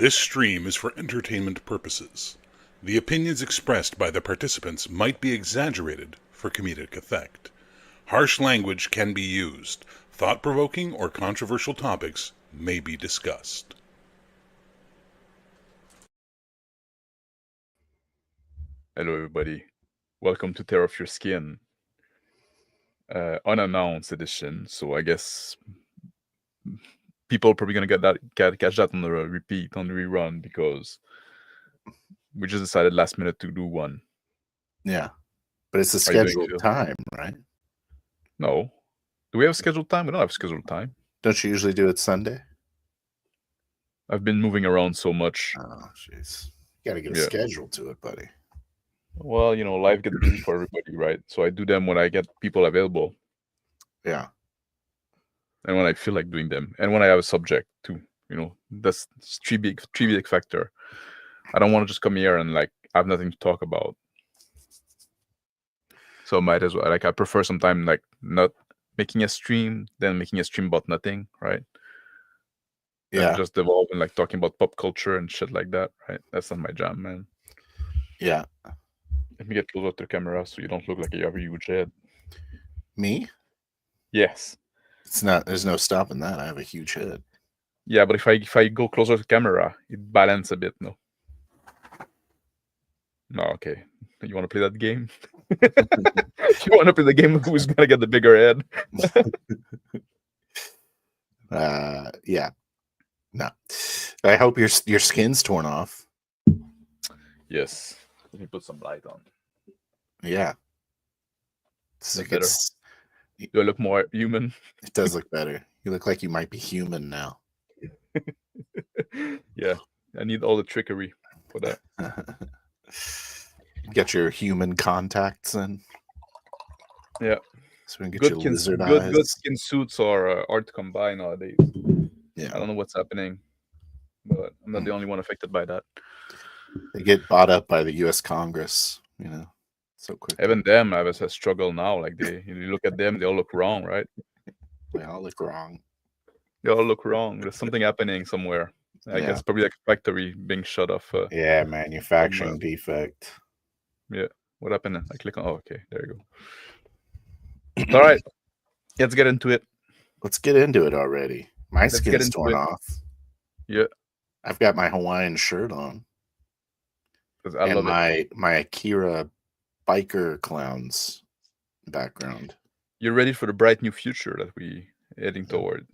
This stream is for entertainment purposes. The opinions expressed by the participants might be exaggerated for comedic effect. Harsh language can be used. Thought-provoking or controversial topics may be discussed. Hello, everybody. Welcome to Tear Off Your Skin, unannounced edition. So I guess people are probably gonna catch that on the repeat, on the rerun, because we just decided last minute to do one. Yeah, but it's a How you doing, scheduled Phil? time, right? No. Do we have scheduled time? We don't have scheduled time. Don't you usually do it Sunday? I've been moving around so much. Oh, jeez. You got to get a Yeah. schedule to it, buddy. Well, life gets busy for everybody, right? So I do them when I get people available Yeah. and when I feel like doing them, and when I have a subject too. That's three big factor. I don't want to just come here and have nothing to talk about. So might as well. I prefer sometimes not making a stream than making a stream about nothing, right? Yeah. Just evolve and talking about pop culture and shit like that, right? That's not my jam, man. Yeah. Let me get closer to the camera so you don't look like you have a huge head. Me? Yes. It's not. There's no stopping that. I have a huge head. Yeah, but if I go closer to the camera, it balances a bit, no? No, okay. You want to play that game? You want to play the game of who's gonna get the bigger head? Yeah. No. I hope your skin's torn off. Yes. Let me put some light on. Yeah. Better. Do I look more human? It does look better. You look like you might be human now. Yeah. I need all the trickery for that. Get your human contacts in. Yeah. So we can get your lizard eyes. Good skin suits are hard to come by nowadays. Yeah. I don't know what's happening, but I'm not the only one affected by that. They get bought up by the U.S. Congress, so quick. Even them have a struggle now. You look at them, they all look wrong, right? They all look wrong. They all look wrong. There's something happening somewhere. I guess probably like a factory being shut off. Yeah, manufacturing defect. Yeah. What happened? I click on. Oh, okay. There you go. All right. Let's get into it. Let's get into it already. My skin's torn off. Yeah. I've got my Hawaiian shirt on. I love my Akira biker clowns background. You're ready for the bright new future that we heading toward.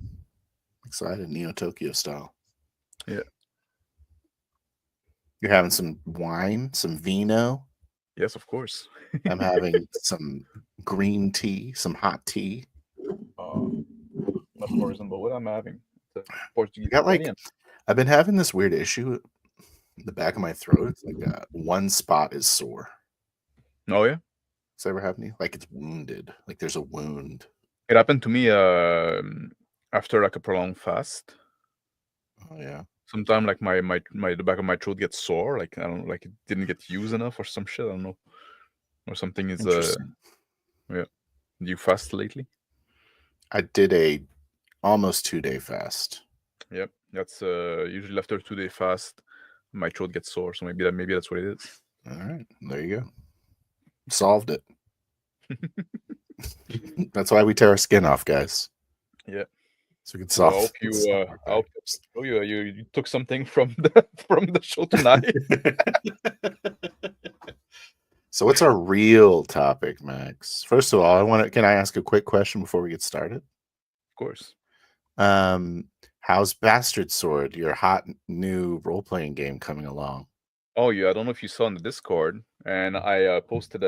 Excited, Neo Tokyo style. Yeah. You're having some wine, some vino. Yes, of course. I'm having some green tea, some hot tea. Much more reasonable. What I'm having? Portuguese. I've been having this weird issue in the back of my throat. It's like one spot is sore. Oh yeah. Does that ever happen to you? Like it's wounded. Like there's a wound. It happened to me after a prolonged fast. Oh yeah. Sometimes the back of my throat gets sore. I don't know, it didn't get used enough or some shit. I don't know. Or something is yeah. Do you fast lately? I did a almost 2-day fast. Yep. That's usually after a 2-day fast, my throat gets sore. So maybe that's what it is. All right. There you go. Solved it. That's why we tear our skin off, guys. Yeah. So we can solve. I hope you took something from the show tonight. So what's our real topic, Max? First of all, can I ask a quick question before we get started? Of course. How's Bastard Sword, your hot new role-playing game, coming along? Oh yeah, I don't know if you saw in the Discord, and I posted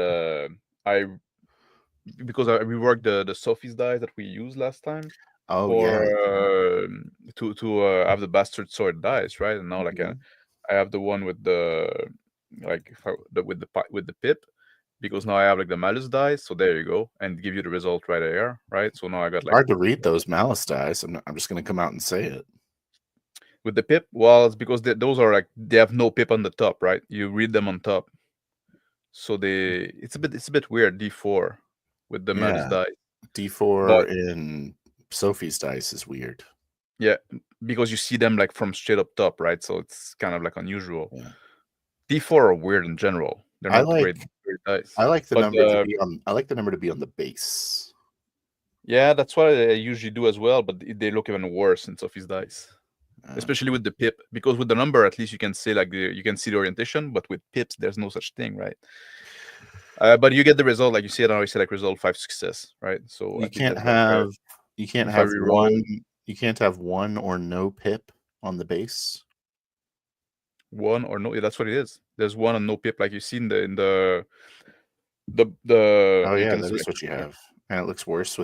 because I reworked the Sophie's dice that we used last time. Oh yeah. To have the Bastard Sword dice, right? And now I have the one with the with the pip, because now I have the Malus dice. So there you go, and give you the result right there, right? So now I got hard to read those Malus dice. I'm just gonna come out and say it. With the pip, well, it's because those are they have no pip on the top, right? You read them on top, so it's a bit weird. D4 with the Malus dice. D4 in Sophie's dice is weird. Yeah, because you see them like from straight up top, right? So it's kind of like unusual. Yeah. D4 are weird in general. They're I not like great dice. I like the But, number to be on. I like the number to be on the base. yeah, that's what I usually do as well. But they look even worse in Sophie's dice, especially with the pip, because with the number at least you can say like you can see the orientation, but with pips there's no such thing, right? But you get the result, like you see it now. You say like result 5 success, right? So you can't have if I reroll- one. You can't have one or no pip on the base. one or no. Yeah, that's what it is. There's one and no pip, like you see in the. Oh you yeah, can that see, is what you have, and it looks worse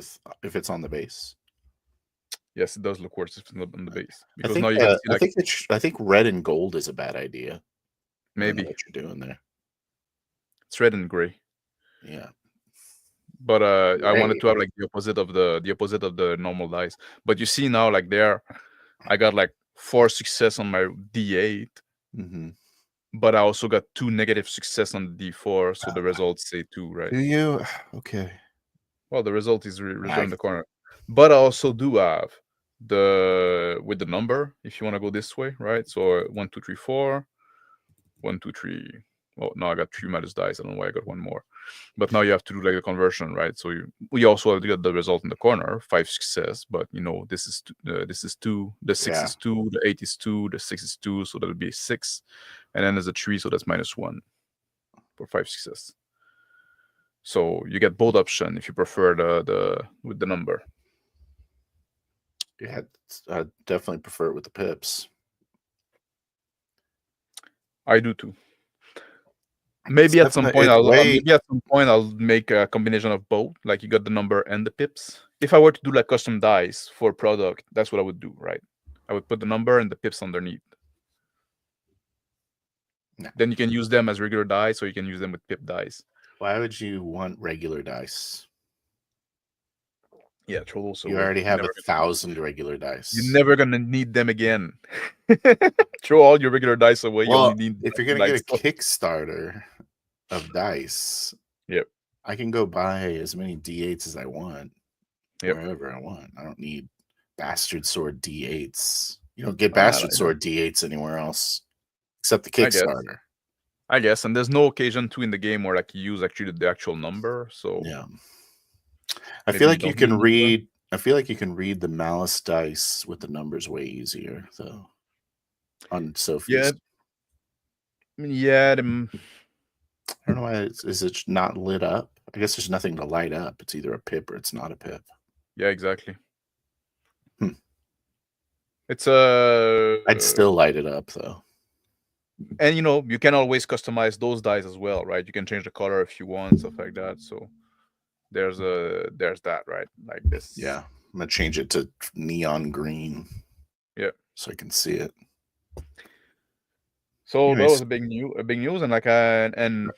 if it's on the base. Yes, it does look worse if it's not on the base, I because think now you can see like I think red and gold is a bad idea. I don't know maybe what you're doing there. it's red and gray. Yeah, But I wanted Gray. to have like the opposite of the normal dice. But you see now, like there, I got like 4 success on my D8, hmm but I also got 2 negative success on the D4, so the results say 2, right? Do you? Okay. Well, the result is return in the corner. But I also do have with the number, if you want to go this way, right? So 1, 2, 3, 4, 1, 2, 3. Well, now I got 3 malus dice. I don't know why I got one more. But now you have to do like a conversion, right? So we also have to get the result in the corner, 5 success. But this is 2, the 6 is 2, the 8 is 2, the 6 is 2, so that'll be 6, and then there's a 3, so that's -1 for 5 success. So you get both options if you prefer the with the number. Yeah, I definitely prefer it with the pips. I do too. Maybe at some point I'll make a combination of both. Like you got the number and the pips. If I were to do like custom dice for a product, that's what I would do, right? I would put the number and the pips underneath. No. Then you can use them as regular dice, or you can use them with pip dice. Why would you want regular dice? Yeah, throw those away. You already have 1,000 regular dice. You're never gonna need them again. Throw all your regular dice away. Well, you only need if you're gonna get a Kickstarter of dice, yep, I can go buy as many D8s as I want, yep, wherever I want. I don't need Bastard Sword D8s. You don't get Bastard Sword D8s anywhere else except the Kickstarter. I guess, and there's no occasion to in the game where like you use actually the actual number. So yeah, I feel like you can read. I feel like you can read the Malice dice with the numbers way easier, though. On Sophie's. Yeah. I don't know why. Is it not lit up? I guess there's nothing to light up. It's either a pip or it's not a pip. Yeah, exactly. It's I'd still light it up though. And you can always customize those dice as well, right? You can change the color if you want, stuff like that. So there's that, right? Like this. Yeah, I'm gonna change it to neon green. Yeah, so I can see it. So anyways, that was a big news, and like I'm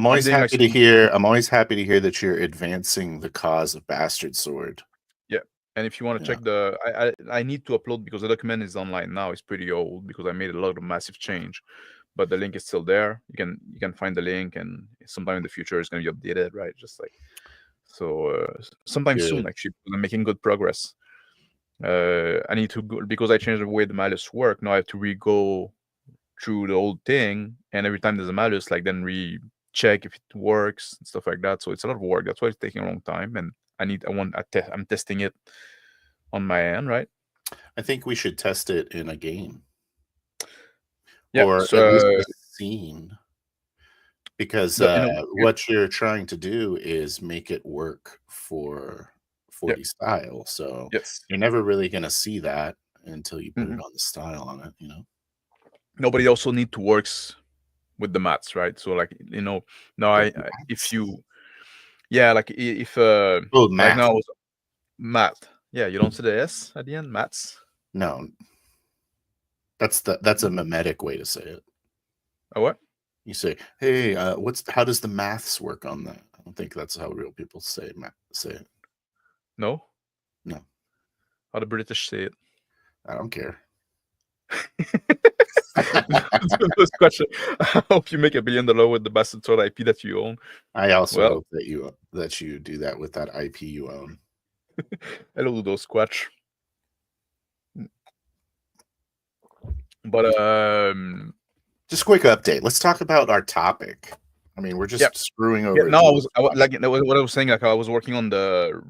always happy to hear. I'm always happy to hear that you're advancing the cause of Bastard Sword. Yeah, and if you want to check I need to upload because the document is online now. It's pretty old because I made a lot of massive change, but the link is still there. You can find the link, and sometime in the future it's going to be updated, right? Just like so, sometime soon actually. I'm making good progress. I need to go because I changed the way the malus work. Now I have to re-go through the old thing, and every time there's a malus, like then recheck if it works and stuff like that. So it's a lot of work. That's why it's taking a long time, and I'm testing it on my end, right? I think we should test it in a game, or at least a scene, because what you're trying to do is make it work for 40 style. So you're never really going to see that until you put it on the style on it, Nobody also need to works with the maths, right? So like now if you like now math, you don't say the S at the end, maths. No, that's a mimetic way to say it. Oh, what? You say, hey, how does the maths work on that? I don't think that's how real people say it. No. How the British say it? I don't care. This question. I hope you make $1 billion with the Bastard Sword IP that you own. I also hope that you do that with that IP you own. Hello, those Squatch. But just a quick update. Let's talk about our topic. I mean, we're just screwing over. No, I was like what I was saying. Like I was working on the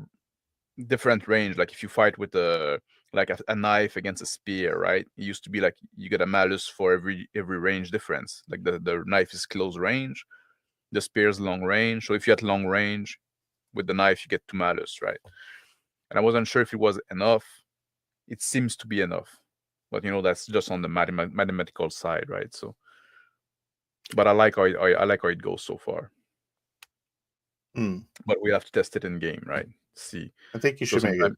different range. Like if you fight with like a knife against a spear, right? It used to be like you get a malus for every range difference. Like the knife is close range, the spear is long range. So if you had long range with the knife, you get 2 malus, right? And I wasn't sure if it was enough. It seems to be enough, but that's just on the mathematical side, right? So, but I like how it goes so far. But we have to test it in game, right? See. I think you should make it.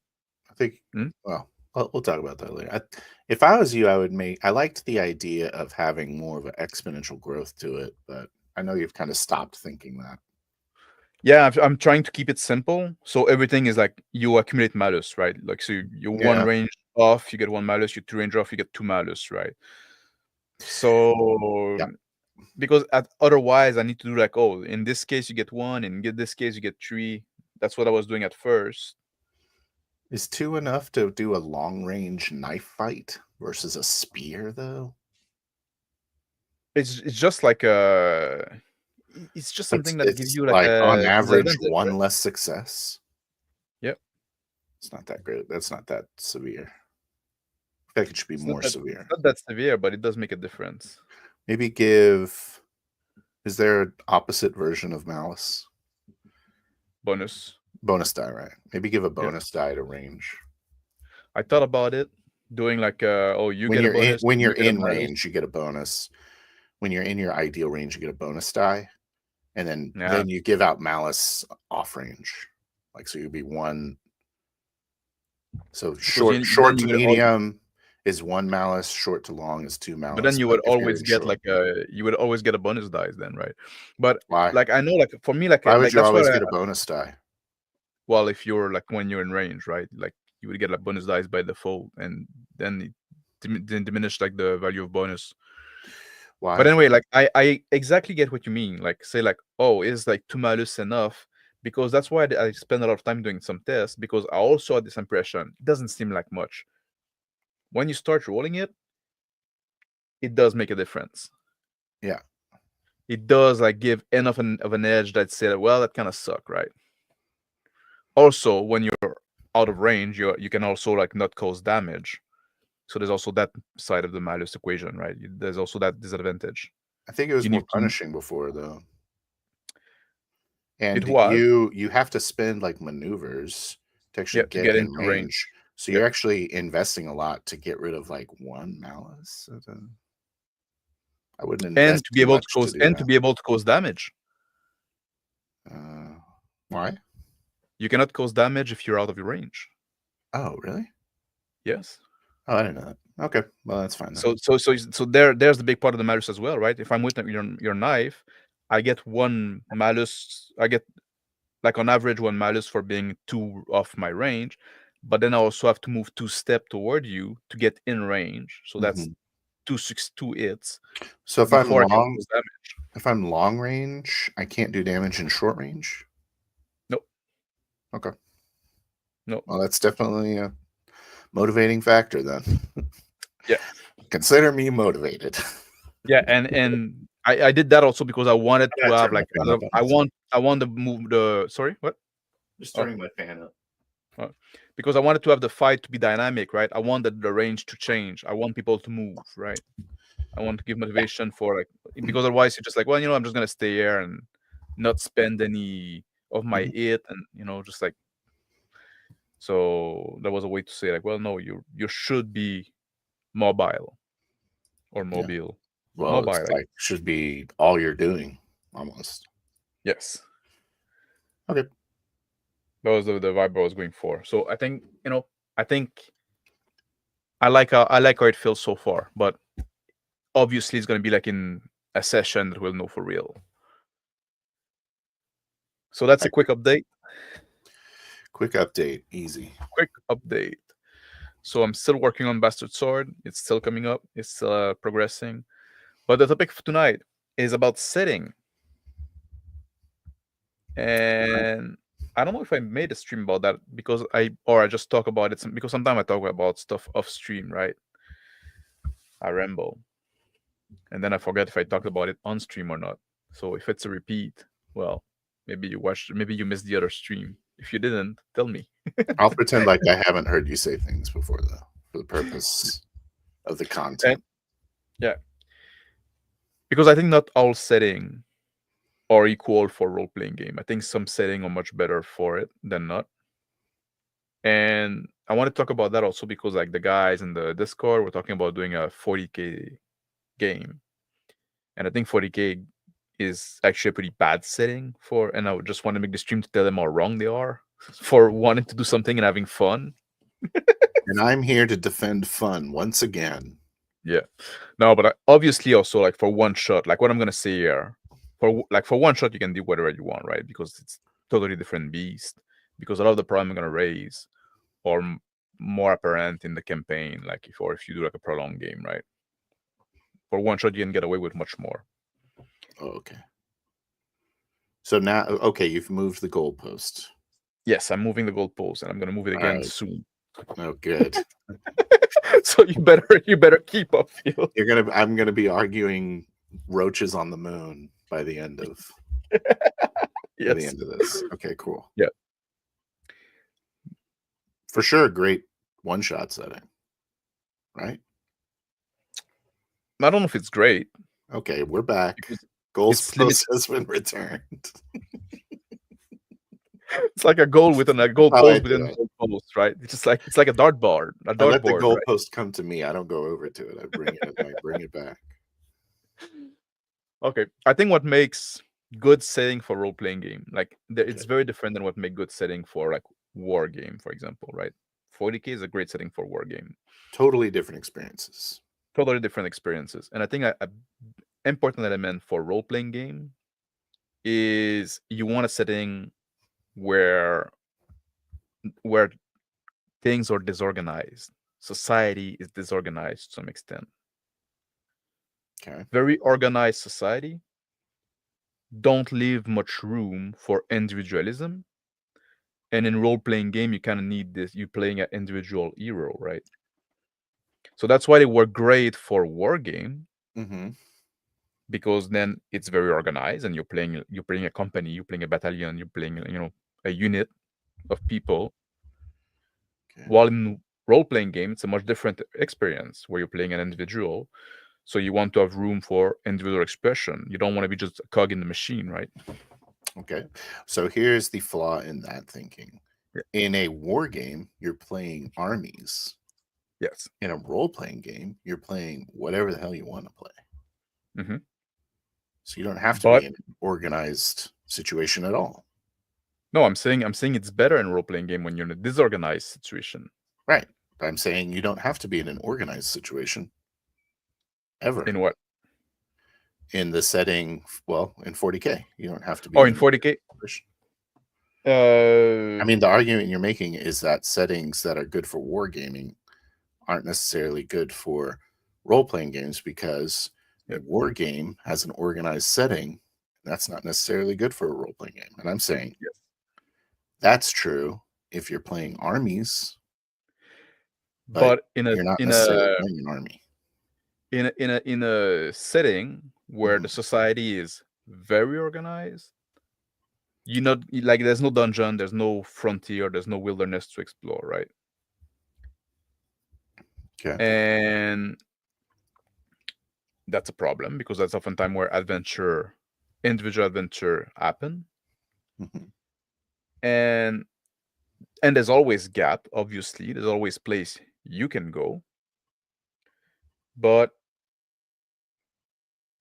I think. Well, we'll talk about that later. If I was you, I liked the idea of having more of an exponential growth to it, but I know you've kind of stopped thinking that. Yeah, I'm trying to keep it simple. So everything is like you accumulate malus, right? Like so you 1 range off, you get 1 malus. You 2 range off, you get 2 malus, right? So because otherwise I need to do like, oh, in this case you get 1, and in this case you get 3. That's what I was doing at first. Is 2 enough to do a long range knife fight versus a spear though? It's just like it's just something that gives you like on average 1 less success. Yep. It's not that great. That's not that severe. I think it should be more severe. It's not that severe, but it does make a difference. Maybe give. Is there an opposite version of malus? Bonus die, right? Maybe give a bonus die to range. I thought about it, doing like you when get a bonus when you're in range, you get a bonus. When you're in your ideal range, you get a bonus die, and then you give out malus off range, like so you'd be 1. So short to medium is 1 malus, short to long is 2 malus. But then you would always get like a bonus dice then, right? But why? Like I know, like for me, like why would you always get a bonus die? Well, if you're like when you're in range, right? Like you would get like bonus dice by default, and then it diminish like the value of bonus. Why? But anyway, like I exactly get what you mean. Like say like, oh, is like 2 malus enough? Because that's why I spend a lot of time doing some tests, because I also had this impression it doesn't seem like much. When you start rolling it, it does make a difference. Yeah. It does like give enough of an edge that say, well, that kind of suck, right? Also, when you're out of range, you can also like not cause damage. So there's also that side of the malus equation, right? There's also that disadvantage. I think it was more punishing before, though. And it was. You have to spend like maneuvers to actually get in range. So you're actually investing a lot to get rid of like 1 malus. I wouldn't invest and to be able to cause to be able to cause damage. Why? You cannot cause damage if you're out of your range. Oh, really? Yes. Oh, I didn't know that. Okay, well that's fine. Then. So there's the big part of the malus as well, right? If I'm with your knife, I get 1 malus. I get like on average 1 malus for being 2 off my range, but then I also have to move 2 steps toward you to get in range. So that's 2 hits. So if I'm long range, I can't do damage in short range. Nope. Okay. No. Well, that's definitely a motivating factor then. Yeah. Consider me motivated. Yeah, and I did that also because I wanted to have like I want to move the what? Just turning my fan up. Because I wanted to have the fight to be dynamic, right? I wanted the range to change. I want people to move, right? I want to give motivation for like, because otherwise you're just like, well, I'm just gonna stay here and not spend any of my hit, and just like. So there was a way to say like, well, no, you should be mobile or mobile. Yeah. Well, mobile, it's like should be all you're doing almost. Yes. Okay. That was the vibe I was going for. So I think I like how it feels so far, but obviously it's going to be like in a session that we'll know for real. So that's a quick update. Quick update, easy. Quick update. So I'm still working on Bastard Sword. It's still coming up. It's still progressing. But the topic for tonight is about setting. And I don't know if I made a stream about that or I just talk about it because sometimes I talk about stuff off stream, right? I ramble, and then I forget if I talked about it on stream or not. So if it's a repeat, well, maybe you missed the other stream. If you didn't, tell me. I'll pretend like I haven't heard you say things before, though, for the purpose of the content. Yeah, because I think not all setting are equal for role-playing game. I think some setting are much better for it than not. And I want to talk about that also because like the guys in the Discord were talking about doing a 40K game. And I think 40K is actually a pretty bad setting for, and I would just want to make the stream to tell them how wrong they are for wanting to do something and having fun. And I'm here to defend fun once again. Yeah. No, but obviously also like for one shot, like what I'm going to say here, for one shot, you can do whatever you want, right? Because it's totally different beast. Because a lot of the problem I'm going to raise are more apparent in the campaign, like if you do like a prolonged game, right? For one shot, you can get away with much more. Oh, okay. So now, okay, you've moved the goalpost. Yes, I'm moving the goalpost, and I'm going to move it again soon. Oh, good. So you better keep up, Phil. I'm gonna be arguing roaches on the moon by the end of yes. by the end of this. Okay, cool. Yeah. For sure, great one-shot setting. Right? I don't know if it's great. Okay, we're back. Goalpost has been returned. It's like a goal within a goal post within a goal post, right? It's like a dartboard. I let the goal post come to me. I don't go over to it. I bring it back. Okay, I think what makes good setting for role-playing game, like it's very different than what makes good setting for like war game, for example, right? 40K is a great setting for war game. Totally different experiences. Totally different experiences, and I think a important element for role-playing game is you want a setting where things are disorganized. Society is disorganized to some extent. Okay. Very organized society don't leave much room for individualism. And in role-playing game, you kind of need this. You're playing an individual hero, right? So that's why they work great for war game. Mm-hmm. Because then it's very organized, and you're playing a company, you're playing a battalion, you're playing a unit of people. Okay. While in role-playing game, it's a much different experience where you're playing an individual. So you want to have room for individual expression. You don't want to be just a cog in the machine, right? Okay. So here's the flaw in that thinking. Yeah. In a war game, you're playing armies. Yes. In a role-playing game, you're playing whatever the hell you want to play. Mm-hmm. So you don't have to be in an organized situation at all. No, I'm saying it's better in a role-playing game when you're in a disorganized situation. Right. But I'm saying you don't have to be in an organized situation. Ever. In what? In the setting, well, in 40K. You don't have to be in 40K? I mean, the argument you're making is that settings that are good for wargaming aren't necessarily good for role-playing games because a war game has an organized setting. That's not necessarily good for a role-playing game. And I'm saying that's true if you're playing armies, but you're not necessarily playing an army. In a setting where the society is very organized, like there's no dungeon, there's no frontier, there's no wilderness to explore, right? Okay. And that's a problem because that's oftentimes where individual adventure happen. Mm-hmm. And there's always gap, obviously. There's always place you can go. But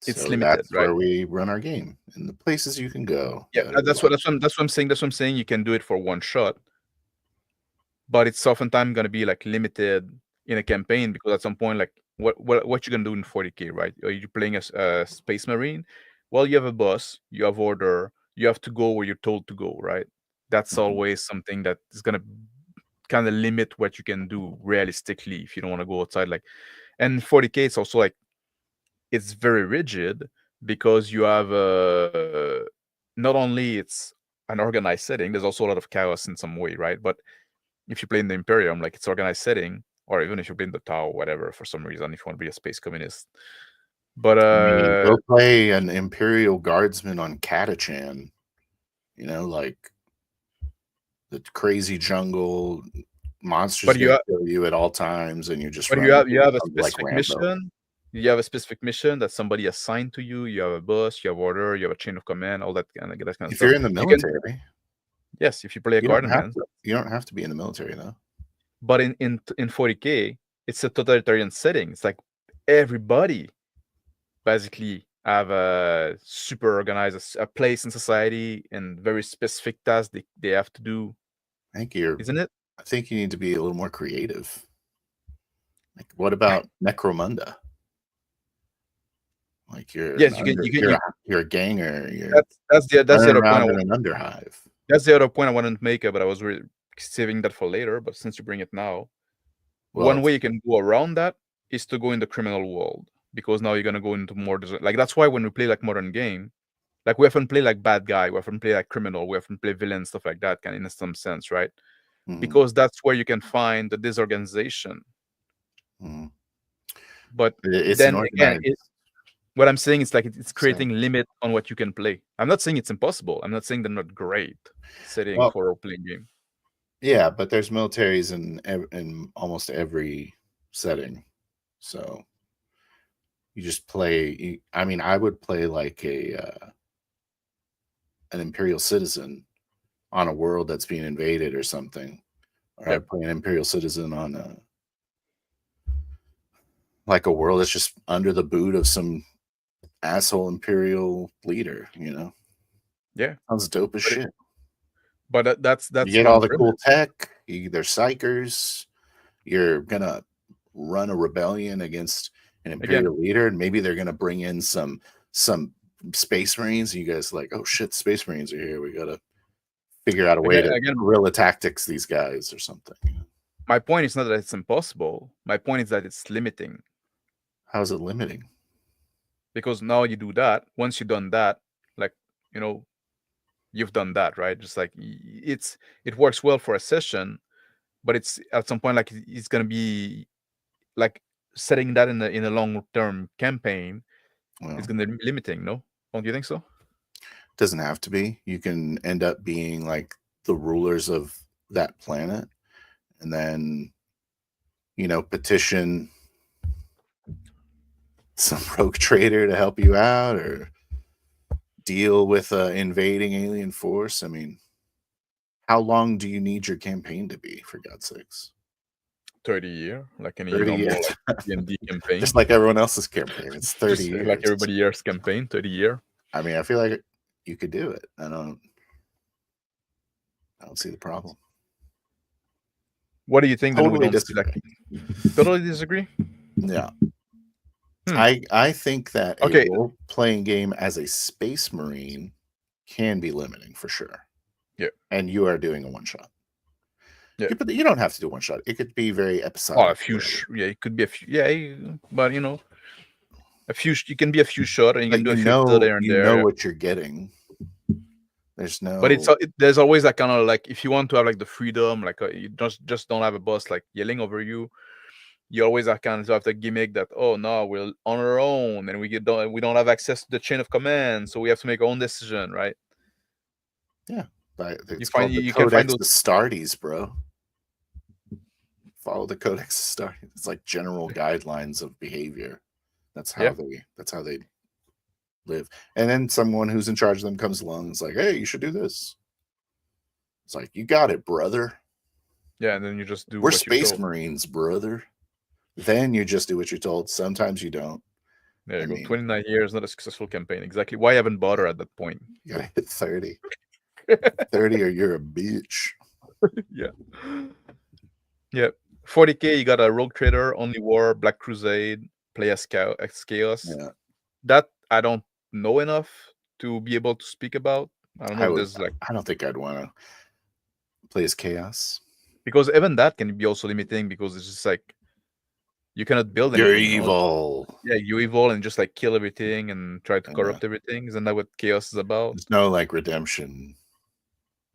it's limited, that's right? Where we run our game, in the places you can go. Yeah, that's what I'm saying. That's what I'm saying. You can do it for one shot, but it's oftentimes going to be like limited in a campaign because at some point, like what you're gonna do in 40K, right? Are you playing a space marine? Well, you have a boss, you have order, you have to go where you're told to go, right? That's always something that is gonna kind of limit what you can do realistically if you don't want to go outside. Like, and 40K, it's also like it's very rigid because you have not only it's an organized setting, there's also a lot of chaos in some way, right? But if you play in the Imperium, like it's organized setting, or even if you're playing the Tau, whatever, for some reason, if you want to be a space communist. But go play an Imperial Guardsman on Catachan. You know, like the crazy jungle monsters gonna kill you at all times, and you just. But you have a specific mission. You have a specific mission that somebody assigned to you. You have a boss. You have order. You have a chain of command. All that kind of stuff. If you're in the military, yes. If you play a guardsman, you don't have to be in the military though. But in 40K, it's a totalitarian setting. It's like everybody basically have a super organized a place in society and very specific tasks they have to do. Isn't it? I think you need to be a little more creative. Like, what about Necromunda? Like you're a ganger. That's the other point. In an underhive. That's the other point I wanted to make, but I was saving that for later. But since you bring it now, one way you can go around that is to go in the criminal world, because now you're gonna go into more like that's why when we play like modern game, like we often play like bad guy, we often play like criminal, we often play villain, stuff like that, kind of in some sense, right? Because that's where you can find the disorganization. But then again, what I'm saying is like it's creating limit on what you can play. I'm not saying it's impossible. I'm not saying they're not great setting for a role-playing game. Yeah, but there's militaries in almost every setting, so you just play. I mean, I would play like an Imperial citizen on a world that's being invaded or something, or I'd play an Imperial citizen on like a world that's just under the boot of some asshole Imperial leader, you know? Yeah, sounds dope as shit. But that's you get all the cool tech. They're psychers. You're gonna run a rebellion against an Imperial leader, and maybe they're gonna bring in some Space Marines. And you guys are like, oh shit, Space Marines are here. We gotta figure out a way to guerrilla tactics these guys or something. My point is not that it's impossible. My point is that it's limiting. How is it limiting? Because now you do that. Once you've done that, like, you know, you've done that, right? Just like it works well for a session, but it's at some point like it's gonna be like setting that in a long-term campaign. It's gonna be limiting, no? Don't you think so? It doesn't have to be. You can end up being like the rulers of that planet, and then, you know, petition some rogue trader to help you out, or deal with an invading alien force. I mean, how long do you need your campaign to be, for God's sakes? 30 years, like any normal D&D campaign. Just like everyone else's campaign. It's 30 years. Like everybody else's campaign, 30 years. I mean, I feel like you could do it. I don't see the problem. What do you think? Totally disagree? Yeah. I think that a role-playing game as a Space Marine can be limiting for sure. Yeah. And you are doing a one-shot. Yeah. But you don't have to do one shot. It could be very episodic. Oh, a few. It could be a few. Yeah, but you know, a few. You can be a few shot, and you can do a few there and there. You know what you're getting. There's no. But there's always that kind of like, if you want to have like the freedom, like you just don't have a boss like yelling over you. You always have kind of have the gimmick that, oh no, we're on our own and we don't have access to the chain of command, so we have to make our own decision, right? Yeah, you can find those Astartes, bro. Follow the Codex Astartes. It's like general guidelines of behavior. That's how they live. And then someone who's in charge of them comes along and is like, hey, you should do this. It's like, you got it, brother. Yeah, and then you just do. We're Space Marines, brother. Then you just do what you're told. Sometimes you don't. There you go. 29 years, not a successful campaign. Exactly. Why haven't bothered at that point? You gotta hit 30. 30 or you're a bitch. Yeah. Yeah. 40K, you got a Rogue Trader, Only War, Black Crusade, play as Chaos. Yeah. That I don't know enough to be able to speak about. I don't know if there's like. I don't think I'd want to play as Chaos. Because even that can be also limiting, because it's just like you cannot build anything. You're evil. Yeah, you're evil and just like kill everything and try to corrupt everything. Isn't that what Chaos is about? There's no like redemption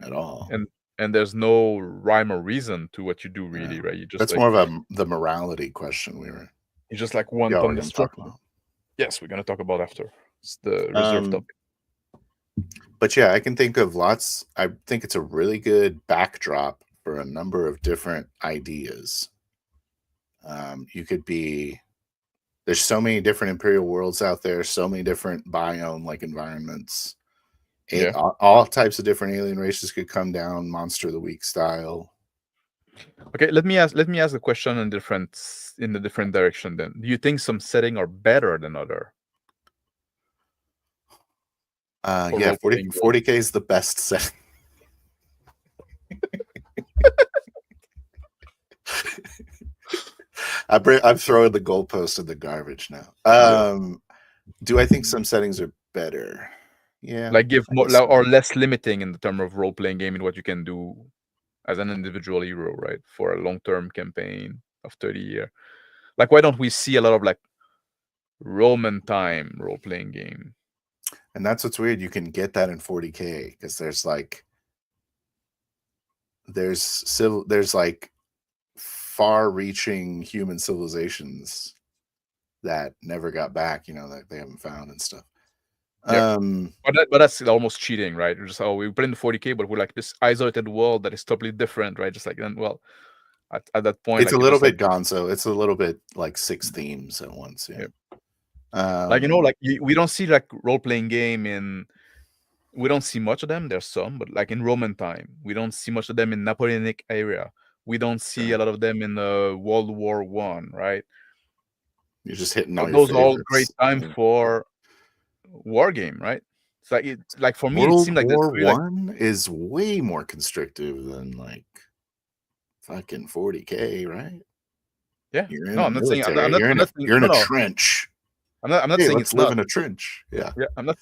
at all. And and there's no rhyme or reason to what you do, really, right? You just that's like, more of the morality question we were. you just like want Yeah, on we're the gonna strip. talk about. Yes, we're gonna talk about after. It's the reserved topic. But yeah, I can think of lots. I think it's a really good backdrop for a number of different ideas. You could be. There's so many different Imperial worlds out there, so many different biome-like environments. Yeah. All types of different alien races could come down, Monster of the Week style. Okay, let me ask the question in the different direction then. Do you think some setting are better than other? Yeah, 40K is the best setting. I'm throwing the goalpost in the garbage now. Do I think some settings are better? Yeah. Like give more or less limiting in the term of role-playing game in what you can do as an individual hero, right? For a long-term campaign of 30 years. Like, why don't we see a lot of like Roman time role-playing game? And that's what's weird. You can get that in 40K because there's like far-reaching human civilizations that never got back, that they haven't found and stuff. Yeah. But that's almost cheating, right? We're just, we put in the 40K, but we're like this isolated world that is totally different, right? Just like, then, well, at that point, it's like, a little bit gonzo. It's a little bit like 6 themes at once. Yeah. Like, like we don't see like role-playing game we don't see much of them. There's some, but like in Roman time, we don't see much of them in Napoleonic area. We don't see a lot of them in World War I, right? You're just hitting all those your are all great time for war game, right? It's like for me, it seemed like World War I is way more constrictive than like fucking 40K, right? Yeah. No, I'm not saying you're in a trench. I'm not saying let's live in a trench. Yeah. I'm not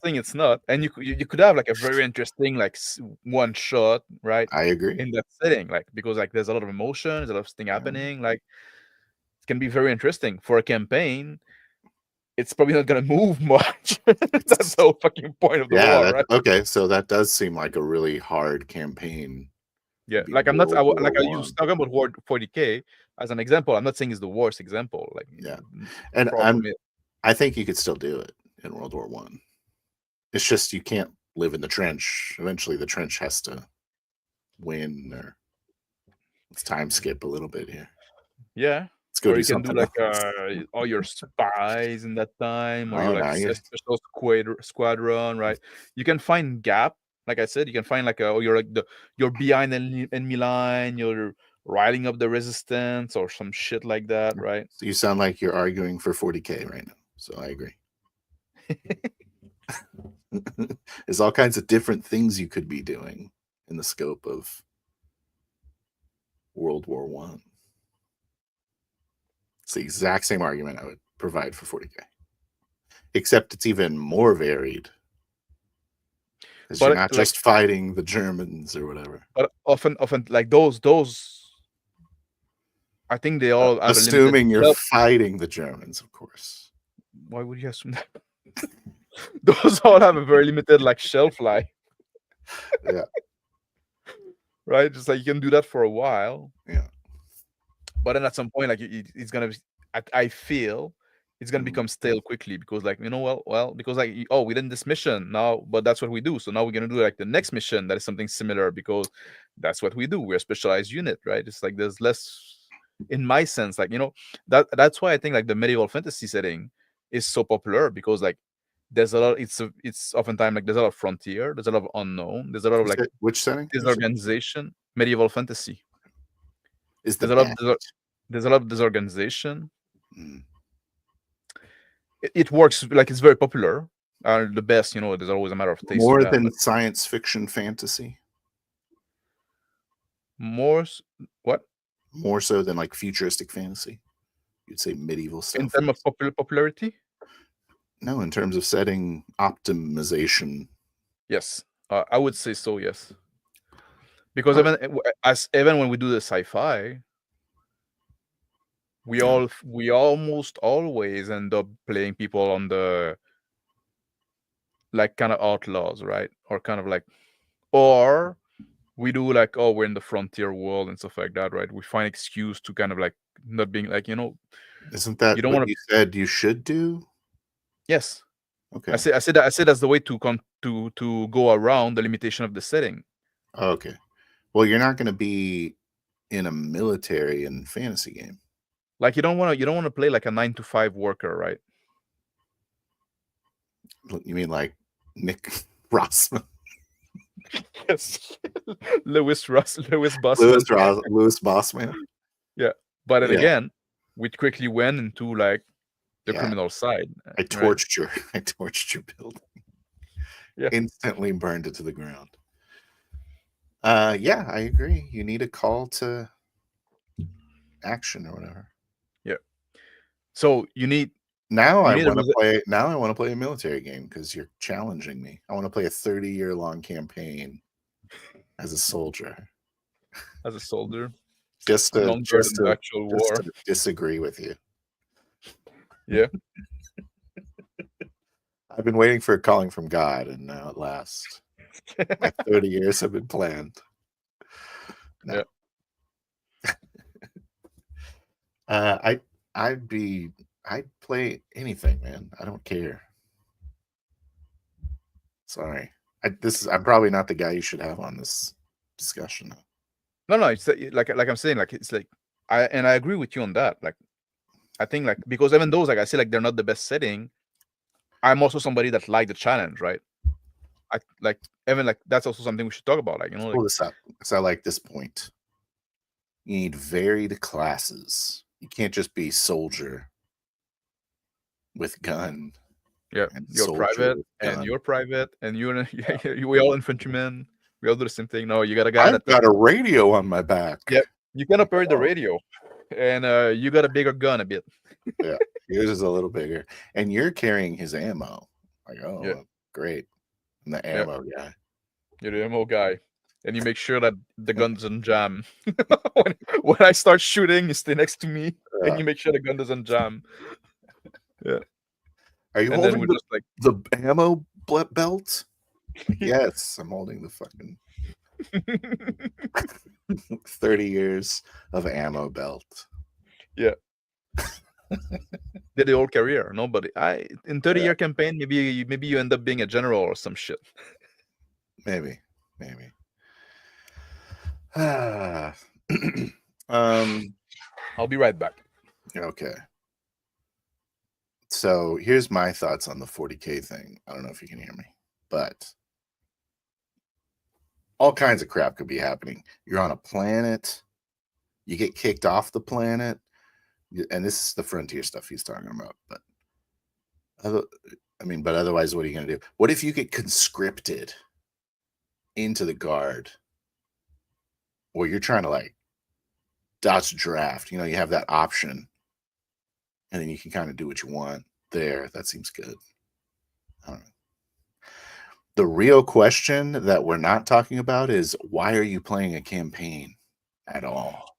saying it's not. And you could have like a very interesting like one shot, right? I agree. In that setting, like, because like there's a lot of emotions, a lot of things happening. Like, it can be very interesting for a campaign. It's probably not gonna move much. That's the whole fucking point of the war, right? Okay, so that does seem like a really hard campaign. Yeah, like I use talking about 40K as an example. I'm not saying it's the worst example. Like, yeah, and I think you could still do it in World War I. It's just you can't live in the trench. Eventually, the trench has to win, or let's time skip a little bit here. Yeah. Let's go or do you can something do like all your spies in that time, or your like special squadron, right? You can find gap. Like I said, you can find like you're like you're behind enemy line, you're riding up the resistance or some shit like that, right? So you sound like you're arguing for 40K right now. So I agree. There's all kinds of different things you could be doing in the scope of World War I. It's the exact same argument I would provide for 40K, except it's even more varied. Because you're not just fighting the Germans or whatever. But often like those, I think they all have assuming you're fighting the Germans, of course. Why would you assume that? Those all have a very limited like shelf life. Yeah. Right? Just like you can do that for a while. Yeah. But then at some point, like it's gonna be, I feel it's gonna become stale quickly, because like, well, because like, we did this mission now, but that's what we do. So now we're gonna do like the next mission that is something similar, because that's what we do. We're a specialized unit, right? It's like there's less, in my sense, like, that's why I think like the medieval fantasy setting is so popular, because like there's a lot. It's oftentimes like there's a lot of frontier, there's a lot of unknown, there's a lot of like which setting? Disorganization, medieval fantasy. There's a lot of disorganization. It works, like it's very popular. The best, there's always a matter of taste. More than science fiction fantasy. What? More so than like futuristic fantasy. You'd say medieval stuff. In terms of popularity? No, in terms of setting optimization. Yes, I would say so. Yes, because even when we do the sci-fi, we almost always end up playing people on the like kind of outlaws, right? Or kind of like, or we do like, oh, we're in the frontier world and stuff like that, right? We find excuse to kind of like not being like, Isn't that you don't what want you said you should do? Yes. Okay. I said that's the way to go around the limitation of the setting. Okay. Well, you're not going to be in a military and fantasy game. Like you don't want to play like a 9-to-5 worker, right? You mean like Nick Rossman? Yes. Louis Bossman. Louis Bossman. Yeah. But then again, we quickly went into like the criminal side. I torched your building. Yeah. Instantly burned it to the ground. Yeah, I agree. You need a call to action or whatever. Yeah. So you need Now I want to play a military game because you're challenging me. I want to play a 30-year-long campaign as a soldier. As a soldier. Just to actual war. To disagree with you. Yeah. I've been waiting for a calling from God, and now at last, my 30 years have been planned. No. Yeah. I'd play anything, man. I don't care. Sorry. I'm probably not the guy you should have on this discussion. No, it's like I'm saying, like it's like I agree with you on that. Like I think like because even those, like I say, like they're not the best setting. I'm also somebody that like the challenge, right? I like even like that's also something we should talk about. Like pull this up because I like this point. You need varied classes. You can't just be soldier with gun. Yeah, you're private, and you're private, and we all infantrymen. We all do the same thing. No, you got a guy I've got a radio on my back. Yep, you can operate the radio, and you got a bigger gun a bit. Yeah, yours is a little bigger, and you're carrying his ammo. Like, great. I'm the ammo guy. You're the ammo guy, and you make sure that the gun doesn't jam. when I start shooting, you stay next to me, and you make sure the gun doesn't jam. Yeah. Are you holding the ammo belt? Yes, I'm holding the fucking 30 years of ammo belt. Yeah. Did the whole career. Nobody. In 30-year campaign, maybe you end up being a general or some shit. Maybe. I'll be right back. Okay. So here's my thoughts on the 40K thing. I don't know if you can hear me, but all kinds of crap could be happening. You're on a planet, you get kicked off the planet, and this is the frontier stuff he's talking about. But otherwise, what are you going to do? What if you get conscripted into the guard, or you're trying to like dodge draft? You have that option. And then you can kind of do what you want there. That seems good. I don't know. The real question that we're not talking about is why are you playing a campaign at all?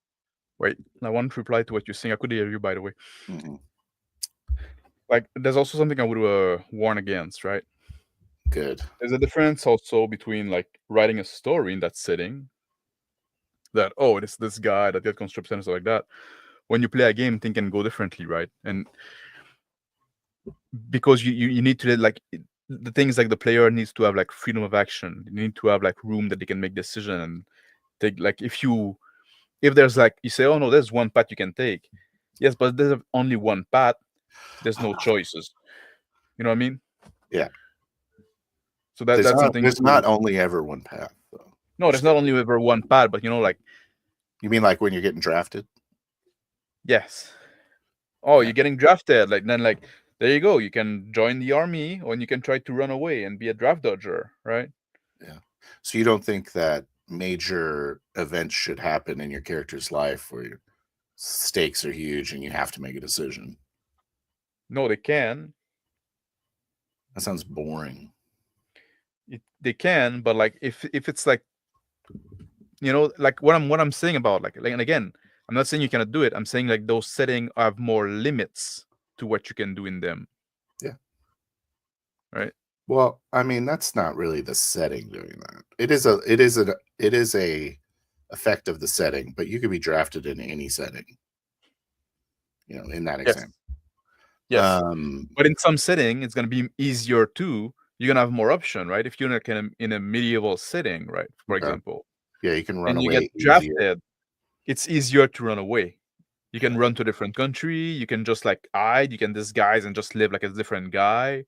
Wait, I want to reply to what you're saying. I could hear you, by the way. Mm-hmm. Like, there's also something I would warn against, right? Good. There's a difference also between like writing a story in that setting. That it's this guy that got conscripted and stuff like that. When you play a game, things can go differently, right? And because you need to like the things like the player needs to have like freedom of action. You need to have like room that they can make decision and take like if there's like you say, oh no, there's one path you can take. Yes, but there's only one path. There's no choices. You know what I mean? Yeah. So that's something. There's not only ever one path, though. No, there's not only ever one path, but like. You mean like when you're getting drafted? Yes. Oh, you're getting drafted. Like then, like there you go. You can join the army, or you can try to run away and be a draft dodger, right? Yeah. So you don't think that major events should happen in your character's life where your stakes are huge and you have to make a decision? No, they can. That sounds boring. They can, but like if it's like, like what I'm saying about like and again. I'm not saying you cannot do it. I'm saying like those settings have more limits to what you can do in them. Yeah. Right. Well, I mean, that's not really the setting doing that. It is a effect of the setting, but you could be drafted in any setting. In that Yes. example. Yes. But in some setting, it's going to be easier too. You're going to have more option, right? If you're in a medieval setting, right? For example. Yeah, you can run and away. You get drafted. It's easier to run away. You can run to a different country. You can just like hide. You can disguise and just live like a different guy.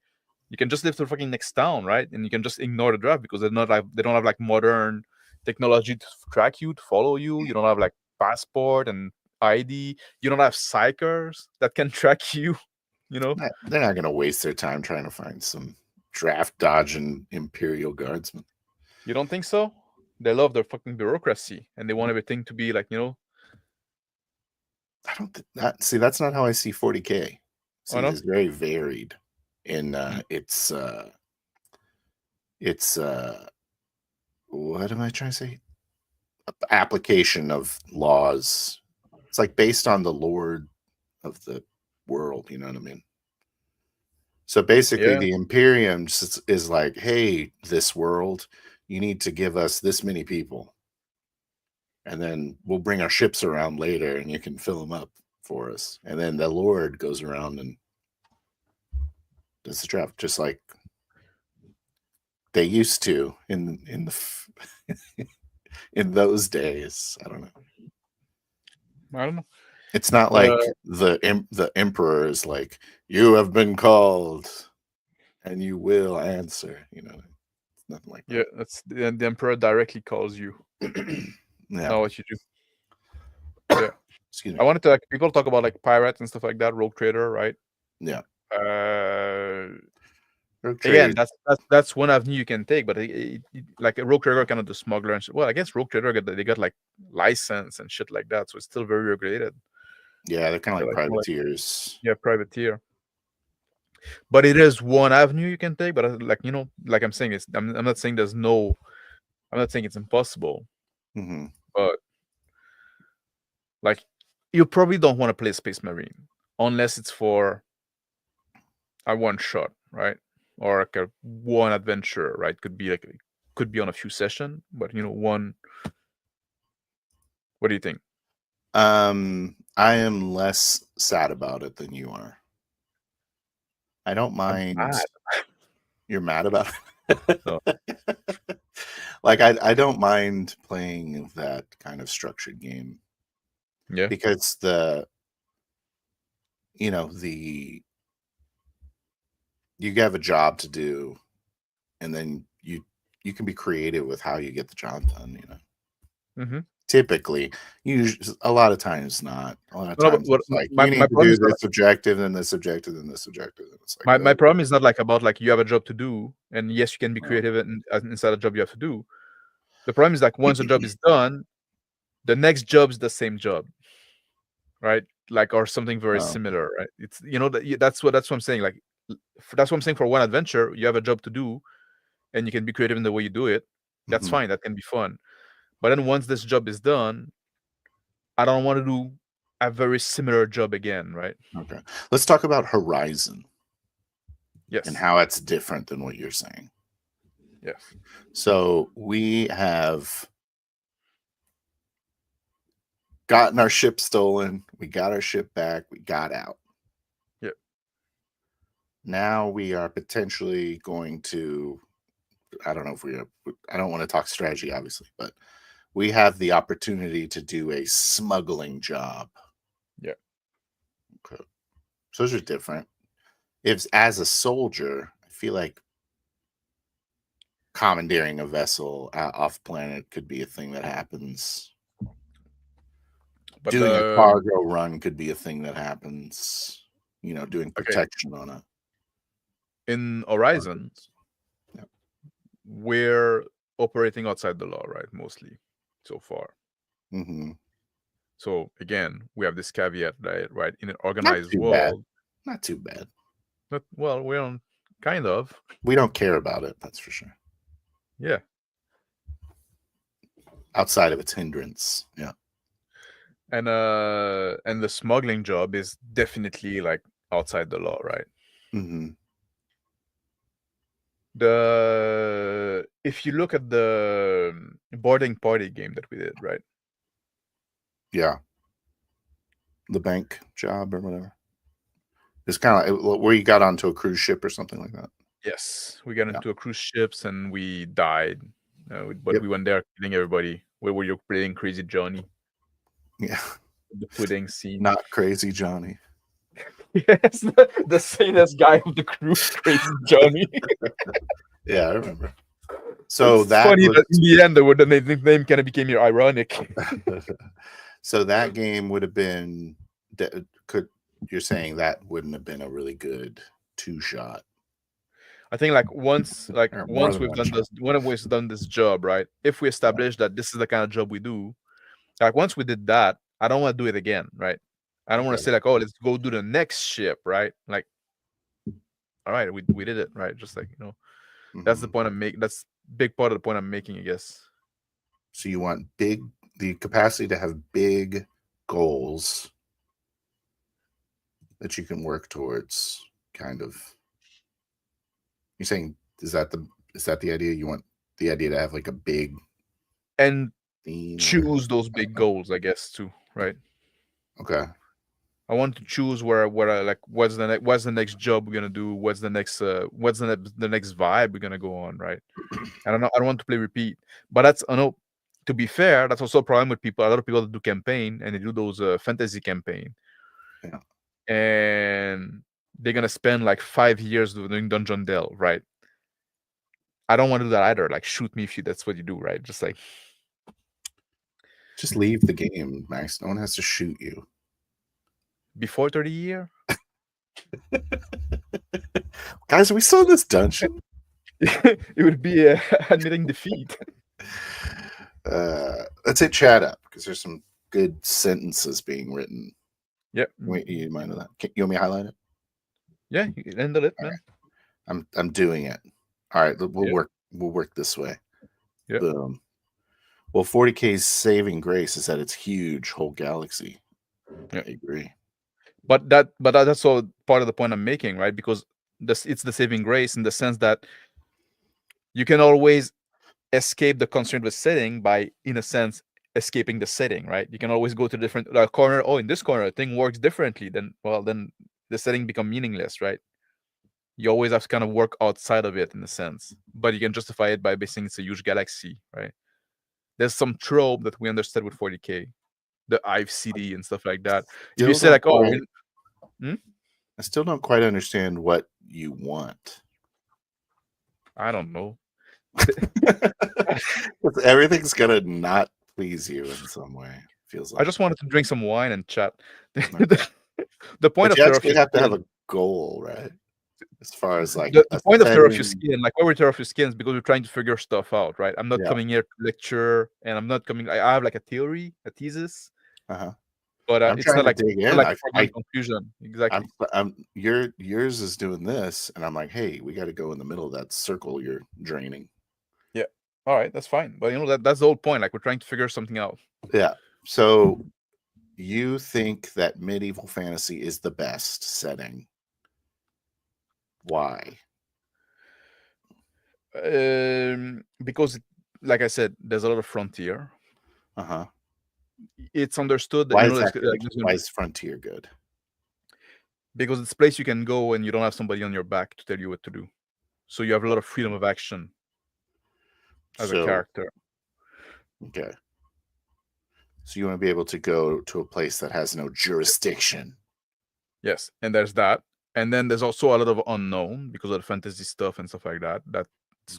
You can just live to the fucking next town, right? And you can just ignore the draft because they don't have like modern technology to track you, to follow you. You don't have like passport and ID. You don't have psychers that can track you. They're not going to waste their time trying to find some draft dodging Imperial guardsmen. You don't think so? They love their fucking bureaucracy and they want everything to be like, I don't see. That's not how I see 40K. See, it's very varied in it's what am I trying to say? Application of laws. It's like based on the lord of the world. You know what I mean? So basically, the Imperium is like, hey, this world, you need to give us this many people. And then we'll bring our ships around later and you can fill them up for us. And then the Lord goes around and does the draft, just like they used to in the in those days. I don't know. It's not like the emperor is like, you have been called and you will answer. It's nothing like that. Yeah, that's the emperor directly calls you. Not what you do. Yeah. Excuse me. I wanted to people talk about like pirates and stuff like that, rogue trader, right? Yeah. Again, that's one avenue you can take, but like a rogue trader, kind of the smuggler. And well, I guess rogue trader they got like license and shit like that, so it's still very regulated. Yeah, they're kind of like privateers. Yeah, privateer. But it is one avenue you can take. But like like I'm saying, I'm not saying there's no. I'm not saying it's impossible. Mm-hmm. But like, you probably don't want to play Space Marine unless it's for a one shot, right? Or like a one adventure, right? Could be on a few sessions, but one. What do you think? I am less sad about it than you are. I don't mind. You're mad about it? No. Like I don't mind playing that kind of structured game. Yeah. Because you have a job to do, and then you can be creative with how you get the job done. Mm-hmm. Typically, a lot of times not. A lot of times, it's like you need to do this objective, then this objective, then this objective. And it's like, my problem is not like about like you have a job to do, and yes, you can be creative inside a job you have to do. The problem is like once the job is done, the next job is the same job, right? Like, or something very similar, right? It's that's what I'm saying. Like, that's what I'm saying. For one adventure, you have a job to do, and you can be creative in the way you do it. That's fine. That can be fun. But then once this job is done, I don't want to do a very similar job again, right? Okay. Let's talk about Horizon. Yes. And how it's different than what you're saying. Yes. So we have gotten our ship stolen. We got our ship back. We got out. Yep. Now we are potentially going to, I don't know if I don't want to talk strategy, obviously, but we have the opportunity to do a smuggling job. Yeah. Okay. So those are different. If as a soldier, I feel like commandeering a vessel off planet could be a thing that happens. But doing a cargo run could be a thing that happens. Doing protection on it. In Horizon, we're operating outside the law, right? Mostly so far. Mm-hmm. So again, we have this caveat that, right, in an organized world, not too bad. But well, we don't kind of. We don't care about it. That's for sure. Yeah. Outside of its hindrance, yeah. And the smuggling job is definitely like outside the law, right? Mm-hmm. If you look at the boarding party game that we did, right? Yeah. The bank job or whatever. It's kind of like where you got onto a cruise ship or something like that. Yes, we got into a cruise ships and we died. But we went there killing everybody. Where were you playing Crazy Johnny? Yeah. The pudding scene. Not Crazy Johnny. Yes, the sanest guy of the crew, Crazy Johnny. Yeah, I remember. So it's funny that in the end, the name kind of became ironic. So that game would have been. You're saying that wouldn't have been a really good 2-shot? I think once we've done this job, right? If we establish that this is the kind of job we do, like once we did that, I don't want to do it again, right? I don't want to say like, oh, let's go do the next ship, right? Like, all right, we did it, right? Just like, that's the point I'm making. That's big part of the point I'm making, I guess. So you want the capacity to have big goals that you can work towards, kind of. You're saying is that the idea? You want the idea to have like a big and choose those big goals, I guess, too, right? Okay. I want to choose where like what's the next job we're gonna do, what's the next vibe we're gonna go on, right? I don't want to play repeat, but that's to be fair, that's also a problem with people. A lot of people that do campaign and they do those fantasy campaign, and they're gonna spend like 5 years doing Dungeon Delve, right? I don't want to do that either. Like, shoot me if that's what you do, right? Just leave the game, Max. No one has to shoot you. Before 30 years? Guys, are we still in this dungeon? It would be admitting defeat. Let's hit chat up because there's some good sentences being written. Yep. Wait, you mind that? You want me to highlight it? Yeah, you can handle it, man. Right. I'm doing it. All right, we'll work this way. Yeah. Boom. Well, 40K's saving grace is that it's huge, whole galaxy. Yeah. I agree. But that's all part of the point I'm making, right? Because it's the saving grace in the sense that you can always escape the constraint of the setting by, in a sense, escaping the setting, right? You can always go to different corner. Oh, in this corner, thing works differently. Then the setting become meaningless, right? You always have to kind of work outside of it in a sense, but you can justify it by basing it's a huge galaxy, right? There's some trope that we understood with 40K, the IVE CD and stuff like that. If you say like, oh, I still don't quite understand what you want. I don't know. Everything's gonna not please you in some way. Feels like I just wanted to drink some wine and chat. The point of you actually have to have a goal, right? As far as like the point of Terror of Your Skin, like why we're Terror of Your Skin is because we're trying to figure stuff out, right? I'm not coming here to lecture, and I'm not coming. I have like a theory, a thesis, but it's not like a conclusion. Exactly. Yours is doing this, and I'm like, hey, we got to go in the middle of that circle you're draining. Yeah. All right, that's fine. But that's the whole point. Like we're trying to figure something out. Yeah. So you think that medieval fantasy is the best setting? Why? Because, like I said, there's a lot of frontier. Uh-huh. It's understood that why is frontier good? Because it's a place you can go and you don't have somebody on your back to tell you what to do. So you have a lot of freedom of action as a character. Okay. So you want to be able to go to a place that has no jurisdiction. Yes, and there's that. And then there's also a lot of unknown because of the fantasy stuff and stuff like that. That's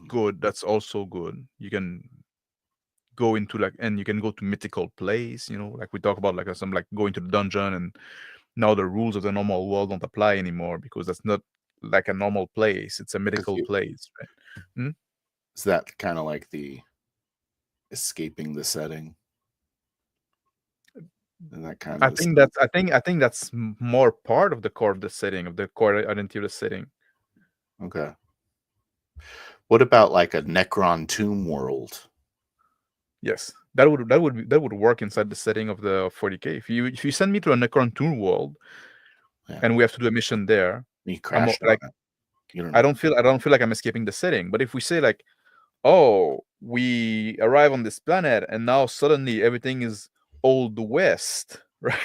good. That's also good. You can go into and you can go to mythical place, like we talk about, like some like going to the dungeon, and now the rules of the normal world don't apply anymore because that's not like a normal place. It's a mythical place, right? Is that kind of like the escaping the setting? And that kind of I think that's more part of the core of the setting, of the core identity of the setting. Okay. What about like a Necron tomb world? Yes, that would work inside the setting of the 40K. If you send me to a Necron tomb world, and we have to do a mission there, you crash You don't. I don't feel like I'm escaping the setting. But if we say like, oh, we arrive on this planet and now suddenly everything is Old West, right?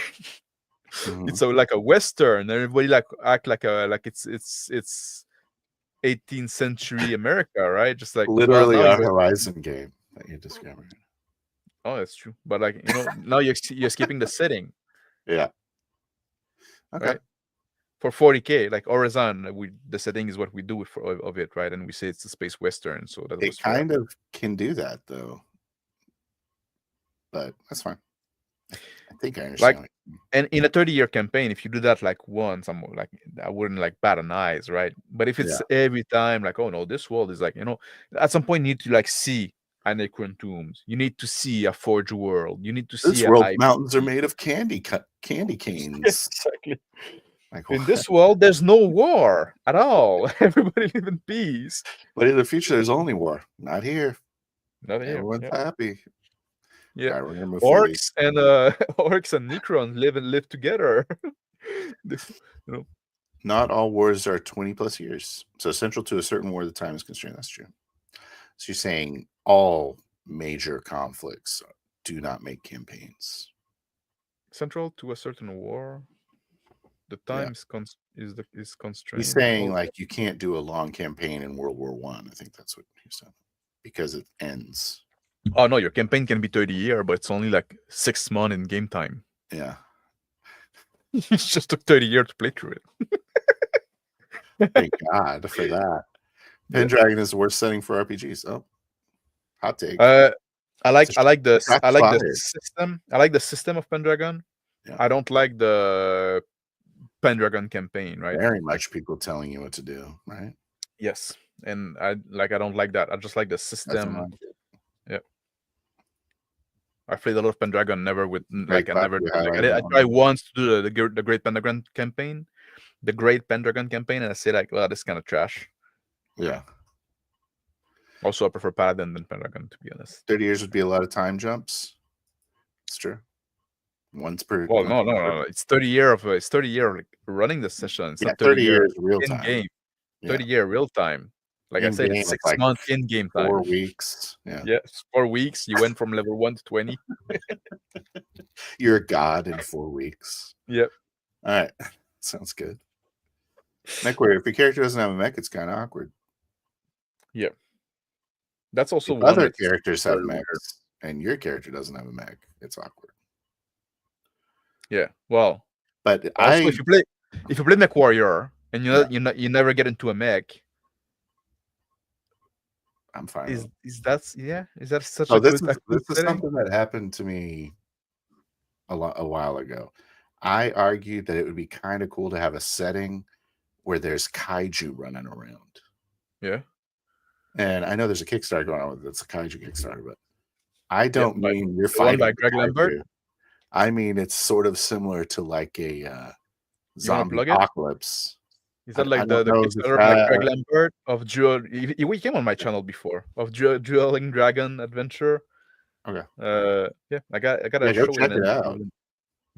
It's like a Western. Everybody like act like it's 18th century America, right? Just like literally now our Horizon game that you discovered. Oh, that's true. But like now you're skipping the setting. Yeah. Okay. Right? For 40K, like Horizon, the setting is what we do of it, right? And we say it's a space western, so that it kind of can do that though. But that's fine. I think I understand. Like, and in a 30-year campaign, if you do that like once, I'm like, I wouldn't like bat an eyes, right? But if it's every time, like, oh no, this world is like, at some point you need to like see Anacron tombs. You need to see a Forge world. You need to see this world mountains are made of candy canes. Exactly. Like, in this world, there's no war at all. Everybody live in peace. But in the future, there's only war. Not here. Not here. Everyone's happy. Yeah. Orcs and Necrons live together. Not all wars are 20+ years. So central to a certain war, the time is constrained. That's true. So you're saying all major conflicts do not make campaigns. Central to a certain war, the time is constrained. He's saying like you can't do a long campaign in World War I. I think that's what he said, because it ends. Oh no, your campaign can be 30 years, but it's only like 6 months in game time. Yeah. It just took 30 years to play through it. Thank God for that. Pendragon is the worst setting for RPGs. Oh, hot take. I like the system. I like the system of Pendragon. Yeah. I don't like the Pendragon campaign, right? Very much people telling you what to do, right? Yes, and I don't like that. I just like the system. Yeah. I played a lot of Pendragon, never with like I tried once to do the Great Pendragon campaign, and I say like, well, this is kind of trash. Yeah. Also, I prefer Paladin than Pendragon, to be honest. 30 years would be a lot of time jumps. It's true. Once per. Well, no. It's 30 year of like running the session. It's not 30 years real time. Game. 30 year real time. Like I said, it's 6 months in game time. 4 weeks. Yeah. Yes, 4 weeks. You went from level 1 to 20. You're a god in 4 weeks. Yep. All right. Sounds good. Mech warrior. If your character doesn't have a mech, it's kind of awkward. Yeah. That's also if other characters have mechs and your character doesn't have a mech, it's awkward. Yeah. Well, but also, if you play Mech Warrior and you never get into a mech, I'm fine. Is that such a this is something that happened to me a while ago. I argued that it would be kind of cool to have a setting where there's kaiju running around. Yeah. And I know there's a Kickstarter going on with it's a kaiju Kickstarter, but I don't mean you're fighting by Greg Lambert. I mean it's sort of similar to like a zombie apocalypse. Is that like the Kickstarter of Greg Lambert of Duel? He came on my channel before of Dueling Dragon Adventure. Okay. Yeah, I got to go check it out.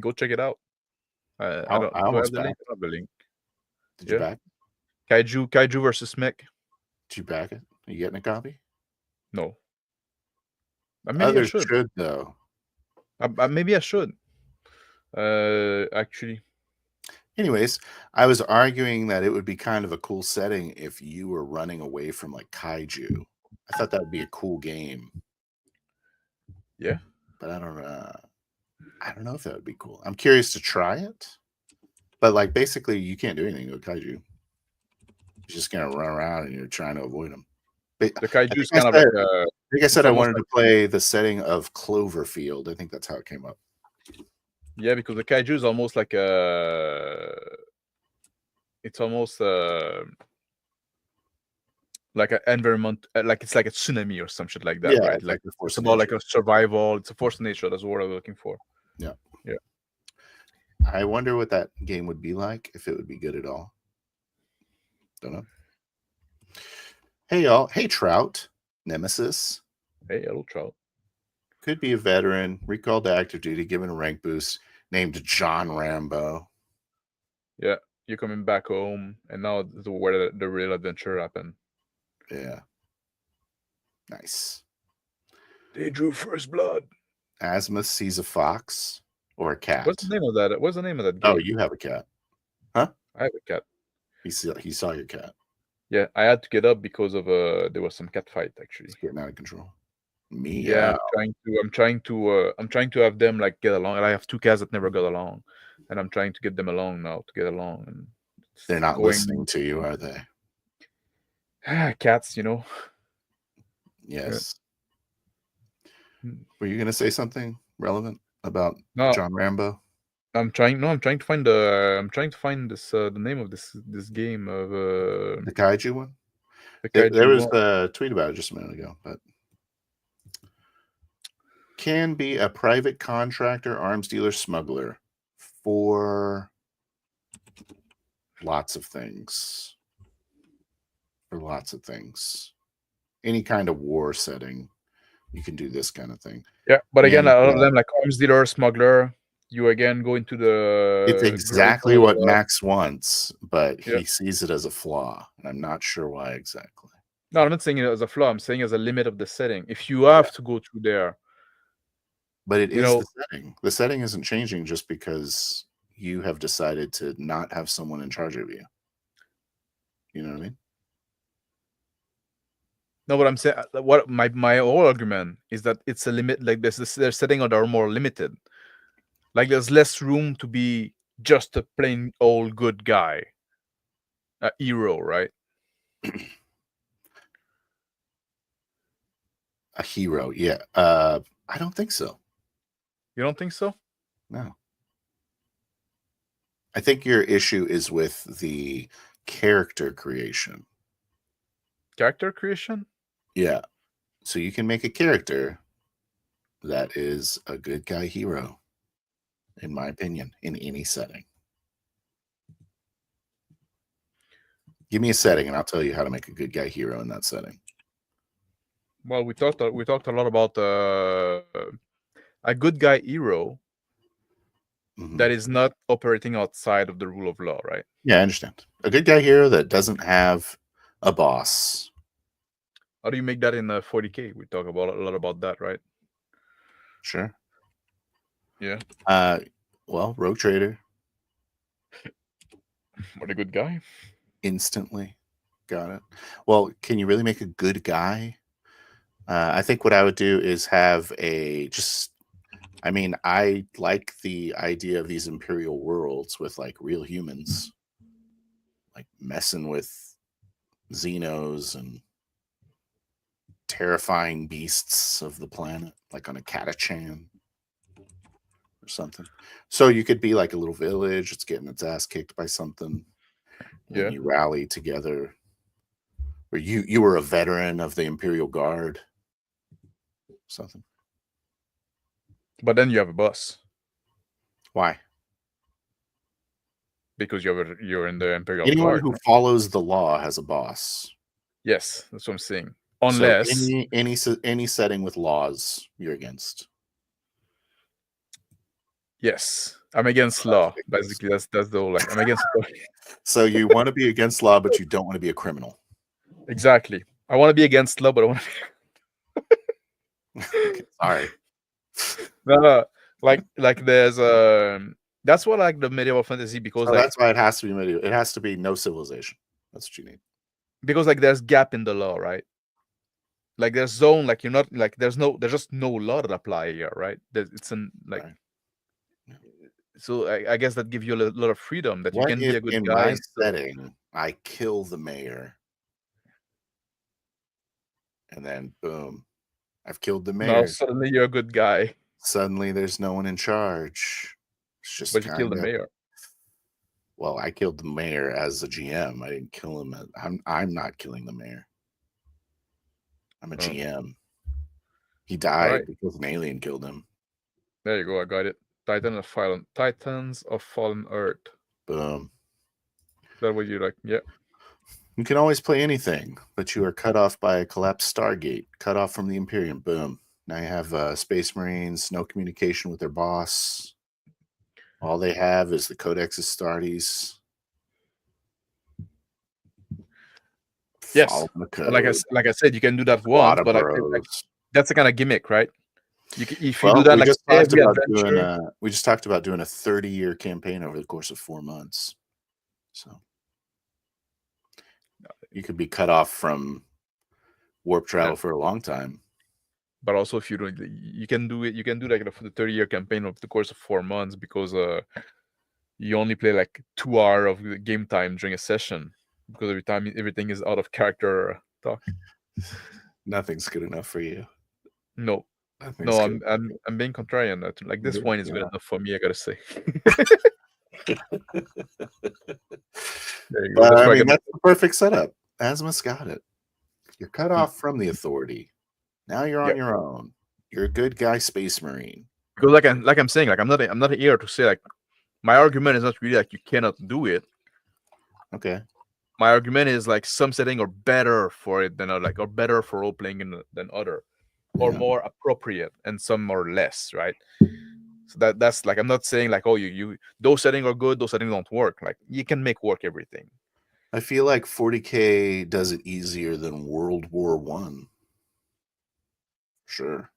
Go check it out. I almost have the link. Did you back Kaiju versus Mech? Did you back it? Are you getting a copy? No. Others should though. Maybe I should. Actually. Anyways, I was arguing that it would be kind of a cool setting if you were running away from like kaiju. I thought that would be a cool game. Yeah. But I don't know if that would be cool. I'm curious to try it. But like basically you can't do anything with kaiju. You're just gonna run around and you're trying to avoid them. The kaiju is kind of like I said I wanted to play the setting of Cloverfield. I think that's how it came up. Yeah, because the kaiju is almost like it's almost like an environment, like it's like a tsunami or some shit like that, right? Like it's about like a survival. It's a force of nature. That's what I'm looking for. Yeah. Yeah. I wonder what that game would be like, if it would be good at all. Don't know. Hey, y'all. Hey, Trout. Nemesis. Hey, hello, Trout. Could be a veteran, recalled to active duty, given a rank boost, named John Rambo. Yeah. you're coming back home, and now where the real adventure happened. Yeah. Nice. They drew first blood. Azimuth sees a fox or a cat. What's the name of that? What's the name of that game? Oh, you have a cat. Huh? I have a cat. He saw your cat. Yeah, I had to get up because of there was some cat fight actually. It's getting out of control. Me, yeah. I'm trying to have them like get along. And I have 2 cats that never got along, and I'm trying to get them along now to get along. And they're not listening to you, are they? Cats, you know. Yes. Yeah. Were you gonna say something relevant about John Rambo? I'm trying to find this the name of this game of the Kaiju one. There was a tweet about it just a minute ago, but can be a private contractor, arms dealer, smuggler for lots of things. Any kind of war setting, you can do this kind of thing. Yeah, but again, a lot of them like arms dealer, smuggler. You again go into the. It's exactly what Max wants, but he sees it as a flaw, and I'm not sure why exactly. No, I'm not saying it as a flaw. I'm saying as a limit of the setting. If you have to go through there, but it is the setting. The setting isn't changing just because you have decided to not have someone in charge of you. You know what I mean? No, but I'm saying what my whole argument is that it's a limit. Like their setting are more limited. Like there's less room to be just a plain old good guy, a hero, right? A hero, yeah. I don't think so. You don't think so? No. I think your issue is with the character creation. Character creation? Yeah. So you can make a character that is a good guy hero, in my opinion, in any setting. Give me a setting and I'll tell you how to make a good guy hero in that setting. Well, we talked a lot about a good guy hero that is not operating outside of the rule of law, right? Yeah, I understand. A good guy hero that doesn't have a boss. How do you make that in 40K? We talk about a lot about that, right? Sure. Yeah. Well, Rogue Trader. What a good guy. Instantly. Got it. Well, can you really make a good guy? I think what I would do is have I like the idea of these Imperial worlds with like real humans, like messing with Xenos and terrifying beasts of the planet, like on a Catachan or something. So you could be like a little village, it's getting its ass kicked by something. Yeah. And you rally together. Or you were a veteran of the Imperial Guard. Something. But then you have a boss. Why? Because you're in the Imperial Anyone Guard. Who follows the law has a boss. Yes, that's what I'm saying. Unless so any setting with laws you're against. Yes, I'm against law. Basically, that's the whole I'm against. So you want to be against law, but you don't want to be a criminal. Exactly. I want to be against law, but I want to be. Okay, sorry. No. Like there's that's what like the medieval fantasy because that's why it has to be medieval. It has to be no civilization. That's what you need. Because like there's gap in the law, right? Like there's zone, like you're not like there's just no law that apply here, right? It's an like. Right. So I guess that gives you a lot of freedom that you can be a good guy. In my setting, I kill the mayor, and then boom, I've killed the mayor. Now suddenly you're a good guy. Suddenly there's no one in charge. It's just. But you killed the mayor. Well, I killed the mayor as a GM. I didn't kill him. I'm not killing the mayor. I'm a GM. He died because an alien killed him. There you go. I got it. Titans of Fallen Earth. Boom. Is that what you like? Yeah. You can always play anything, but you are cut off by a collapsed Stargate, cut off from the Imperium. Boom. Now you have Space Marines, no communication with their boss. All they have is the Codex Astartes. Yes, follow the code. like I said, you can do that once, but that's the kind of gimmick, right? If you do that, we just talked about doing a 30-year campaign over the course of 4 months. So you could be cut off from warp travel for a long time. But also, if you don't, you can do it. You can do like for the 30-year campaign over the course of 4 months because you only play like 2 hours of game time during a session because every time everything is out of character talk. Nothing's good enough for you. No. No, I'm being contrarian. Like this wine is good enough for me, I gotta say. There you go. I mean, that's the perfect setup. Asmus got it. You're cut off from the authority. Now you're on your own. You're a good guy, Space Marine. Because like I'm saying, like I'm not here to say like my argument is not really like you cannot do it. Okay. My argument is like some settings are better for it than or better for role playing than other, or more appropriate, and some are less, right? So that's like I'm not saying like, oh, you those settings are good, those settings don't work. Like you can make work everything. I feel like 40K does it easier than World War I. Sure.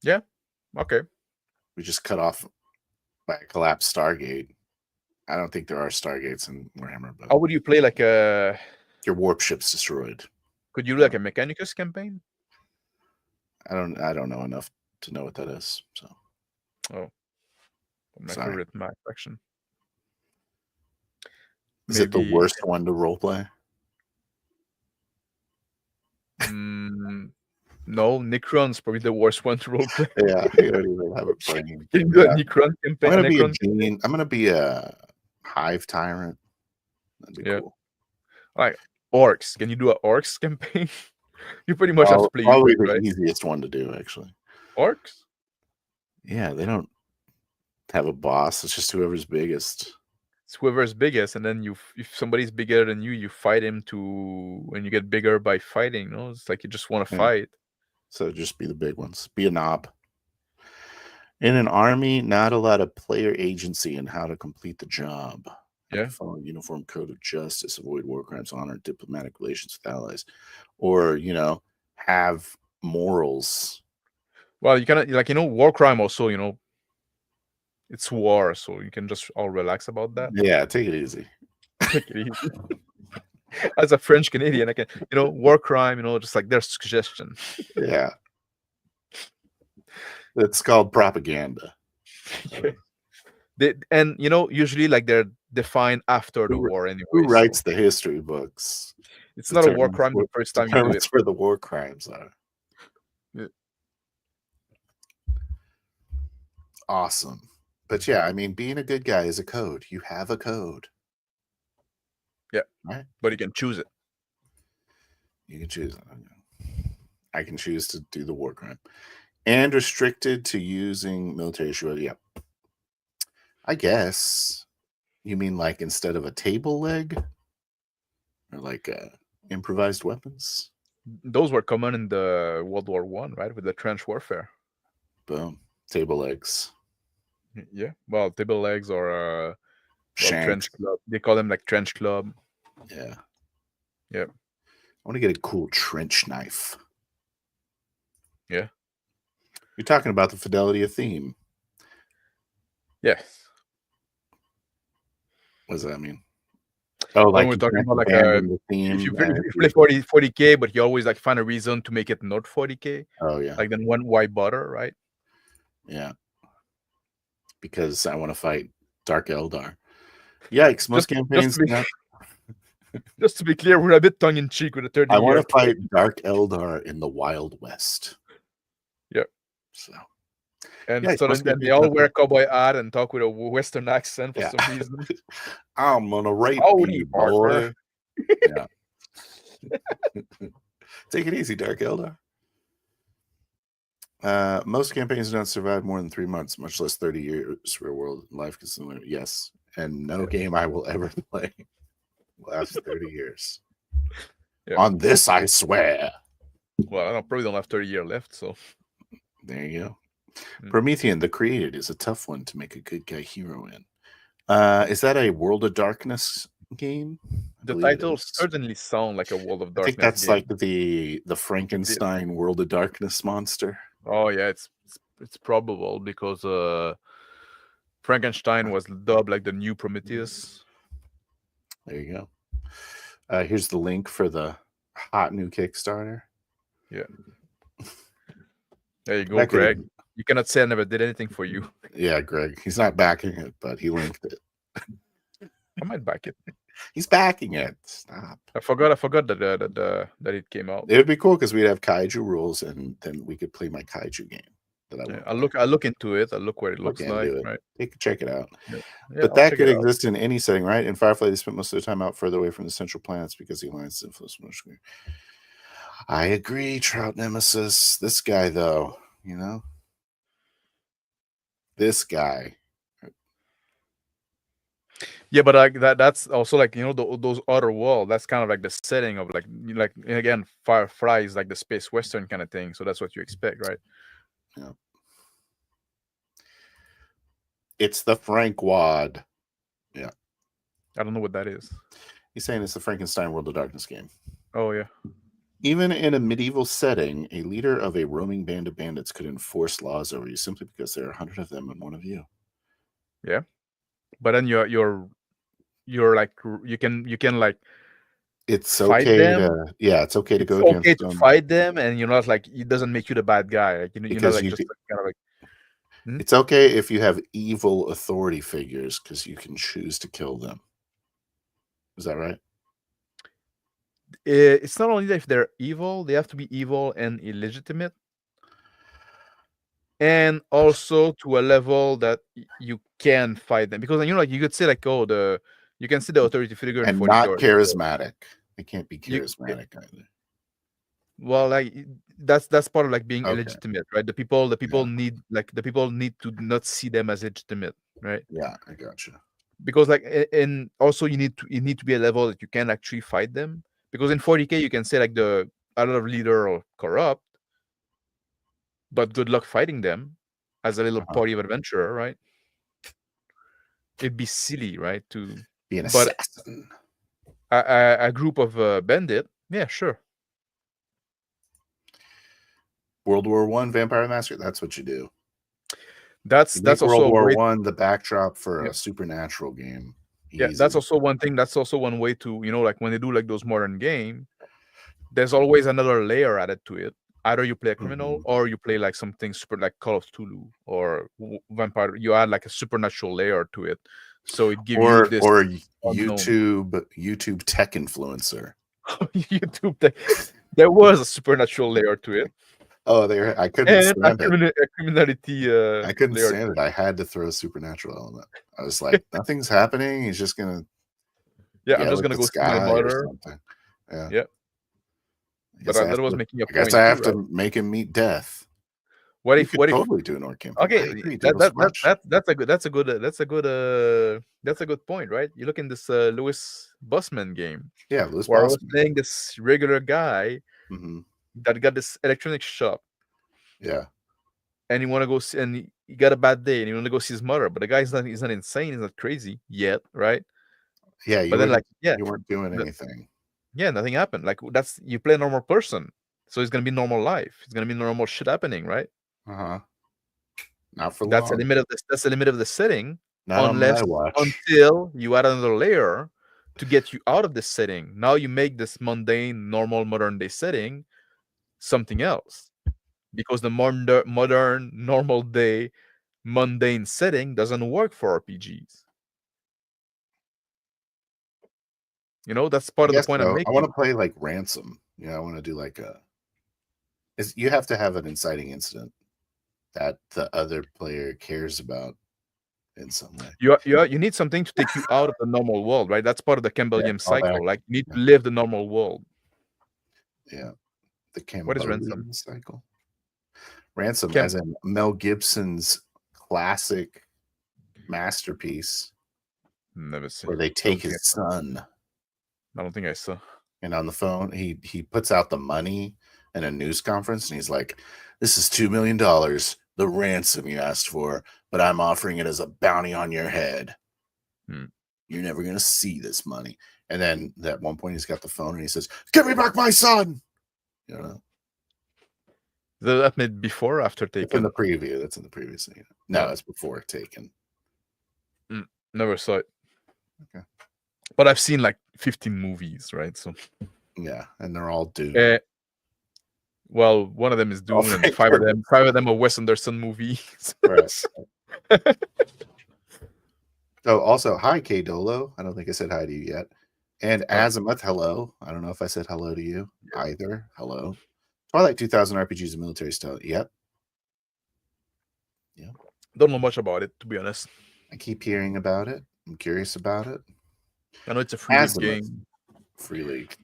Yeah. Okay. We just cut off by a collapsed Stargate. I don't think there are Stargates in Warhammer. But how would you play like a... Your warp ship's destroyed. Could you do like a Mechanicus campaign? I don't know enough to know what that is. So. Oh. My favorite Mac section. Is it the worst one to roleplay? No, Necron's probably the worst one to roleplay. Yeah, you don't even have a brain. Can you do a Necron campaign? I'm gonna be a Hive Tyrant. That'd be cool. All right, Orcs. Can you do an Orcs campaign? You pretty much have to play. Probably the easiest one to do, actually. Orcs? Yeah, they don't have a boss. It's just whoever's biggest. It's whoever's biggest, and then if somebody's bigger than you fight him when you get bigger by fighting. No, it's like you just want to fight. So just be the big ones. Be a knob. In an army, not a lot of player agency in how to complete the job. Yeah. Follow a uniform code of justice, avoid war crimes, honor diplomatic relations with allies, or have morals. Well, you kind of war crime also. It's war, so you can just all relax about that. Yeah, take it easy. Take it easy. As a French Canadian, I can, war crime, just like their suggestion. Yeah. It's called propaganda. And usually like they're defined after the war anyway. Who writes the history books? It's not a war crime the first time you do it. That's where the war crimes are. Yeah. Awesome. But yeah, I mean, being a good guy is a code. You have a code. Yeah. Right? But you can choose it. You can choose it. I can choose to do the war crime. And restricted to using military shield. Yeah. I guess. You mean like instead of a table leg? Or like improvised weapons? Those were common in the World War I, right? With the trench warfare. Boom. Table legs. Yeah, well, table legs or trench club. They call them like trench club. Yeah. Yeah. I want to get a cool trench knife. Yeah. You're talking about the fidelity of theme. Yes. What does that mean? Oh, like we're talking about like if you play 40K, but you always like find a reason to make it not 40K. Oh yeah. Like then why bother, right? Yeah. Because I want to fight Dark Eldar. Yikes! Most campaigns. Just to be clear, we're a bit tongue in cheek with the 30. I want to fight Dark Eldar in the Wild West. Yeah. So. And so then they all wear a cowboy hat and talk with a Western accent for some reason. I'm gonna rape you, boy. Yeah. Take it easy, Dark Eldar. Most campaigns don't survive more than 3 months, much less 30 years real world life consuming. Yes. And no game I will ever play lasts 30 years. Yeah. On this, I swear. Well, I probably don't have 30 years left, so. There you go. Promethean, the Created, is a tough one to make a good guy hero in. Is that a World of Darkness game? The title certainly sound like a World of Darkness. I think that's game. like the Frankenstein World of Darkness monster. Oh yeah, it's probable because Frankenstein was dubbed like the new Prometheus. There you go. Here's the link for the hot new Kickstarter. Yeah. There you go, Greg. You cannot say I never did anything for you. Yeah, Greg. He's not backing it, but he linked it. I might back it. He's backing it. Stop. I forgot that it came out. It would be cool because we'd have kaiju rules, and then we could play my kaiju game. I'll look into it. I'll look what it looks like. Right. Check it out. Yeah. But that could exist in any setting, right? In Firefly, they spent most of their time out further away from the central planets because the Alliance influence. I agree, Trout Nemesis. This guy, though, this guy. Yeah, but that's also like those other worlds. That's kind of like the setting of like again, Firefly is like the space western kind of thing. So that's what you expect, right? Yeah. It's the Frank Wad. Yeah. I don't know what that is. He's saying it's the Frankenstein World of Darkness game. Oh yeah. Even in a medieval setting, a leader of a roaming band of bandits could enforce laws over you simply because there are 100 of them and one of you. Yeah, but then you're like you can like it's okay to it's okay to go against them. Fight them, and not like it doesn't make you the bad guy. Like kind of like. It's okay if you have evil authority figures because you can choose to kill them. Is that right? It's not only that if they're evil, they have to be evil and illegitimate. And also to a level that you can fight them. Because like you could say like, you can see the authority figure and not charismatic. They can't be charismatic either. Well, like that's part of like being illegitimate, right? The people need to not see them as legitimate, right? Yeah, I gotcha. Because like, and also you need to be a level that you can actually fight them. Because in 40K you can say like the other leader or corrupt, but good luck fighting them as a little party of adventurer, right? It'd be silly, right? To be an assassin. A group of bandit, yeah, sure. World War I Vampire Massacre. That's what you do. That's also World War I the backdrop for a supernatural game. Yeah, that's also one thing. That's also one way to like when they do like those modern game, there's always another layer added to it. Either you play a criminal or you play like something super like Call of Cthulhu or Vampire. You add like a supernatural layer to it, so it gives you this or YouTube tech influencer. YouTube tech. There was a supernatural layer to it. Oh, I couldn't stand it. A criminality. I couldn't stand it. I had to throw a supernatural element. I was like, nothing's happening. He's just gonna. Yeah, I'm just gonna go see my mother. Yeah. But that was making a point. I guess I have to make him meet death. What if totally do an orc campaign? Okay, that's a good point, right? You look in this Lewis Bussman game. Yeah, Lewis where Bussman. I was playing this regular guy that got this electronics shop. Yeah. And you want to go see, and he got a bad day, and you want to go see his mother, but the guy's not insane, he's not crazy yet, right? Yeah, but then like you weren't doing anything. Yeah, nothing happened. Like you play a normal person, so it's gonna be normal life. It's gonna be normal shit happening, right? Not for that's long. That's the limit of the setting. Not until you add another layer to get you out of this setting. Now you make this mundane, normal, modern day setting something else, because the modern, normal day, mundane setting doesn't work for RPGs. That's part of the point I'm making. I want to play like Ransom. I want to do like you have to have an inciting incident that the other player cares about in some way. You need something to take you out of the normal world, right? That's part of the Campbellian cycle. Like you need to live the normal world. Yeah, the Campbellian what is Ransom cycle? Ransom, as in Mel Gibson's classic masterpiece. Never seen. Where they take his son. I don't think I saw. And on the phone, he puts out the money in a news conference, and he's like, "This is $2 million, the ransom you asked for, but I'm offering it as a bounty on your head. You're never gonna see this money." And then at one point he's got the phone and he says, "Give me back my son." You know. That made before or after Taken? That's in the preview. That's in the preview scene. No, it's before Taken. Never saw it. Okay. But I've seen like 15 movies, right? So yeah, and they're all Dune. Well, one of them is Dune, and five of them are Wes Anderson movies. Right. Oh, also, hi, K Dolo. I don't think I said hi to you yet. And Azimuth, hello. I don't know if I said hello to you either. Hello. Twilight 2000 RPGs and military style. Yep. Don't know much about it, to be honest. I keep hearing about it. I'm curious about it. I know it's a free league game. Free league.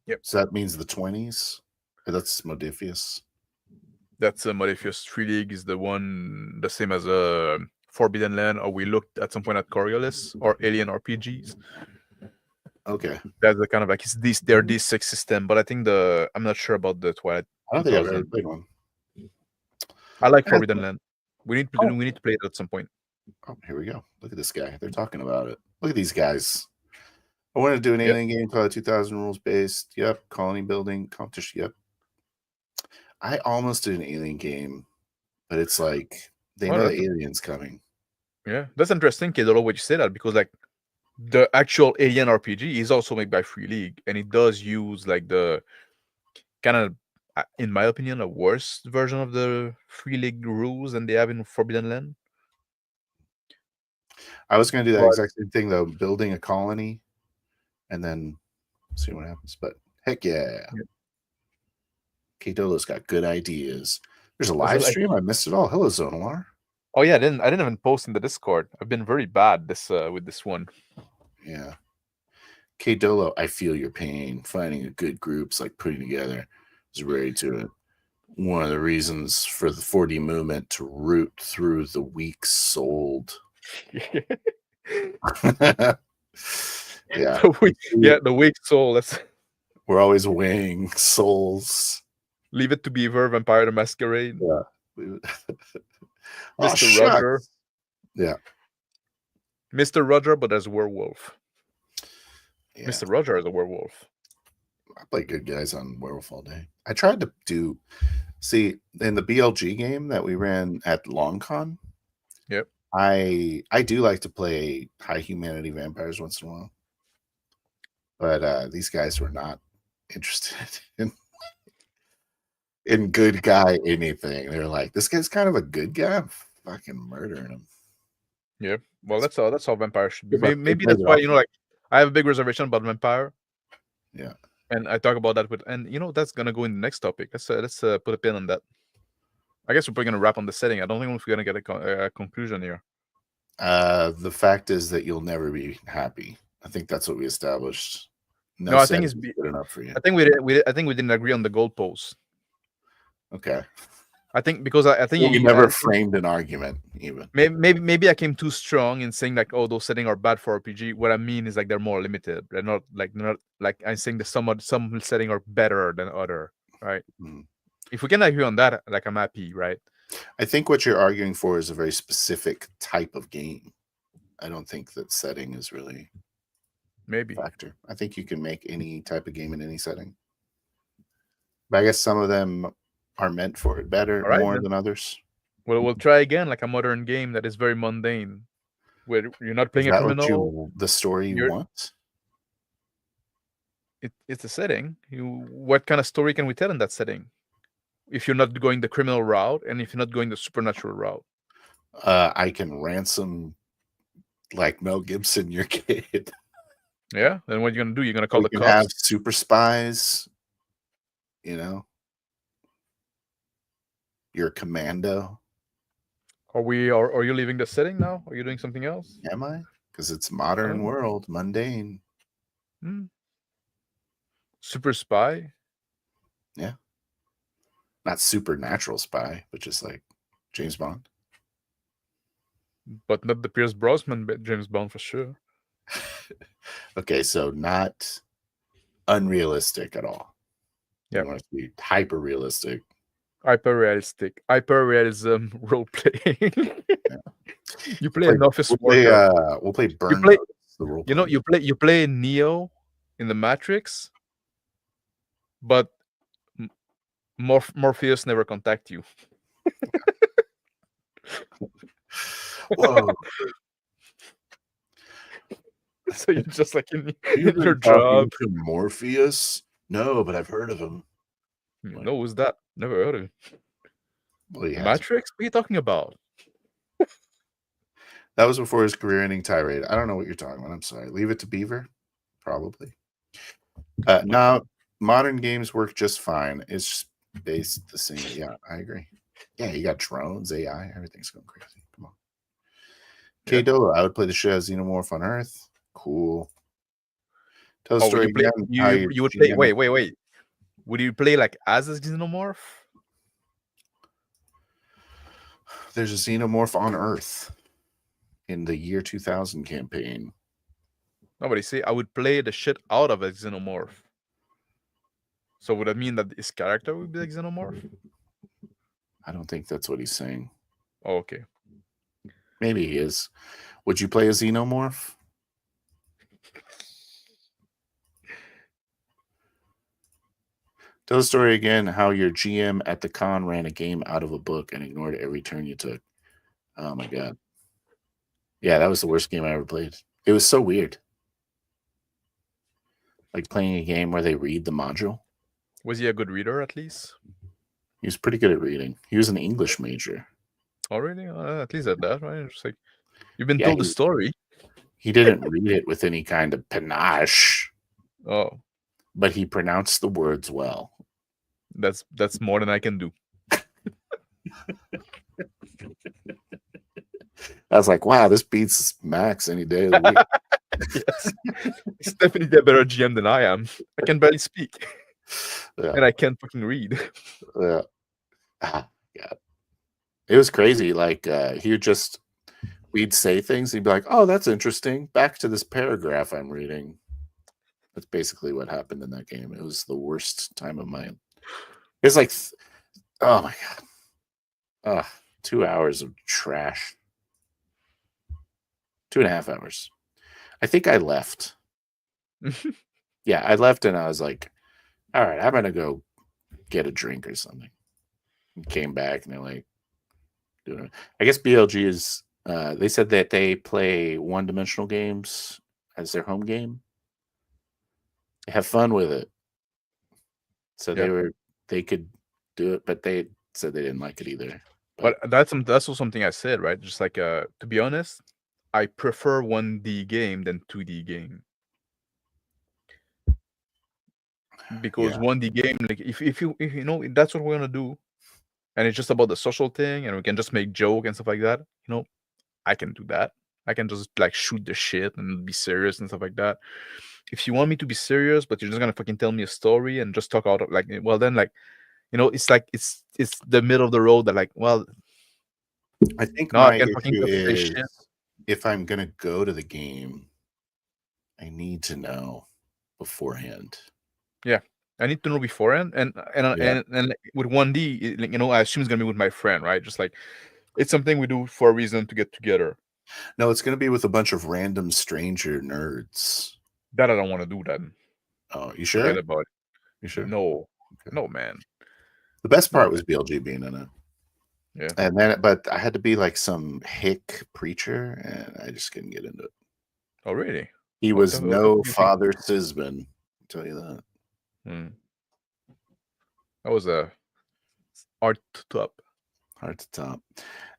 Yep. So that means the 20s? Or that's Modiphius? That's Modiphius. Free league is the same as Forbidden Land, or we looked at some point at Coriolis or Alien RPGs. Okay. That's the kind of like their D6 system, but I think I'm not sure about the Twilight. I don't think I've ever played one. I like Forbidden Land. We need to play it at some point. Oh, here we go. Look at this guy. They're talking about it. Look at these guys. I want to do an alien game, Twilight 2000 rules based. Yep. Colony building competition. Yep. I almost did an alien game, but it's like they know the alien's coming. Yeah, that's interesting, Kedolo, what you say that, because like the actual Alien RPG is also made by Free League, and it does use like the kind of, in my opinion, a worse version of the Free League rules than they have in Forbidden Land. I was going to do that exact same thing though, building a colony, and then see what happens. But heck yeah. K-Dolo's got good ideas. There's a live stream. I missed it all. Hello, Zonalar. Oh yeah, I didn't even post in the Discord. I've been very bad with this one. Yeah. K-Dolo, I feel your pain. Finding a good group's like putting together. Is ready to it. One of the reasons for the 4D movement to root through the weak-souled. Yeah. The weak soul. We're always weighing souls. Leave it to Beaver, Vampire the Masquerade. Yeah. Mr. Roger. Yeah. Mr. Roger, but as a werewolf. Yeah. Mr. Roger as a werewolf. I play good guys on Werewolf all day. I tried to see in the BLG game that we ran at LongCon. Yep. I do like to play high humanity vampires once in a while. But these guys were not interested in good guy anything. They're like, this guy's kind of a good guy. I'm fucking murdering him. Yeah. Well, that's how vampire should be. Maybe that's why, like, I have a big reservation about vampire. Yeah. And I talk about that that's gonna go in the next topic. Let's put a pin on that. I guess we're probably gonna wrap on the setting. I don't think we're gonna get a conclusion here. The fact is that you'll never be happy. I think that's what we established. No, I think it's good enough for you. I think we didn't agree on the goalposts. Okay. I think because I think you never framed an argument even. Maybe I came too strong in saying like, oh, those settings are bad for RPG. What I mean is like they're more limited. They're not like I'm saying that some settings are better than other, right? If we can agree on that, like I'm happy, right? I think what you're arguing for is a very specific type of game. I don't think that setting is really maybe a factor. I think you can make any type of game in any setting. But I guess some of them are meant for it better, more than others. Well, we'll try again, like a modern game that is very mundane, where you're not playing a criminal. The story you want? It's a setting. What kind of story can we tell in that setting? If you're not going the criminal route, and if you're not going the supernatural route, I can ransom, like Mel Gibson, your kid. Yeah. Then what are you gonna do? You're gonna call the cops. Have super spies. You're a commando. Are you leaving the setting now? Are you doing something else? Am I? Because it's modern world, mundane. Super spy? Yeah. Not supernatural spy, but just like James Bond. But not the Pierce Brosnan James Bond for sure. Okay, so not unrealistic at all. Yeah. You want it to be hyper realistic. Hyper-realism role-playing. You play an office we'll play Burn Notice. the role. You know, you play Neo in the Matrix, but Morpheus never contact you. Whoa. So you're just like in You've your been talking job. to Morpheus? No, but I've heard of him. No, who's that? Never heard of him. Well, Matrix? What are you talking about? That was before his career-ending tirade. I don't know what you're talking about. I'm sorry. Leave it to Beaver? Probably. Now, modern games work just fine. It's just based the same. Yeah, I agree. Yeah, you got drones, AI, everything's going crazy. Come on. Yeah. K-Dolo, I would play the shit out of Xenomorph on Earth. Cool. Tell the Oh, story would you play? again. You would play. Wait. Would you play like as a Xenomorph? There's a Xenomorph on Earth in the year 2000 campaign. Nobody say I would play the shit out of a Xenomorph. So would that mean that his character would be like Xenomorph? I don't think that's what he's saying. Oh, okay. Maybe he is. Would you play a Xenomorph? Tell the story again how your GM at the con ran a game out of a book and ignored every turn you took. Oh my God. Yeah, that was the worst game I ever played. It was so weird. Like playing a game where they read the module. Was he a good reader at least? He was pretty good at reading. He was an English major. Oh, really? At least at that, right? Just like you've been told the story. He didn't read it with any kind of panache. Oh. But he pronounced the words well. That's more than I can do. I was like, wow, this beats Max any day of the week. Yes. He's definitely a better GM than I am. I can barely speak. Yeah. And I can't fucking read. Yeah. God. It was crazy. Like we'd say things, he'd be like, oh, that's interesting. Back to this paragraph I'm reading. That's basically what happened in that game. It was the worst time of mine. It's like, oh my God. 2 hours of trash. 2.5 hours. I think I left. Yeah, I left and I was like, all right, I'm going to go get a drink or something. And came back and they're like, doing it. I guess BLG is, they said that they play one-dimensional games as their home game. They have fun with it. So they could do it, but they said they didn't like it either. But that's also something I said, right? Just like to be honest, I prefer 1D game than 2D game. Because 1D game, like if you know that's what we're gonna do, and it's just about the social thing, and we can just make joke and stuff like that, you know, I can do that. I can just like shoot the shit and be serious and stuff like that. If you want me to be serious, but you're just gonna fucking tell me a story and just talk out of, like, well then, like, you know, it's like it's the middle of the road that, like, well, I think no, my issue is if I'm gonna go to the game, I need to know beforehand. Yeah, I need to know beforehand, and with 1D, you know, I assume it's gonna be with my friend, right? Just like it's something we do for a reason to get together. No, it's gonna be with a bunch of random stranger nerds. That I don't want to do that. Oh, you sure? Forget about it. You sure? No, no, man. The best part was BLG being in it. Yeah, and then, but I had to be like some hick preacher, and I just couldn't get into it. Oh, really? He was no Father Sisman. I'll tell you that. That was a hard to top.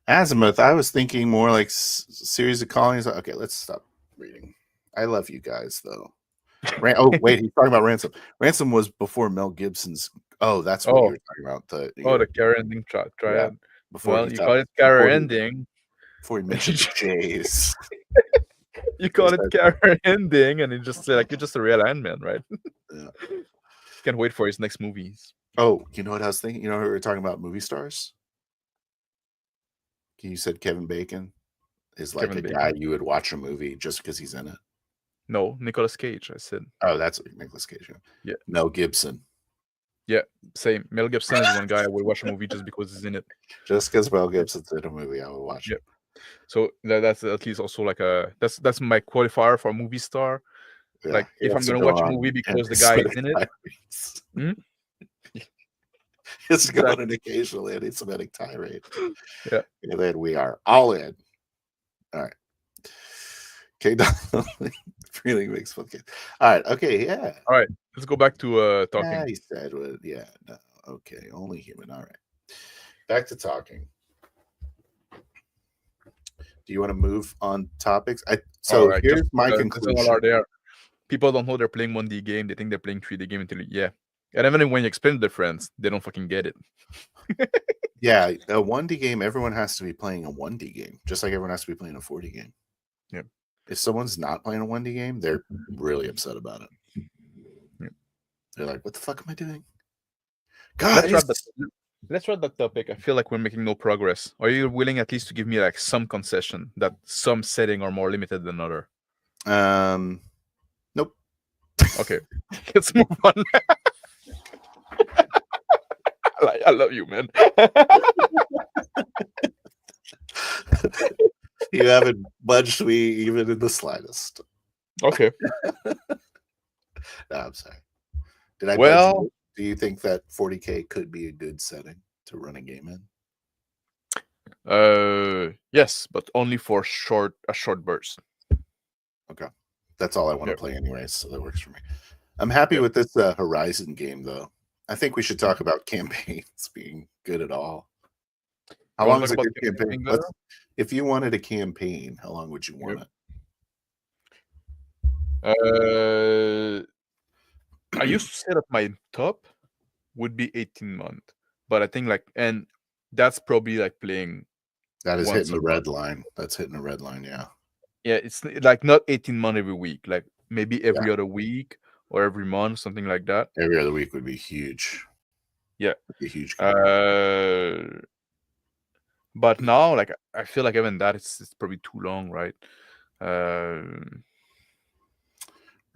Azimuth, I was thinking more like series of colonies. Okay, let's stop reading. I love you guys, though. Oh, wait, he's talking about Ransom. Ransom was before Mel Gibson's. Oh, that's what you were talking about. The career ending triad. Yeah, Well, you call it career ending. Before he mentioned the Jays. You call it career ending, and it's just like, you're just a real Ant-Man, right? Yeah. Can't wait for his next movies. Oh, you know what I was thinking? You know, we were talking about movie stars. You said Kevin Bacon is like a guy you would watch a movie just because he's in it. No, Nicolas Cage, I said. Oh, that's Nicolas Cage. Yeah. Mel Gibson. Yeah, same. Mel Gibson is one guy I would watch a movie just because he's in it. Just because Mel Gibson's in a movie, I would watch it. So that's at least also like that's my qualifier for a movie star. Yeah, like if I'm gonna watch a movie because the guy is in it. It's going an occasional anti-Semitic tirade. Yeah. And then we are all in. All right. Okay, feeling makes fun. All right. Okay. Yeah. All right. Let's go back to talking. Yeah, he said, yeah. No. Okay. Only human. All right. Back to talking. Do you want to move on topics? So right, here's my conclusion. There. People don't know they're playing 1D game. They think they're playing 3D game until and even when you explain to their friends, they don't fucking get it. Yeah, a 1D game, everyone has to be playing a 1D game, just like everyone has to be playing a 4D game. Yeah. If someone's not playing a 1D game, they're really upset about it. Yeah. They're like, what the fuck am I doing? God, let's wrap that topic. I feel like we're making no progress. Are you willing at least to give me like some concession that some setting are more limited than other? Nope. Okay, let's move on. I love you, man. You haven't budged me even in the slightest. Okay. No, I'm sorry. Did I? Well, do you think that 40K could be a good setting to run a game in? Yes, but only for a short burst. Okay, that's all I want to play anyways, so that works for me. I'm happy with this Horizon game, though. I think we should talk about campaigns being good at all. How long is a good campaign? If you wanted a campaign, how long would you want it? I used to set up my top would be 18 months, but I think and that's probably like playing. That is hitting the red line. That's hitting the red line, yeah. Yeah, it's like not 18 months every week, like maybe every other week or every month, something like that. Every other week would be huge. Yeah, a huge. But now, like I feel like even that it's probably too long, right? We're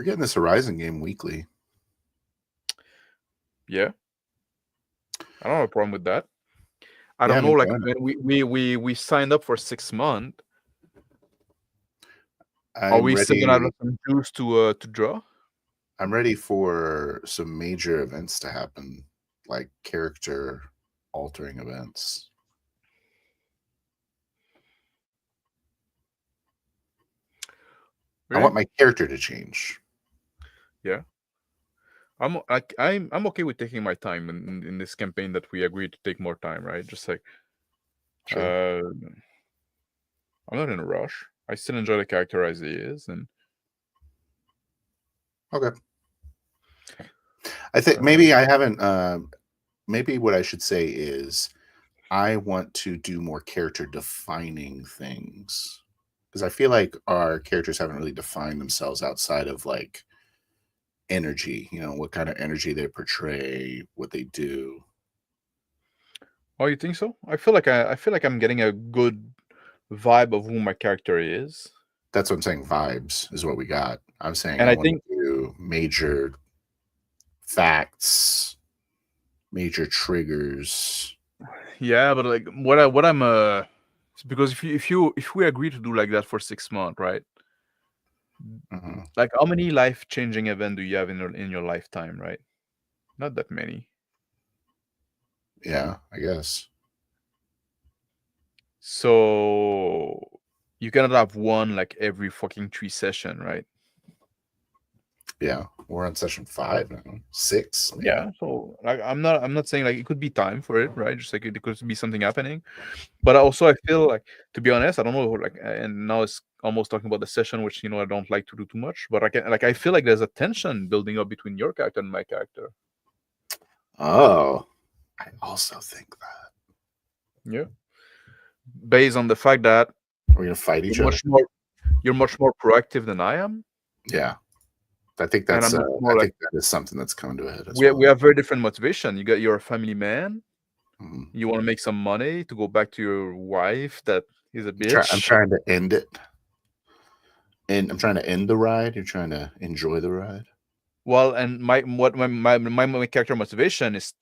getting this Horizon game weekly. Yeah, I don't have a problem with that. I don't know, like we signed up for 6 months. Are we still gonna have some juice to draw? I'm ready for some major events to happen, like character altering events. Really? I want my character to change. Yeah. I'm okay with taking my time in this campaign that we agreed to take more time, right? Just like sure. I'm not in a rush. I still enjoy the character as he is, and okay. I think maybe I haven't. Maybe what I should say is I want to do more character defining things, because I feel like our characters haven't really defined themselves outside of like energy, what kind of energy they portray, what they do. Oh, you think so? I feel like I'm getting a good vibe of who my character is. That's what I'm saying. Vibes is what we got. I'm saying, and I think major facts, major triggers. Yeah, but like what I'm because if we agree to do like that for 6 months, right? Mm-hmm. Like how many life-changing events do you have in your lifetime, right? Not that many. Yeah, I guess. So you cannot have one like every fucking 3 session, right? Yeah, we're on session 5 now, 6. Maybe. Yeah, so like I'm not saying like it could be time for it, right? Just like it could be something happening, but also I feel like, to be honest, I don't know, like, and now it's almost talking about the session, which I don't like to do too much, but I feel like there's a tension building up between your character and my character. Oh, I also think that. Yeah, based on the fact that we're gonna fight each other. You're much more proactive than I am. Yeah. I think that's. I think that is something that's coming to a head. We have very different motivation. You're a family man. Mm-hmm. You want to make some money to go back to your wife that is a bitch. I'm trying to end it, and I'm trying to end the ride. You're trying to enjoy the ride. Well, and my character motivation is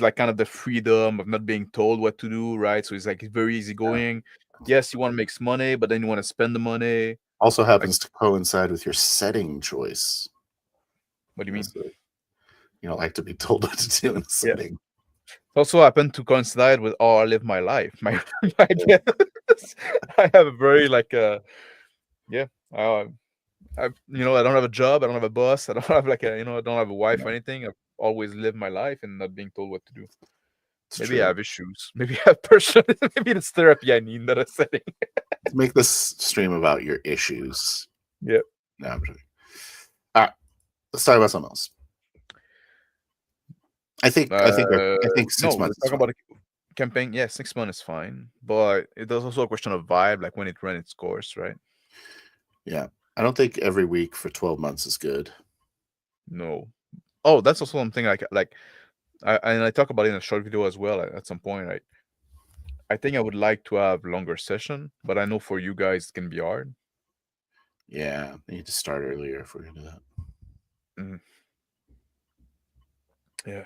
like kind of the freedom of not being told what to do, right? So it's like very easygoing. yes, you want to make money, but then you want to spend the money. Also happens to coincide with your setting choice. What do you mean? You don't like to be told what to do in a setting. It also happened to coincide with how I live my life. I have a very I don't have a job, I don't have a boss, I don't have I don't have a wife or anything. I've always lived my life and not being told what to do. Maybe I have issues. Maybe I have personal. Maybe it's therapy I need, not a setting. Make this stream about your issues. Yeah. No, I'm joking. All right, let's talk about something else. I think 6 months. Talk about a campaign. Yeah, 6 months is fine, but there's also a question of vibe, like when it ran its course, right? Yeah, I don't think every week for 12 months is good. No. Oh, that's also something I talk about it in a short video as well at some point, right? I think I would like to have longer session, but I know for you guys it can be hard. Yeah, we need to start earlier if we're gonna do that. Mm. Yeah.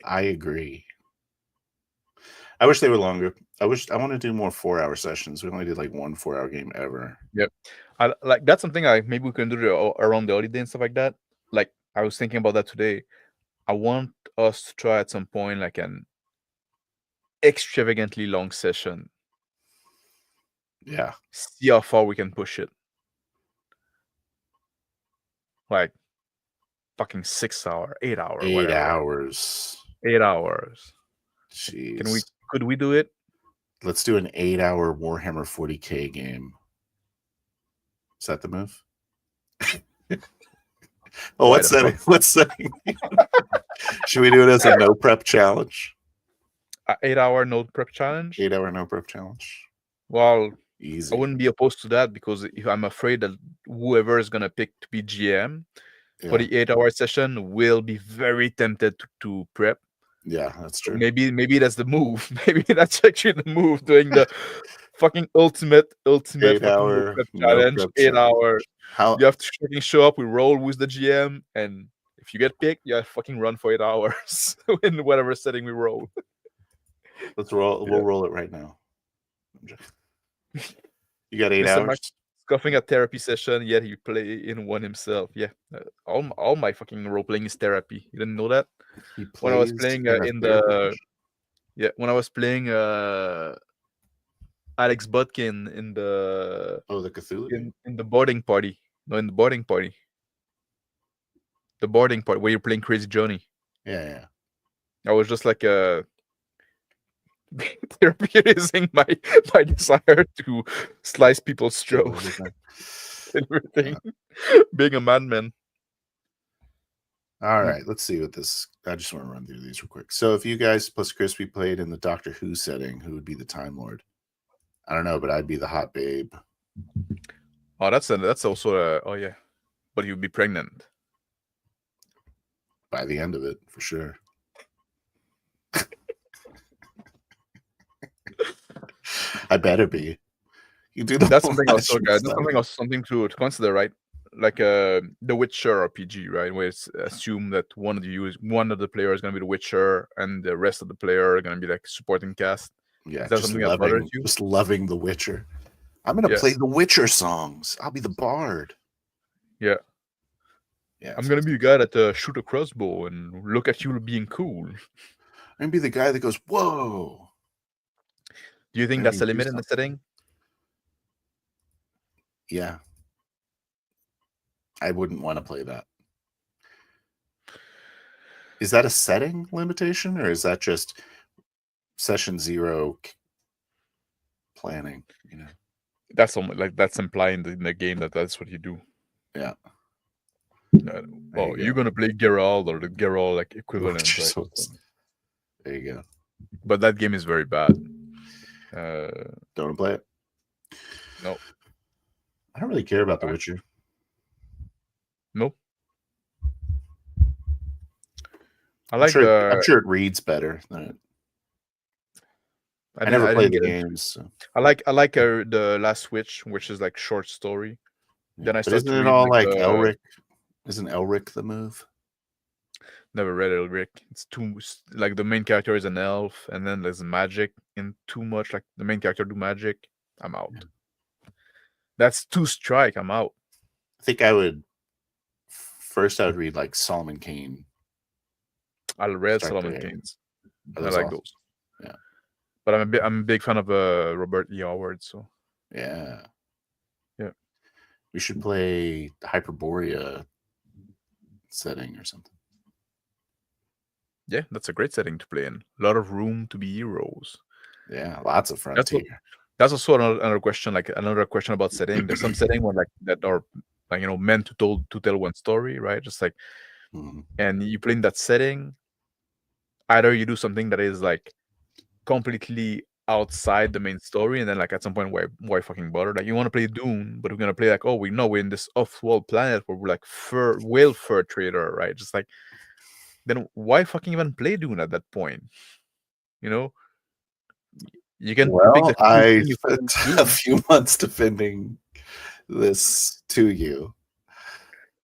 I agree. I wish they were longer. I want to do more 4-hour sessions. We only did like 1 4-hour game ever. Yep. That's something maybe we can do around the holiday and stuff like that. Like I was thinking about that today. I want us to try at some point like an extravagantly long session. Yeah. See how far we can push it. Like fucking 6 hour, 8 hour, 8 whatever. hours. 8 hours. Jeez. Could we do it? Let's do an 8-hour Warhammer 40K game. Is that the move? Oh, what setting? What setting? Should we do it as a no prep challenge? 8-hour no prep challenge? 8-hour no prep challenge. Well, easy. I wouldn't be opposed to that because I'm afraid that whoever is gonna pick to be GM for the 8-hour session will be very tempted to prep. Yeah, that's true. Maybe that's the move. Maybe that's actually the move, doing the fucking ultimate 8-hour prep challenge. 8 hour. How you have to fucking show up. We roll with the GM, and if you get picked, you have to fucking run for 8 hours in whatever setting we roll. Let's roll. We'll roll it right now. You got 8 hours. Scuffing a therapy session, yet he play in one himself. Yeah, all my fucking role playing is therapy. You didn't know that? When I was playing when I was playing Alex Butkin in the the Cthulhu in the boarding party. No, in the boarding party. The boarding party where you're playing Crazy Johnny. Yeah. I was just like therapizing my desire to slice people's throats and everything. Being a madman. All right, let's see what this. I just want to run through these real quick. So, if you guys plus Crispy played in the Doctor Who setting, who would be the Time Lord? I don't know, but I'd be the hot babe. Oh, that's also oh yeah, but you'd be pregnant by the end of it for sure. I better be. You do the that's something else. Okay, that's something to consider, right? Like The Witcher RPG, right? Where it's assumed that one of the players is gonna be the Witcher, and the rest of the player are gonna be like supporting cast. Yeah, just loving The Witcher. I'm gonna play the Witcher songs. I'll be the bard. Yeah. I'm gonna be the guy that shoot a crossbow and look at you being cool. I'm gonna be the guy that goes, "Whoa." Do you think that's the limit in the setting? Yeah. I wouldn't want to play that. Is that a setting limitation, or is that just session 0 planning? You know, that's that's implying in the game that's what you do. Yeah. You're gonna play Geralt or the Geralt like equivalent. Right? There you go. But that game is very bad. Don't want to play it? No. I don't really care about The Witcher. Nope. I'm sure it reads better than it. I never played the games. So. I like the Last Witch, which is like short story. Yeah, then isn't it all like Elric? Isn't Elric the move? Never read Elric. It's too like the main character is an elf, and then there's magic and too much. Like the main character do magic. I'm out. That's 2 strike. I'm out. I think I would read like Solomon Kane. I read Solomon Kane's. I like awesome. those. Yeah, but I'm a big fan of Robert E. Howard. So yeah. We should play the Hyperborea setting or something. Yeah, that's a great setting to play in. A lot of room to be heroes. Yeah, lots of frontier. That's also another question. Like another question about setting. There's some setting where like that are like meant to tell one story, right? Just like, and you play in that setting. Either you do something that is like completely outside the main story, and then like at some point, why fucking bother? Like you want to play Dune, but we're gonna play like, oh, we know we're in this off-world planet where we're like whale fur trader, right? Just like, then why fucking even play Dune at that point? You can. Well, I spent a few months defending this to you.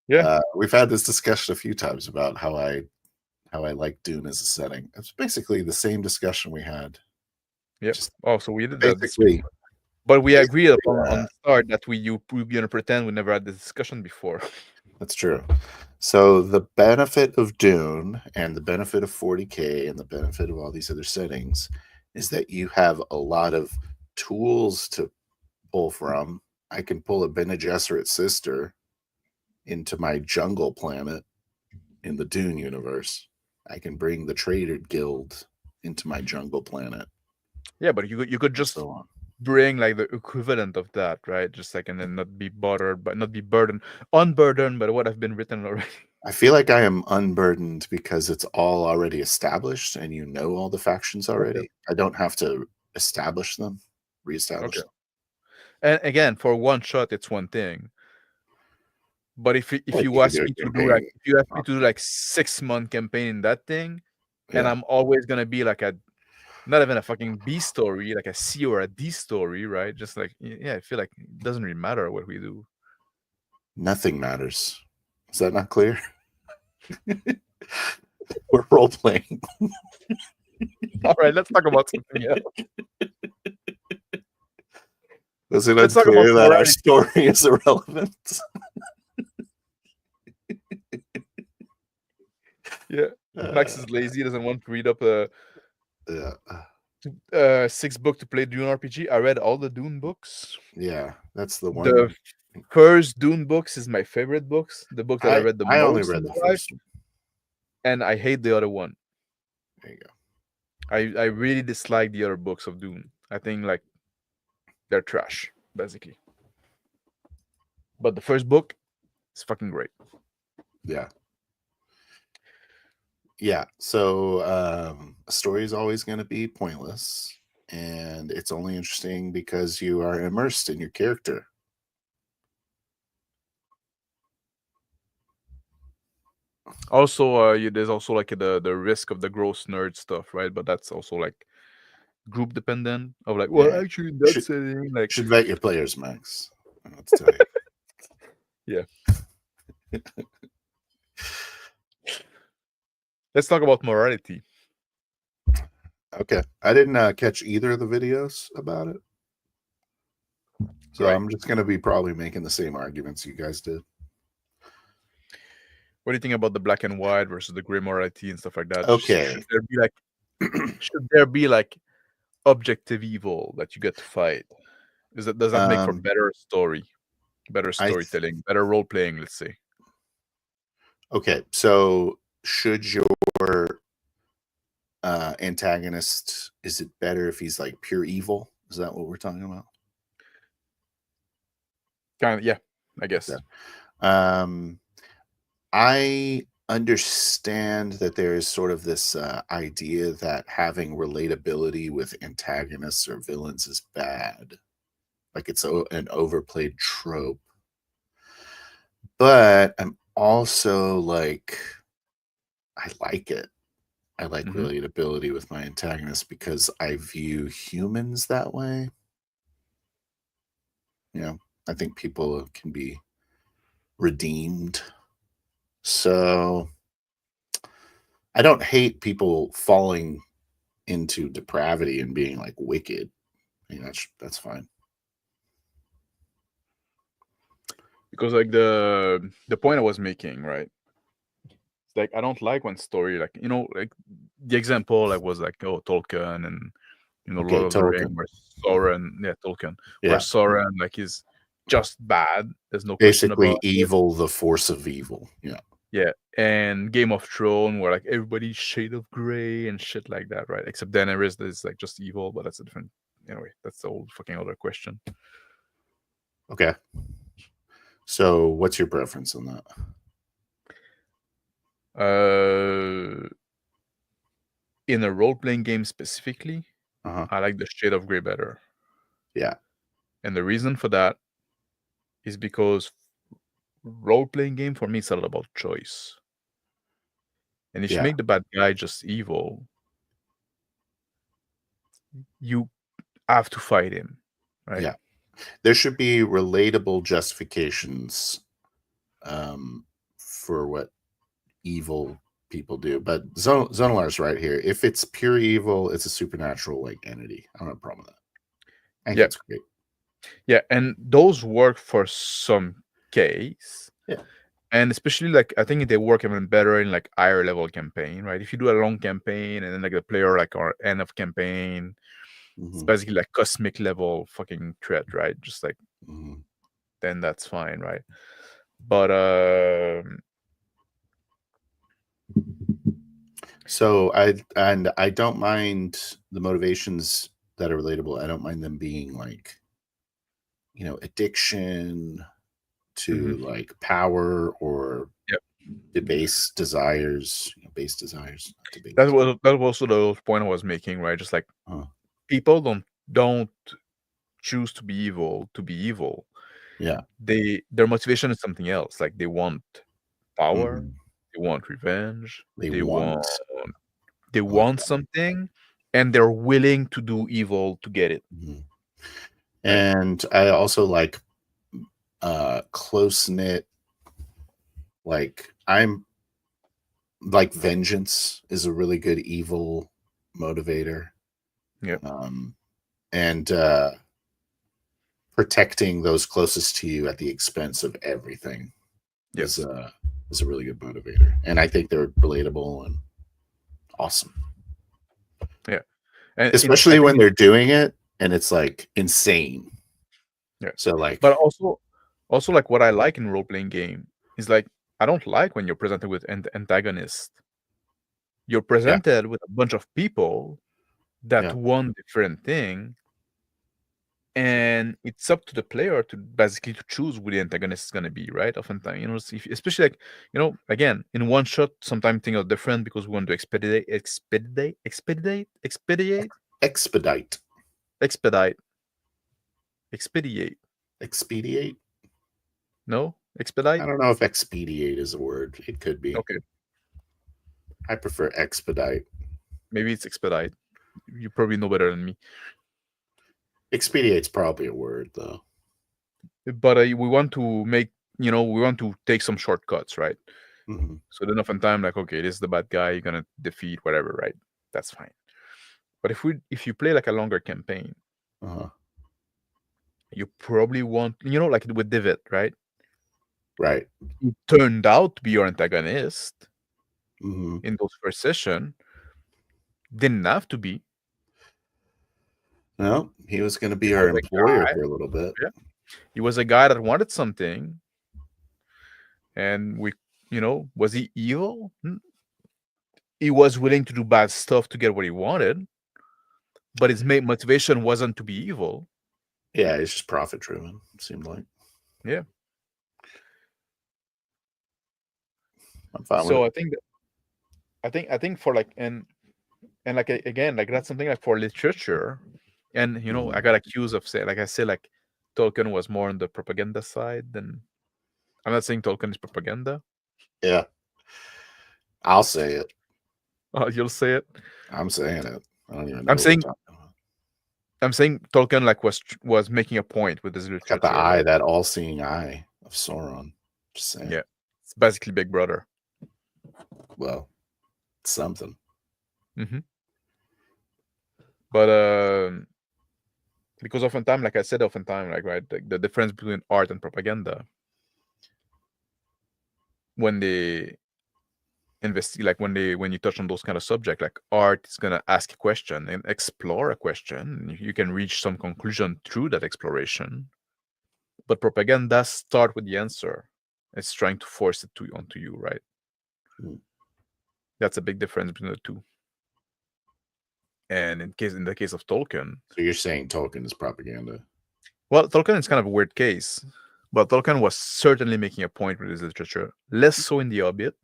Yeah, we've had this discussion a few times about how I like Dune as a setting. It's basically the same discussion we had. Yeah. So we did basically, that. But we agreed upon on the start that we're gonna pretend we never had this discussion before. That's true. So the benefit of Dune and the benefit of 40K and the benefit of all these other settings is that you have a lot of tools to pull from. I can pull a Bene Gesserit sister into my jungle planet in the Dune universe. I can bring the Trader Guild into my jungle planet. Yeah, but you could just bring like the equivalent of that, right? Just like, and then not be unburdened by what have been written already. I feel like I am unburdened because it's all already established and you know all the factions already. Okay. I don't have to establish them, reestablish them. And again, for one shot, it's one thing. But if you ask me to do like, if you ask me to do like 6-month campaign in that thing, and I'm always gonna be like not even a fucking B story, like a C or a D story, right? Just like, yeah, I feel like it doesn't really matter what we do. Nothing matters. Is that not clear? We're role playing. All right, let's talk about something else. Is it unclear that our story is irrelevant? Yeah, Max is lazy, doesn't want to read up 6 book to play Dune RPG. I read all the Dune books. Yeah, that's the one. The first Dune books is my favorite books. The book that I read the most. I only read the first one. And I hate the other one. There you go. I really dislike the other books of Dune. I think like they're trash, basically. But the first book is fucking great. Yeah. Yeah. So a story is always going to be pointless, and it's only interesting because you are immersed in your character. Also, there's also like the risk of the gross nerd stuff, right? But that's also like group dependent. Of like, well, actually, that's setting like should vet your players, Max. Let's tell you. Yeah. Let's talk about morality. Okay, I didn't catch either of the videos about it, so I'm just going to be probably making the same arguments you guys did. What do you think about the black and white versus the gray morality and stuff like that? Okay, should there be like objective evil that you get to fight? Does that make for better storytelling, better role playing? Let's say. Okay, so should your antagonist, is it better if he's like pure evil? Is that what we're talking about? Kind of, yeah, I guess. Yeah. I understand that there is sort of this idea that having relatability with antagonists or villains is bad. Like it's an overplayed trope. But I'm also like, I like it. I like relatability with my antagonist because I view humans that way. You know, I think people can be redeemed. So I don't hate people falling into depravity and being like wicked. I mean, that's fine. Because like the point I was making, right? It's like I don't like when story, like, you know, like the example like was like, oh, Tolkien and, you know, Okay, Lord of the Tolkien. Ring, where Sauron, Tolkien, Yeah. where Sauron like is just bad. There's no Basically question about evil, the force of evil. Yeah. Yeah, and Game of Thrones, where like everybody's shade of gray and shit like that, right? Except Daenerys is like just evil, but that's a different. Anyway, that's the whole fucking other question. Okay. So, what's your preference on that? In a role-playing game specifically, Uh-huh. I like the shade of gray better. Yeah. And the reason for that is because role-playing game for me is all about choice. And if you make the bad guy just evil, you have to fight him, right? Yeah. There should be relatable justifications for what evil people do. But Zonalar's right here. If it's pure evil, it's a supernatural like entity. I don't have a problem with that. I think it's great. Yeah, and those work for some case. Yeah. And especially like I think they work even better in like higher level campaign, right? If you do a long campaign and then like the player like our end of campaign, it's basically like cosmic level fucking threat, right? Just like then that's fine, right? But so I don't mind the motivations that are relatable. I don't mind them being like, you know, addiction to like power or debased desires. Base desires. That was also the point I was making, right? Just like people don't choose to be evil. Yeah. Their motivation is something else. Like they want power, they want revenge, they want something, and they're willing to do evil to get it. And I also like close-knit, like I'm like vengeance is a really good evil motivator. Yeah. And protecting those closest to you at the expense of everything is a really good motivator. And I think they're relatable and awesome. Yeah. And especially when they're doing it and it's like insane. Yeah. So like, but also like what I like in role-playing game is like I don't like when you're presented with an antagonist. You're presented with a bunch of people that want different thing, and it's up to the player to basically to choose who the antagonist is going to be, right? Oftentimes, you know, especially like, you know, again, in one shot, sometimes things are different because we want to expedite. No, expedite. I don't know if expedite is a word. It could be. Okay. I prefer expedite. Maybe it's expedite. You probably know better than me. Expediate's probably a word, though. But we want to make, you know, we want to take some shortcuts, right? So then oftentimes, like, okay, this is the bad guy, you're gonna defeat whatever, right? That's fine. But if you play like a longer campaign, you probably want, you know, like with Divot, right? Right. It turned out to be your antagonist in those first session. Didn't have to be. No, he was going to be our employer for a little bit. Yeah. He was a guy that wanted something. And we, you know, was he evil? He was willing to do bad stuff to get what he wanted. But his main motivation wasn't to be evil. Yeah, it's just profit driven, it seemed like. Yeah. I'm fine so with it. I think for like and like again, like that's something like for literature, and you know, I got accused of saying, like I said, like Tolkien was more on the propaganda side than. I'm not saying Tolkien is propaganda. Yeah, I'll say it. Oh, you'll say it. I'm saying it. I don't even know. I'm saying Tolkien like was making a point with his literature. Got the eye, right? That all-seeing eye of Sauron. Just saying. Yeah, it's basically Big Brother. Well, something. Mm-hmm. But because oftentimes, like I said, like right, the difference between art and propaganda, when they investigate, like when you touch on those kind of subject, like art is gonna ask a question and explore a question. You can reach some conclusion through that exploration. But propaganda start with the answer. It's trying to force it onto you, right? That's a big difference between the two. And in the case of Tolkien, so you're saying Tolkien is propaganda? Well, Tolkien is kind of a weird case, but Tolkien was certainly making a point with his literature. Less so in The Hobbit,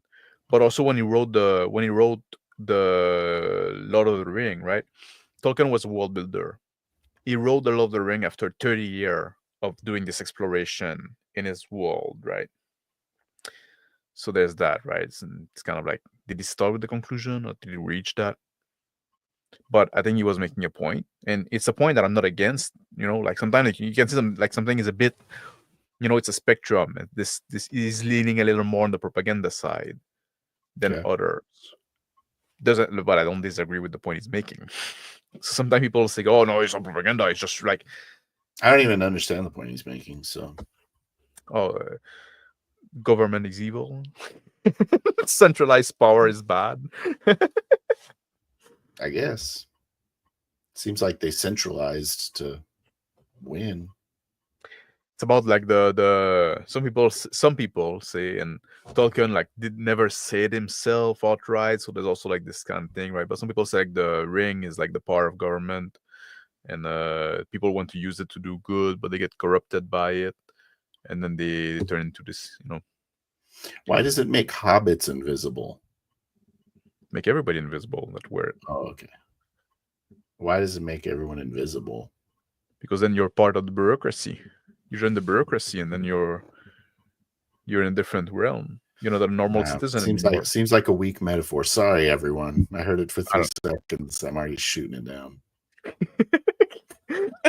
but also when he wrote the Lord of the Ring, right? Tolkien was a world builder. He wrote the Lord of the Ring after 30 years of doing this exploration in his world, right? So there's that, right? It's kind of like, did he start with the conclusion or did he reach that? But I think he was making a point, and it's a point that I'm not against. Like sometimes like, you can see something is a bit, it's a spectrum. This is leaning a little more on the propaganda side than others. But I don't disagree with the point he's making. So sometimes people say, "Oh no, it's not propaganda. It's just like." I don't even understand the point he's making. So, government is evil. Centralized power is bad. I guess. Seems like they centralized to win. It's about like some people say, and Tolkien like did never say it himself outright, so there's also like this kind of thing, right? But some people say like the ring is like the power of government, and people want to use it to do good, but they get corrupted by it, and then they turn into this, Why does it make hobbits invisible? Make everybody invisible. That word. Oh, okay. Why does it make everyone invisible? Because then you're part of the bureaucracy. You join the bureaucracy, and then you're in a different realm. You're not a normal citizen anymore. Seems like a weak metaphor. Sorry, everyone. I heard it for 3 seconds. I'm already shooting it down.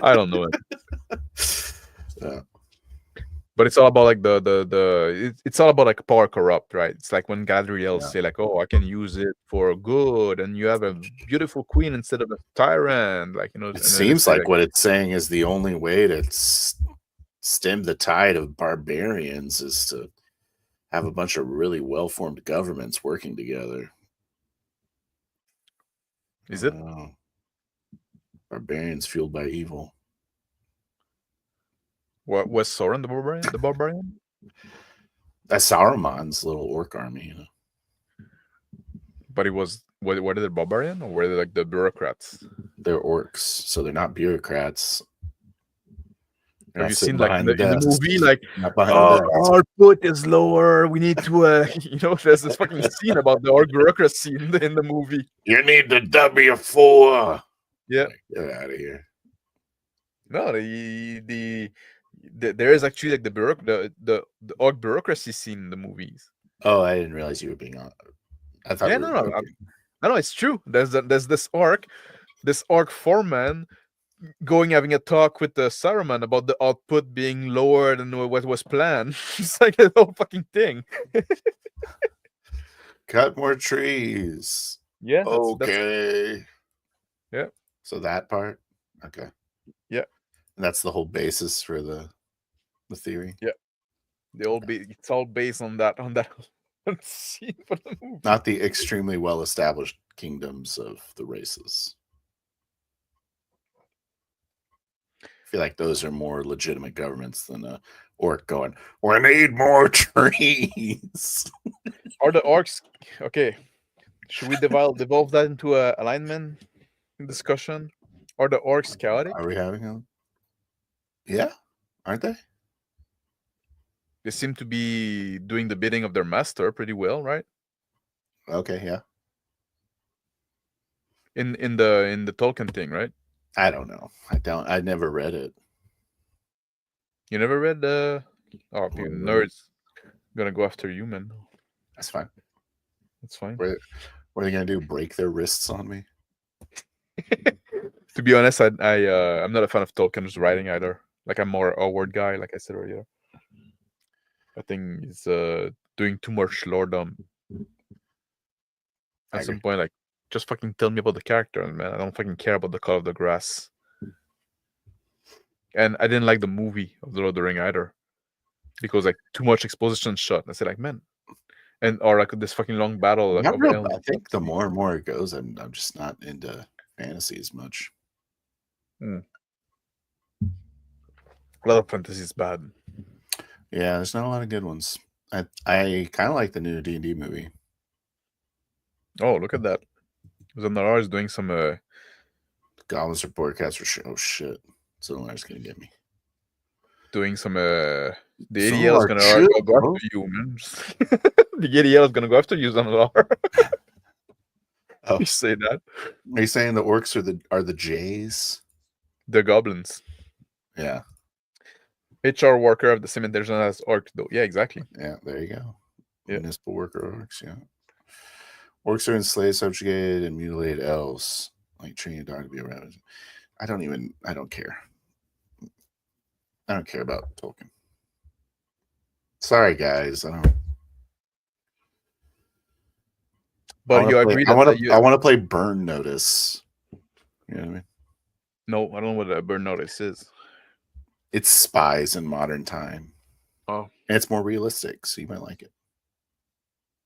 I don't know it. But it's all about like it's all about like power corrupt, right? It's like when Galadriel say like, "Oh, I can use it for good," and you have a beautiful queen instead of a tyrant. Like it seems like what it's saying is the only way to stem the tide of barbarians is to have a bunch of really well-formed governments working together. Is it? Barbarians fueled by evil. What was Sauron the barbarian? That's Saruman's little orc army, But it was what are they, barbarian, or were they like the bureaucrats? They're orcs, so they're not bureaucrats. Have you seen like in the movie, like, our output is lower, we need to there's this fucking scene about the orc bureaucracy in the movie. You need the W4. Yeah, get out of here. No, there is actually like the orc bureaucracy scene in the movies. Oh, I didn't realize you were being on. I thought. Yeah, no, it's true. There's this orc foreman having a talk with the Saruman about the output being lower than what was planned. It's like a whole fucking thing. Cut more trees. Yeah. Okay. Yeah. So that part. Okay. Yeah. And that's the whole basis for the theory. Yeah. It's all based on that scene for the movie. Not the extremely well-established kingdoms of the races. I feel like those are more legitimate governments than a orc going, "We need more trees." Are the orcs okay? Should we devolve that into a alignment discussion? Are the orcs chaotic? Are we having them? Yeah, aren't they? They seem to be doing the bidding of their master pretty well, right? Okay, yeah. In the Tolkien thing, right? I don't know. I never read it. You never read the? Oh, nerds gonna go after you, man. That's fine. That's fine. What are they gonna do? Break their wrists on me? To be honest, I'm not a fan of Tolkien's writing either. Like, I'm more a word guy, like I said earlier. I think he's doing too much lordom. At some point, like, just fucking tell me about the character, man. I don't fucking care about the color of the grass. And I didn't like the movie of the Lord of the Ring either, because like too much exposition shot. I said like, man, or like this fucking long battle. Like, I think the more and more it goes, I'm just not into fantasy as much. A lot of fantasy is bad. Yeah, there's not a lot of good ones. I kind of like the new D&D movie. Oh, look at that! Zandalar is doing some Goblins Reportcaster show. Oh shit, Zandalar's gonna get me. Doing some the ADL is gonna go after you, man. The ADL is gonna go after you, Zandalar. Oh, you say that? Are you saying the orcs are the Jays? The goblins. Yeah. HR worker of the cemetery as orc, though. Yeah, exactly. Yeah, there you go. Yeah. Municipal worker orcs. Yeah. Orcs are enslaved, subjugated, and mutilated elves, like training a dog to be a rabbit. I don't care. I don't care about Tolkien. Sorry, guys. I don't. But you agree that I want to play Burn Notice. You know what I mean? No, I don't know what a Burn Notice is. It's spies in modern time. Oh. And it's more realistic, so you might like it.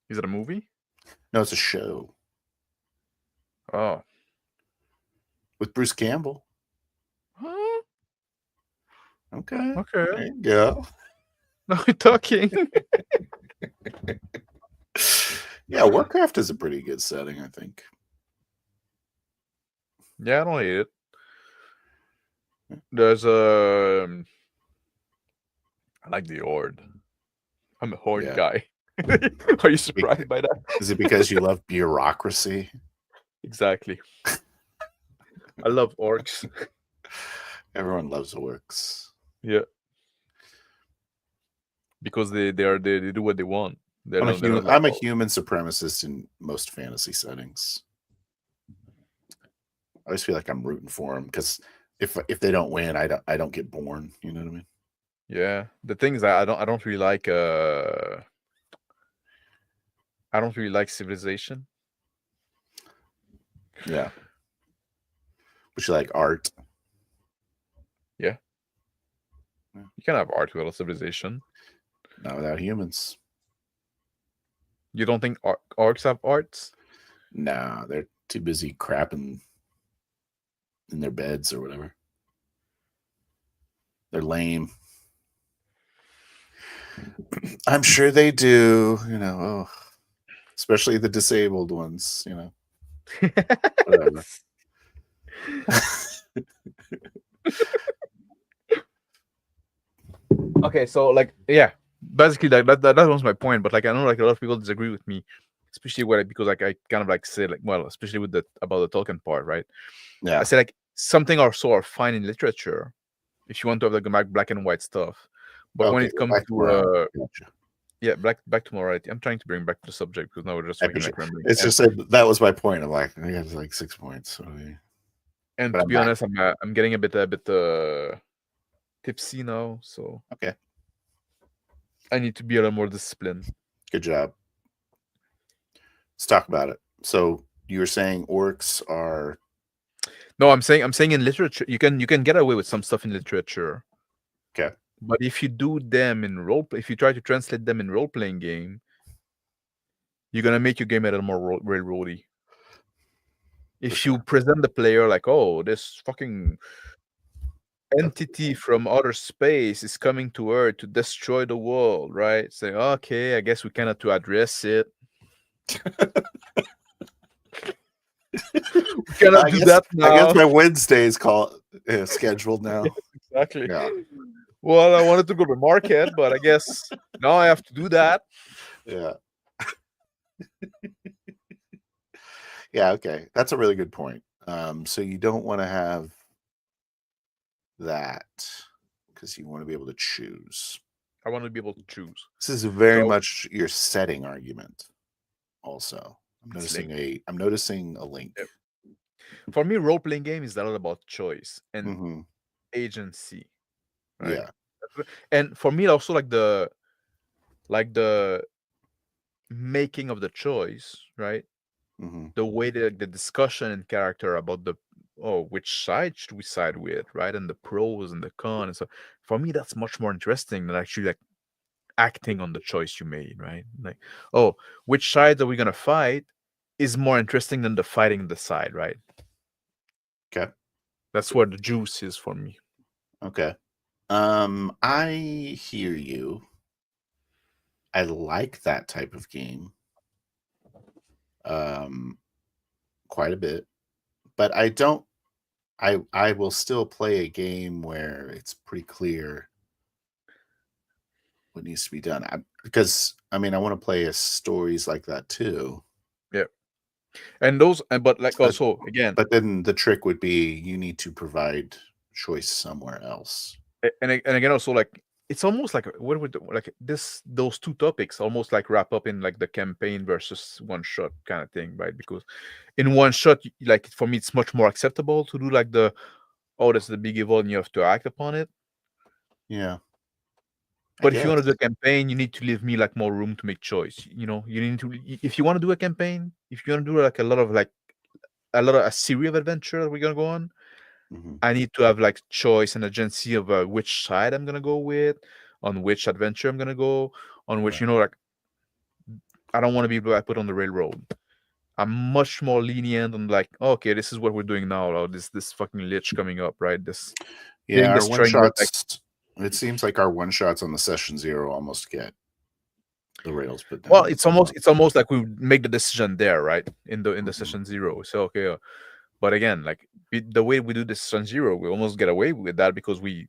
Is it a movie? No, it's a show. Oh. With Bruce Campbell. Huh? Okay. Okay. There you go. Now we're talking. Yeah, Warcraft is a pretty good setting, I think. Yeah, I don't hate it. There's I like the Horde. I'm a Horde guy. Are you surprised by that? Is it because you love bureaucracy? Exactly. I love orcs. Everyone loves orcs. Yeah. Because they do what they want. I'm a human supremacist in most fantasy settings. I always feel like I'm rooting for them because if they don't win, I don't get born. You know what I mean? Yeah. The thing is, I don't really like Civilization. Yeah. But you like art. Yeah. You can have art without Civilization. Not without humans. You don't think orcs have arts? Nah, they're too busy crapping in their beds or whatever. They're lame. I'm sure they do, especially the disabled ones, Whatever. Okay, so like, yeah, basically that was my point. But like, I know like a lot of people disagree with me, especially because like I kind of like say like, well, especially with about the Tolkien part, right? Yeah, I say like something are fine in literature if you want to have like black and white stuff, but when it comes to yeah, back to morality, I'm trying to bring back to the subject because now we're just like it's just that was my point. I'm like, I have like 6 points. So and to be honest, I'm getting a bit tipsy now, so okay, I need to be a little more disciplined. Good job. Let's talk about it. So you were saying orcs are? No, I'm saying in literature you can get away with some stuff in literature. Okay. But if you do them in roleplay, if you try to translate them in role-playing game, you're gonna make your game a little more railroady. If you present the player like, oh, this fucking entity from outer space is coming to Earth to destroy the world, right? Say, okay, I guess we cannot to address it. We cannot do that now. I guess my Wednesday is scheduled now. Exactly. Yeah. Well, I wanted to go to market, but I guess now I have to do that. Yeah. Yeah, okay. That's a really good point. So you don't want to have that because you want to be able to choose. I want to be able to choose. This is very much your setting argument. Also, I'm noticing a link. Yep. For me, role-playing game is a lot about choice and agency. Right? Yeah. And for me, also like the making of the choice, right? the way the discussion in character about which side should we side with, right? And the pros and the cons. And so for me, that's much more interesting than actually like acting on the choice you made, right? Like, which side are we gonna fight is more interesting than the fighting the side, right? Okay. That's where the juice is for me. Okay. I hear you. I like that type of game. Quite a bit. But I don't I will still play a game where it's pretty clear what needs to be done. Because I want to play stories like that too. Yeah. And but like also again, but then the trick would be you need to provide choice somewhere else. And again, also like it's almost like those two topics almost like wrap up in like the campaign versus one shot kind of thing, right? Because in one shot, like for me, it's much more acceptable to do like that's the big evil and you have to act upon it. Yeah. But if you want to do a campaign, you need to leave me like more room to make choice. You need to, if you want to do a campaign, if you want to do like a series of adventure that we're gonna go on, I need to have like choice and agency of which side I'm gonna go with, on which adventure I'm gonna go, on which like I don't want to be put on the railroad. I'm much more lenient on like, okay, this is what we're doing now. Or this fucking lich coming up, right? This our one shots. It seems like our one shots on the session 0 almost get the rails put down. Well, it's almost like we make the decision there, right? In the session 0. So okay, but again, like the way we do this session 0, we almost get away with that because we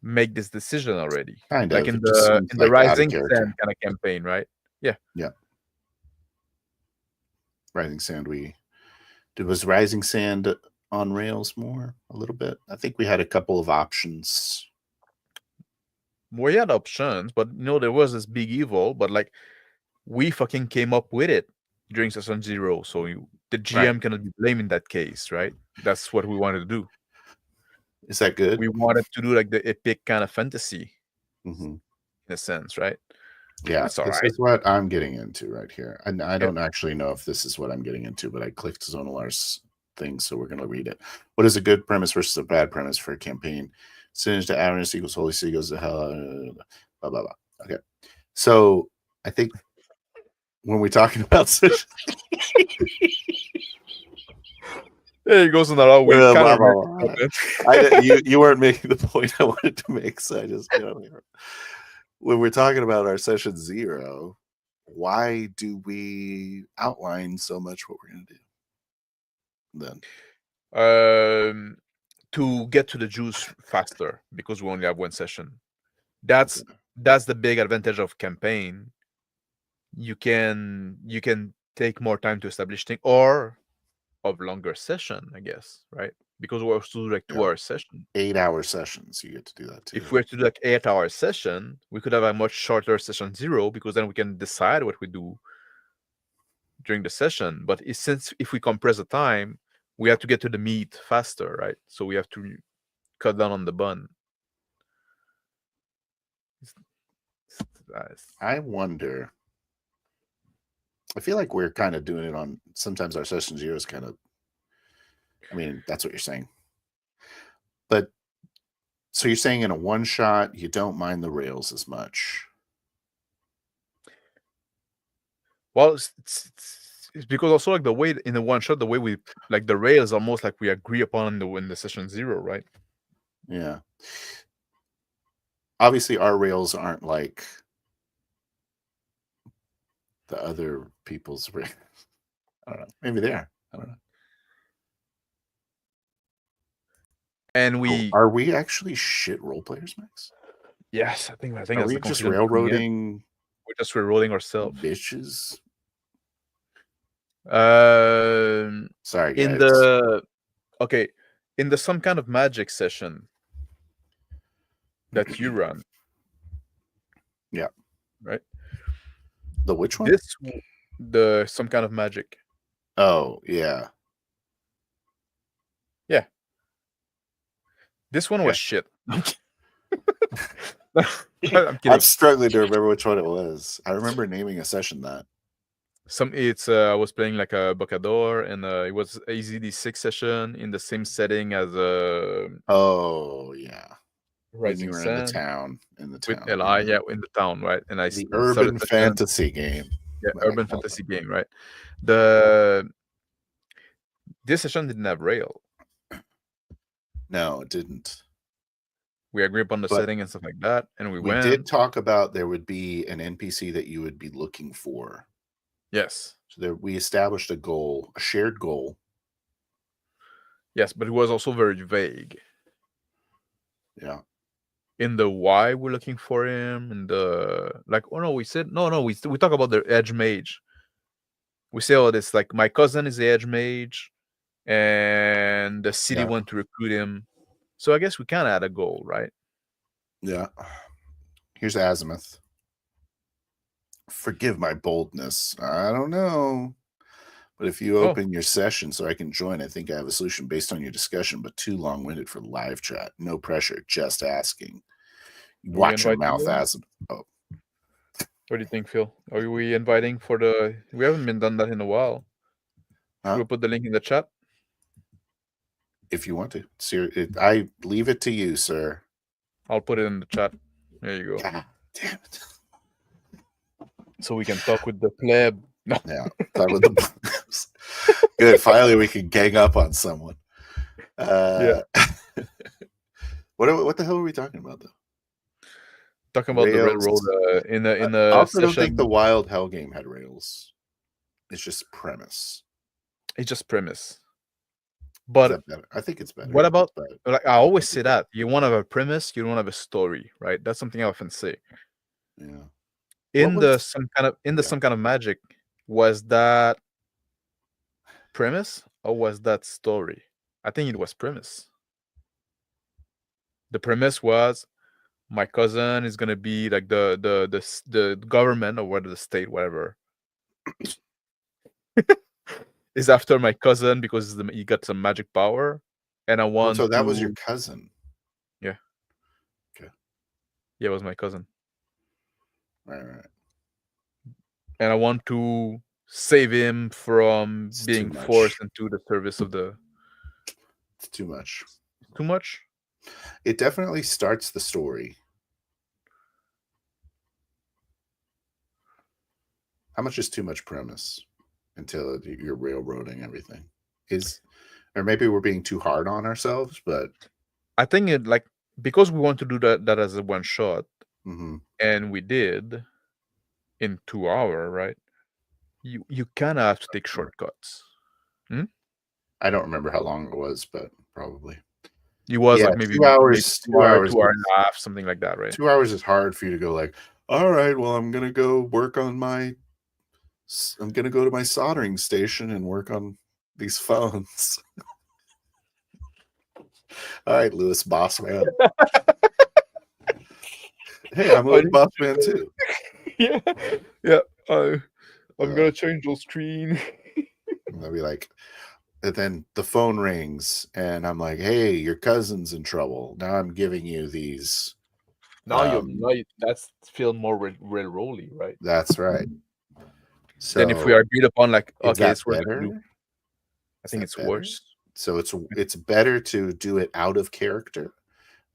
make this decision already. Kind like of in the Rising Sand kind of campaign, right? Yeah. Rising Sand. Was Rising Sand on rails more a little bit? I think we had a couple of options. We had options, but there was this big evil, but like we fucking came up with it during session 0, so the GM cannot be blamed in that case, right? That's what we wanted to do. Is that good? We wanted to do like the epic kind of fantasy, in a sense, right? Yeah, this is what I'm getting into right here. And I don't actually know if this is what I'm getting into, but I clicked Zonalar's thing, so we're going to read it. What is a good premise versus a bad premise for a campaign? Singe to Avernus equals Holy See goes to hell, blah, blah, blah. Okay. So I think when we're talking about such... There he goes in that way. You weren't making the point I wanted to make, so I just when we're talking about our session 0, why do we outline so much what we're going to do then? To get to the juice faster because we only have one session. That's the big advantage of campaign. You can take more time to establish things, or of longer session, I guess, right? Because we're still like 2-hour session, 8-hour sessions. You get to do that too. If we're to do like 8-hour session, we could have a much shorter session 0 because then we can decide what we do during the session. But since if we compress the time, we have to get to the meat faster, right? So we have to cut down on the bun. I wonder. I feel like we're kind of doing it on sometimes our session 0 is kind of. That's what you're saying. But so you're saying in a one shot, you don't mind the rails as much. Well, it's because also like the way in the one shot, the way we like the rails almost like we agree upon in the session 0, right? Yeah. Obviously, our rails aren't like the other people's rails. I don't know. Maybe they are. I don't know. And are we actually shit role players, Max? Yes, I think. Are we just railroading? We're just railroading ourselves. Bitches. Sorry, guys. In the some kind of magic session that you run. Yeah. Right. The which one? The some kind of magic. Oh yeah. Yeah. This one was shit. I'm kidding. I'm struggling to remember which one it was. I remember naming a session that. I was playing like a Bocador, and it was AZD6 session in the same setting as Oh yeah, when you Rising were in the Sun town, with LI, yeah, in the town, right? And I the started urban session, fantasy game. yeah, that I urban call fantasy it. game, right? This session didn't have rail. No, it didn't. We agreed upon the But setting and stuff like that, and we went. did talk about there would be an NPC that you would be looking for. Yes. So there, we established a goal, a shared goal. Yes, but it was also very vague. Yeah. In the why we're looking for him, and the like. Oh no, we said no. We talk about the edge mage. We say, oh, this like my cousin is the edge mage, and the city want to recruit him. So I guess we kind of had a goal, right? Yeah. Here's Azimuth. Forgive my boldness. I don't know. But if you open your session so I can join, I think I have a solution based on your discussion, but too long-winded for live chat. No pressure, just asking. Watch your mouth, Azimuth. Oh. What do you think, Phil? Are we inviting for the... We haven't been done that in a while. Should we put the link in the chat? If you want to. I leave it to you, sir. I'll put it in the chat. There you go. God damn it. So we can talk with the pleb. No. Yeah, talk with the plebs. Good. Finally, we can gang up on someone. Yeah. What the hell are we talking about, though? Talking about the railroad in the I also don't think the Wild Hell game had rails. It's just premise. It's just premise. But I think it's better. What about, like, I always say that you want to have a premise, you don't have a story, right? That's something I often say. Yeah. Some kind of magic, was that premise or was that story? I think it was premise. The premise was my cousin is gonna be like the government or whether the state, whatever, is after my cousin because he got some magic power, and I want. So that was your cousin. Yeah. Okay. Yeah, it was my cousin. Right. And I want to save him from being forced into the service of the... It's too much. Too much? It definitely starts the story. How much is too much premise until you're railroading everything? Or maybe we're being too hard on ourselves, but I think it, like, because we want to do that as a one shot, and we did in 2 hours, right? You kind of have to take shortcuts. I don't remember how long it was, but probably it was like maybe 2 hours, 2 hours, 2 hours and a half, something like that, right? 2 hours is hard for you to go like, all right, well, I'm gonna go work on I'm gonna go to my soldering station and work on these phones. All right, Lewis Bossman. Hey, I'm Lewis Bossman too. Yeah. I'm gonna change the screen. I'll be like, and then the phone rings, and I'm like, "Hey, your cousin's in trouble." Now I'm giving you these. Now that's feel more railroady, right? That's right. So then if we agreed upon, like, okay, it's better. I think it's worse. So it's better to do it out of character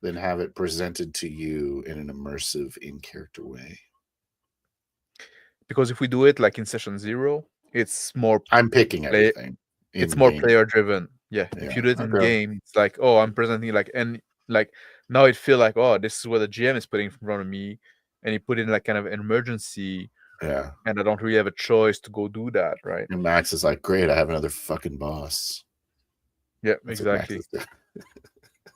than have it presented to you in an immersive, in-character way. Because if we do it like in session 0, it's more... I'm picking everything. It's more player-driven. Yeah. If you do it in game, it's like, oh, I'm presenting like, and like now it feel like, oh, this is what the GM is putting in front of me, and he put in like kind of an emergency. Yeah. And I don't really have a choice to go do that, right? And Max is like, great, I have another fucking boss. Yeah, exactly.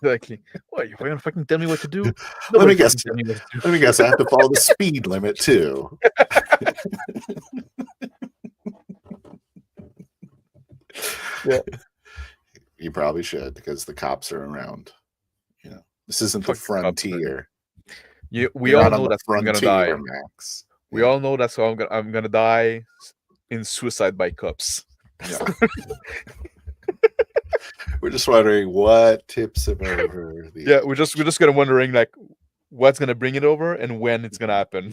Exactly. What, you're gonna fucking tell me what to do? Let me guess. I have to follow the speed limit too. Yeah. You probably should, because the cops are around. You know, this isn't the frontier. We all know that's I'm gonna die, Max. We all know that's how I'm gonna die in suicide by cops. Yeah. We're just wondering what tips him over. We're just gonna wondering like what's gonna bring it over and when it's gonna happen.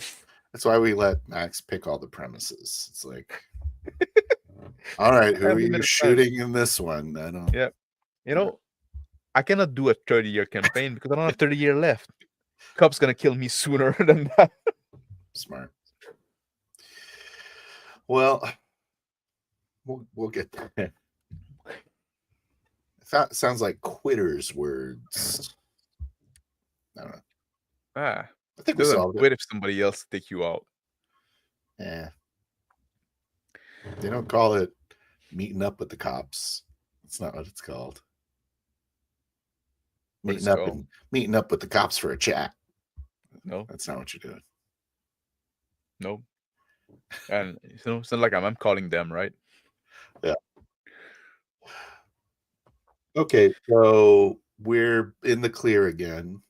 That's why we let Max pick all the premises. It's like, All right, who I are you limited time. shooting in this one? I don't. Yeah, you know, I cannot do a 30-year campaign because I don't have 30 years left. Cup's gonna kill me sooner than that. Smart. Well, we'll get there. That sounds like quitters' words. I don't know. I think we solved quit if somebody else take you out. Yeah. They don't call it meeting up with the cops. That's not what it's called. Meeting up with the cops for a chat. No, that's not what you're doing. No. And it's not like I'm calling them, right? Yeah. Okay, so we're in the clear again.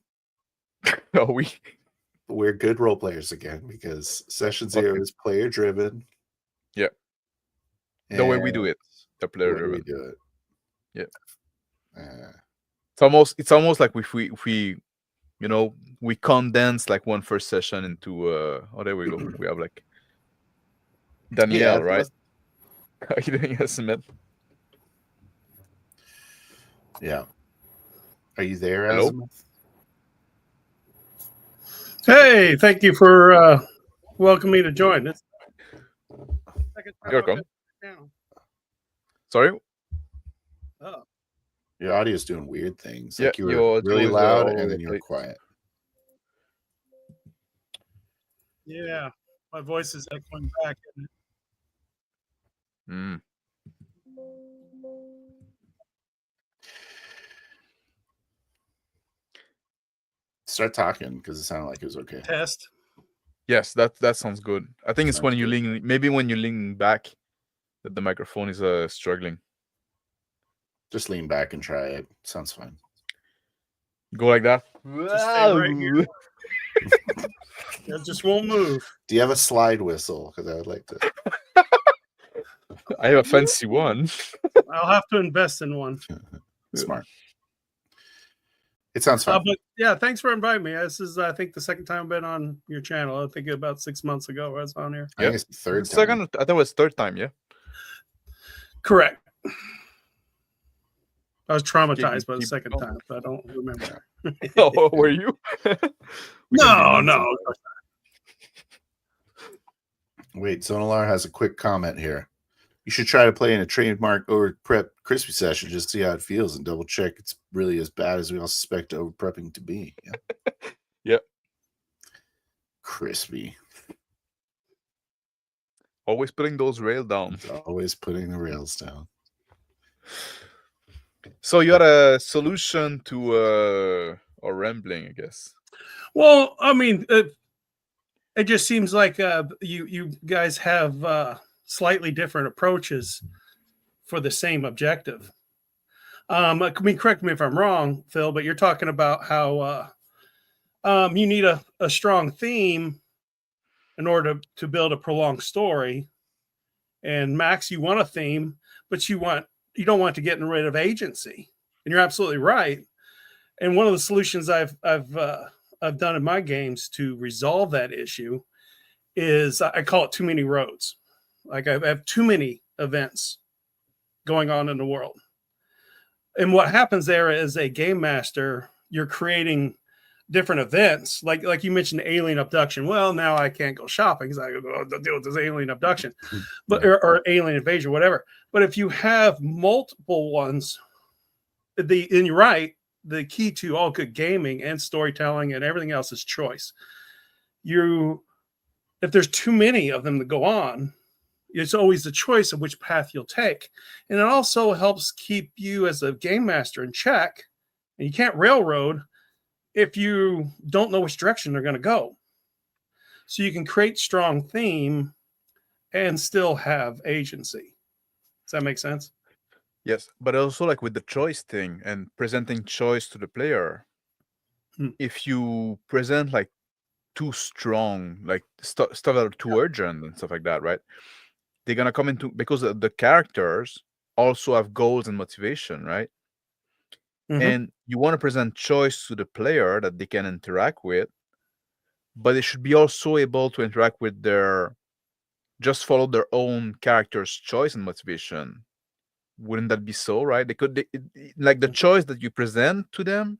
We're good role players again because session 0 is player driven. Yeah. The way we do it, the player driven. We do it. Yeah. It's almost like if we we condense like one first session into oh, there we go. We have like Danielle, right? How you doing, Smith? Yeah. Are you there, Hello? Azimuth? Hey, thank you for welcoming me to join. This You're welcome. Sorry? Oh. Your audio is doing weird things. Yeah, like you were really loud and then you were quiet. Yeah, my voice is echoing back. Start talking because it sounded like it was okay. Test. Yes, that sounds good. I think it's when you lean, maybe when you lean back, that the microphone is struggling. Just lean back and try it. Sounds fine. Go like that. Just stay right here. It just won't move. Do you have a slide whistle? Because I would like to. I have a fancy one. I'll have to invest in one. Smart. It sounds fun. But yeah, thanks for inviting me. This is, I think, the second time I've been on your channel. I think about 6 months ago I was on here. I think it's the third time. Second, I thought it was third time, yeah? Correct. I was traumatized by the second time, so I don't remember. Oh, were you? No. Wait, Sonalar has a quick comment here. You should try to play in a trademark over prep crispy session just to see how it feels and double check it's really as bad as we all suspect over prepping to be. Yeah. Yep. Crispy. Always putting those rails down. Always putting the rails down. So you had a solution to our rambling, I guess. Well, I mean, it just seems like you guys have slightly different approaches for the same objective. I mean, correct me if I'm wrong, Phil, but you're talking about how you need a strong theme in order to build a prolonged story. And Max, you want a theme, but you don't want to get rid of agency. And you're absolutely right. And one of the solutions I've done in my games to resolve that issue is I call it too many roads. Like I have too many events going on in the world. And what happens there as a game master, you're creating different events. Like you mentioned alien abduction. Well, now I can't go shopping because I go to deal with this alien abduction, or alien invasion, whatever. But if you have multiple ones, and you're right, the key to all good gaming and storytelling and everything else is choice. If there's too many of them to go on, it's always the choice of which path you'll take. And it also helps keep you as a game master in check. And you can't railroad if you don't know which direction they're going to go. So you can create strong theme and still have agency. Does that make sense? Yes, but also like with the choice thing and presenting choice to the player, if you present like too strong, like stuff that are too urgent and stuff like that, right? They're gonna come into, because the characters also have goals and motivation, right? And you want to present choice to the player that they can interact with, but they should be also able to interact with their just follow their own character's choice and motivation, wouldn't that be so, right? Like the choice that you present to them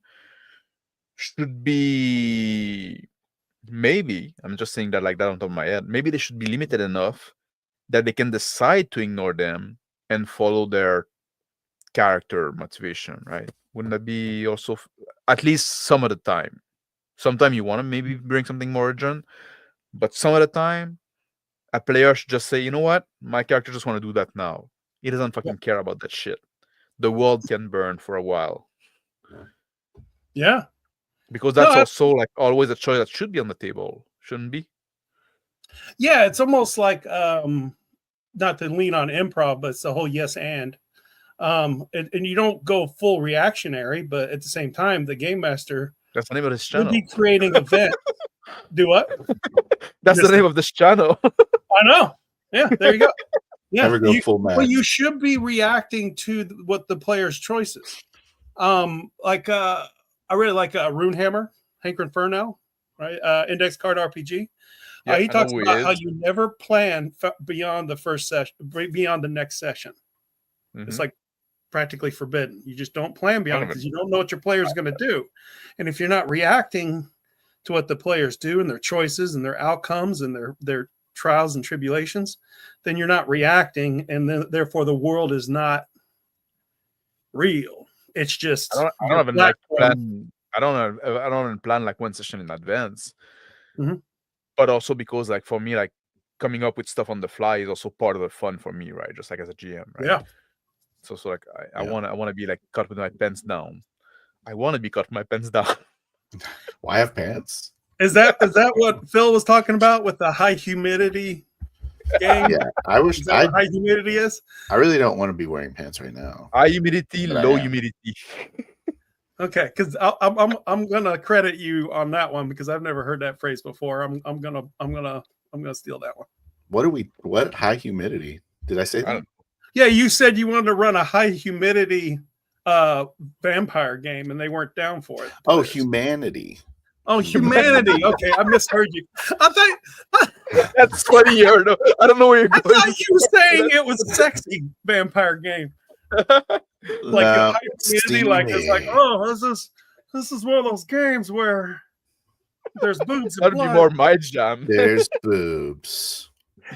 should be, maybe, I'm just saying that like that on top of my head, maybe they should be limited enough that they can decide to ignore them and follow their character motivation, right? Wouldn't that be also at least some of the time? Sometimes you want to maybe bring something more urgent, but some of the time a player should just say, you know what, my character just want to do that now. He doesn't fucking care about that shit. The world can burn for a while. Yeah. Because that's also like always a choice that should be on the table, shouldn't be? Yeah, it's almost like not to lean on improv, but it's the whole yes and you don't go full reactionary, but at the same time, the game master, that's the name of this channel, would be creating event. Do what? That's the name of this channel. I know. Yeah, there you go. Yeah, never go full match. But you should be reacting to what the player's choices. Like I really like Runehammer, Hank Inferno, right? Index card RPG. Yeah, he talks about how you never plan beyond the first session, beyond the next session. Mm-hmm. It's like practically forbidden. You just don't plan beyond it because you don't know what your player is going to do. And if you're not reacting to what the players do and their choices and their outcomes and their trials and tribulations, then you're not reacting, and then therefore the world is not real. It's just I don't even like plan. I don't even plan like one session in advance. Mm-hmm. But also because like for me, like coming up with stuff on the fly is also part of the fun for me, right? Just like as a GM, right? Yeah. So like I want to be like caught with my pants down. I want to be caught with my pants down. Why have pants? Is that what Phil was talking about with the high humidity game? Yeah, I wish high humidity is. I really don't want to be wearing pants right now. High humidity, low humidity. Okay, because I'm gonna credit you on that one because I've never heard that phrase before. I'm gonna steal that one. What high humidity? Did I say that? Yeah, you said you wanted to run a high humidity vampire game, and they weren't down for it. Oh, humanity. Oh, humanity. Okay, I misheard you. I thought that's funny. I don't know where you're going. I thought you were saying it was a sexy vampire game. Like high humidity, like it's like, oh, this is one of those games where there's boobs. That'd be more my jam. There's boobs.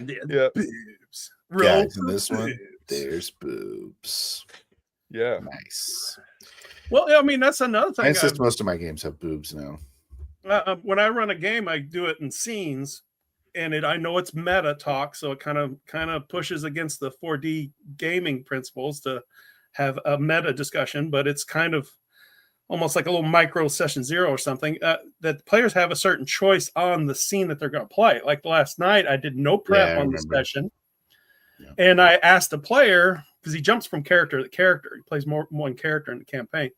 Yeah. Boobs. Guys, in this one, there's boobs. Yeah. Nice. Well, I mean, that's another thing. I insist most of my games have boobs now. When I run a game, I do it in scenes, and I know it's meta talk, so it kind of pushes against the 4D gaming principles to have a meta discussion, but it's kind of almost like a little micro session zero or something. That players have a certain choice on the scene that they're going to play. Like last night, I did no prep on the session, and I asked the player, because he jumps from character to character. He plays more one character in the campaign.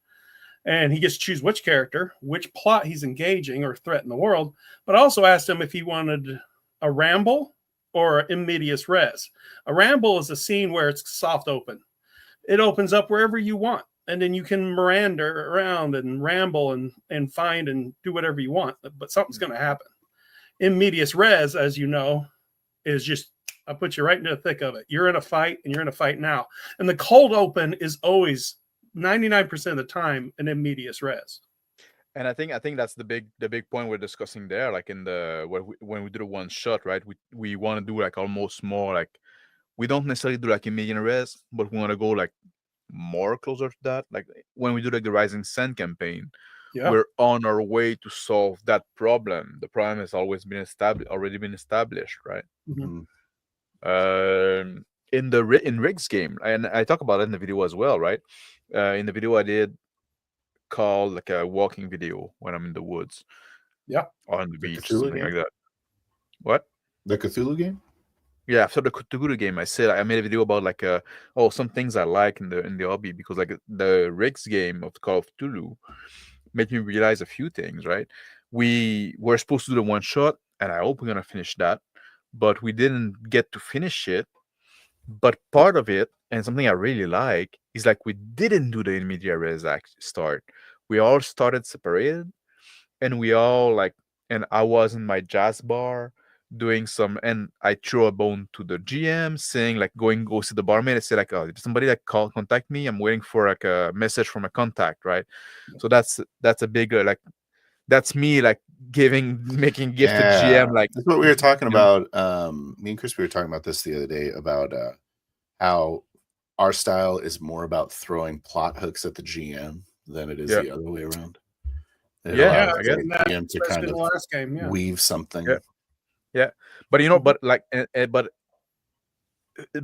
And he gets to choose which character, which plot he's engaging or threaten the world. But I also asked him if he wanted a ramble or in medias res. A ramble is a scene where it's soft open. It opens up wherever you want. And then you can Miranda around and ramble and find and do whatever you want. But something's going to happen. In medias res, as you know, is just, I put you right into the thick of it. You're in a fight, and you're in a fight now. And the cold open is always 99% of the time an in medias res. And I think that's the big point we're discussing there. Like in when we do the one shot, right? We want to do like almost more like, we don't necessarily do like in medias res, but we want to go like more closer to that. Like when we do like the Rising Sun campaign, we're on our way to solve that problem. The problem has already been established, right? Mm-hmm. In Rick's game, and I talk about it in the video as well, right? In the video I did called like a walking video when I'm in the woods, on the beach, something like that. What? The Cthulhu game? Yeah, after the Cthulhu game, I made a video about like some things I like in the hobby, because like the Rick's game of Call of Cthulhu made me realize a few things, right? We were supposed to do the one shot, and I hope we're gonna finish that, but we didn't get to finish it. But part of it, and something I really like, is like we didn't do the in media res start. We all started separated, and we all like, and I was in my jazz bar, doing some, and I throw a bone to the GM saying like go see the barmaid and say like, oh, did somebody like contact me? I'm waiting for like a message from a contact, right? So that's a bigger like, that's me like making gift to GM. Like that's what we were talking about. Me and Chris, we were talking about this the other day about how our style is more about throwing plot hooks at the GM than it is the other way around. I guess the GM to kind of last game, weave something. Yeah, but but like, but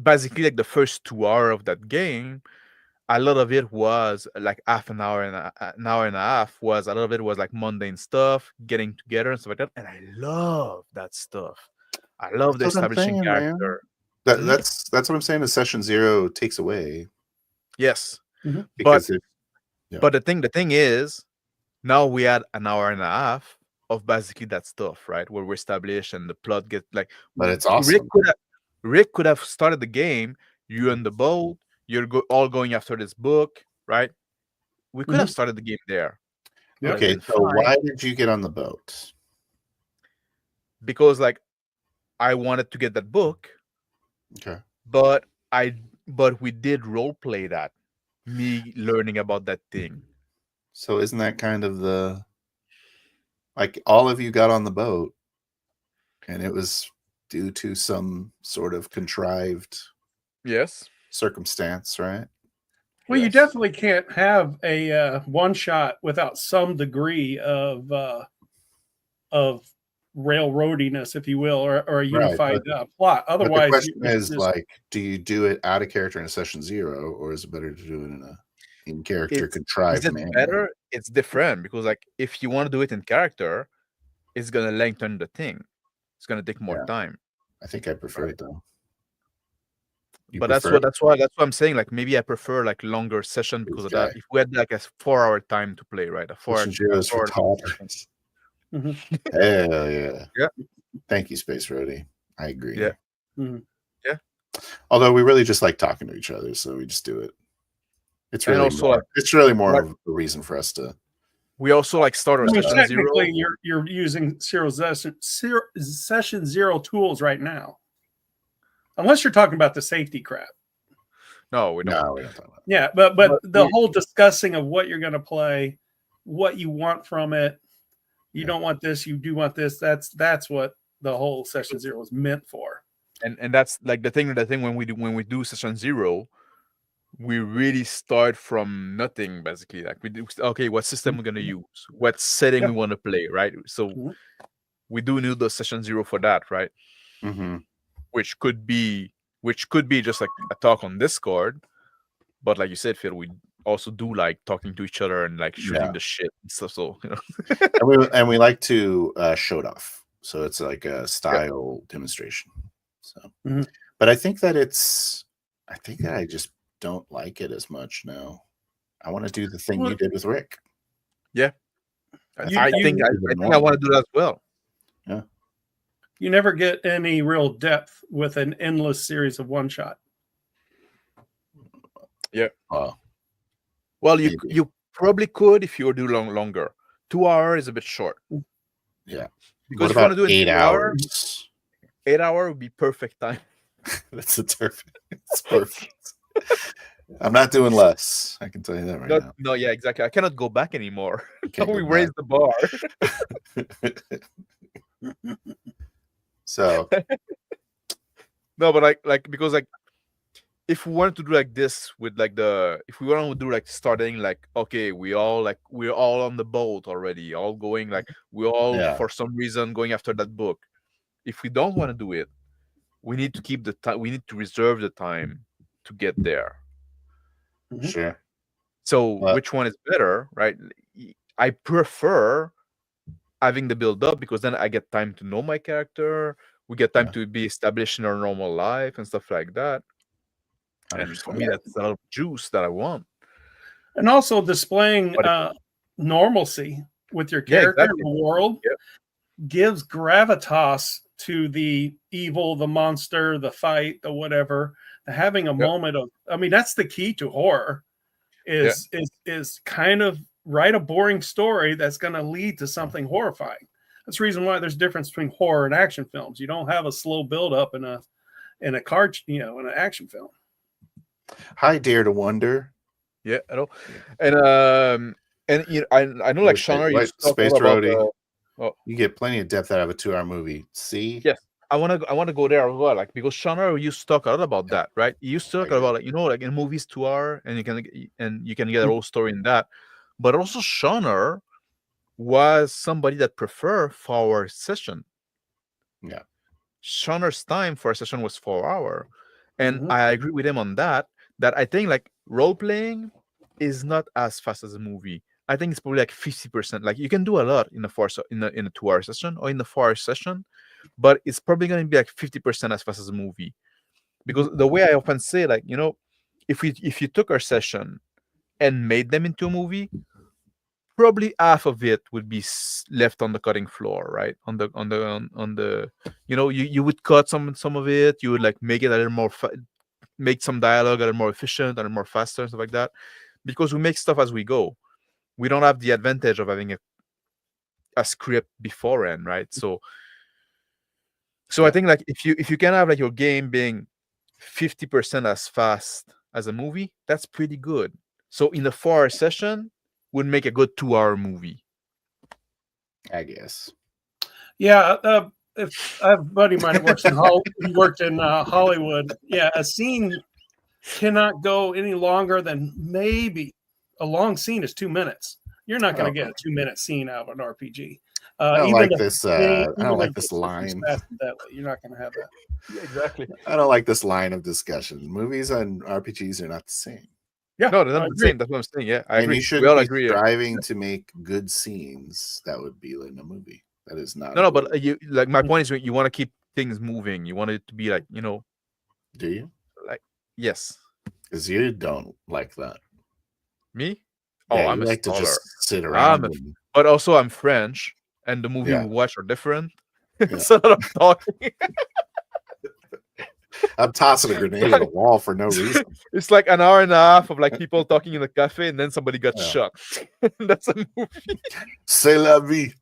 basically, like the first 2 hours of that game, a lot of it was like half an hour and an hour and a half. Was a lot of it was like mundane stuff, getting together and stuff like that, and I love that stuff. I love the establishing character. That's what I'm saying. The session 0 takes away. Yes, because but the thing is, now we had an hour and a half of basically that stuff, right? Where we establish and the plot get like. But it's awesome. Rick could have started the game. You on the boat. You're all going after this book, right? We could have started the game there. Okay, so why did you get on the boat? Because like I wanted to get that book. Okay. But we did role play that. Me learning about that thing. So isn't that kind of the, like, all of you got on the boat and it was due to some sort of contrived circumstance, right? Well, you definitely can't have a one shot without some degree of railroadiness, if you will, or a unified plot. Otherwise, the question is like, do you do it out of character in a session 0, or is it better to do it in a in-character contrived manner? Better? It's different because like if you want to do it in character, it's gonna lengthen the thing. It's gonna take more time. I think I prefer it though. But that's what I'm saying. Like maybe I prefer like longer session because of that. If we had like a 4-hour time to play, right? A 4 hours for toddlers. Hell yeah. Yeah. Thank you, Space Roadie. I agree. Yeah. Yeah. Although we really just like talking to each other, so we just do it. It's really more of a reason for us to. We also like start our session technically 0. You're using session 0 tools right now, unless you're talking about the safety crap. No, we don't. No, we don't talk about. Yeah, but the whole discussing of what you're going to play, what you want from it. You don't want this. You do want this. That's what the whole session 0 is meant for. And that's like the thing when we do session 0, we really start from nothing basically. Like we do, okay, what system we're gonna use, what setting we want to play, right? So we do need the session 0 for that, right? Which could be just like a talk on Discord, but like you said, Phil, we also do like talking to each other and like shooting the shit and stuff. So and we like to show it off. So it's like a style demonstration. So, but I think that I just don't like it as much now. I want to do the thing you did with Rick. Yeah, I think I want to do that as well. Yeah, you never get any real depth with an endless series of one shot. Yeah. Well, you probably could if you do longer. 2 hours is a bit short. Yeah. Because if you want to do it 8 hours? 8 hours would be perfect time. It's perfect. I'm not doing less. I can tell you that right now. No, yeah, exactly. I cannot go back anymore. We raised the bar. So no, but like because like if we wanted to do like this with like if we want to do like starting like, okay, we're all on the boat already, all going like we're all for some reason going after that book. If we don't want to do it, we need to keep the time. We need to reserve the time to get there. Sure. So which one is better, right? I prefer having the build up because then I get time to know my character. We get time to be established in our normal life and stuff like that. And for me, that's a lot of juice that I want. And also displaying normalcy with your character in the world gives gravitas to the evil, the monster, the fight, the whatever. Having a moment of, I mean, that's the key to horror is kind of write a boring story that's going to lead to something horrifying. That's the reason why there's a difference between horror and action films. You don't have a slow build up in a car, in an action film. Hi, Dare to Wonder. Yeah, I know. And I know like Shauner used to talk Space about Roadie. You get plenty of depth out of a 2-hour movie. See? Yes. I want to go there as well, like, because Shauner used to talk a lot about that, right? He used to talk about, like, like in movies 2 hour, and you can get a whole story in that. But also Shauner was somebody that preferred 4-hour session. Yeah. Shauner's time for a session was 4 hour. And I agree with him on that I think like role playing is not as fast as a movie. I think it's probably like 50%. Like you can do a lot in a 2-hour session or in the 4-hour session, but it's probably going to be like 50% as fast as a movie. Because the way I often say, like, if you took our session and made them into a movie, probably half of it would be left on the cutting floor, right? On the you would cut some of it. You would like make it a little more make some dialogue a little more efficient, a little more faster, and stuff like that. Because we make stuff as we go. We don't have the advantage of having a script beforehand, right? So I think like if you can have like your game being 50% as fast as a movie, that's pretty good. So in the 4-hour session would make a good 2-hour movie, I guess. Yeah, if I have a buddy of mine who worked in Hollywood. Yeah, a scene cannot go any longer than maybe a long scene is 2 minutes. You're not going to get a 2-minute scene out of an RPG. I don't like this. I don't like this line. You're not going to have that. Yeah, exactly. I don't like this line of discussion. Movies and RPGs are not the same. Yeah, no, they're not the same. That's what I'm saying. Yeah, I agree. You should be striving to make good scenes. That would be in a movie. That is not. No, but my point is, you want to keep things moving. You want it to be like, Do you? Like, yes. Because you don't like that. Me? Yeah, I'm like to just sit around. But also, I'm French, and the movie we watch are different. It's a lot of talking. I'm tossing a grenade at a wall for no reason. It's like an hour and a half of like people talking in the cafe, and then somebody got shot. That's a movie. C'est la vie.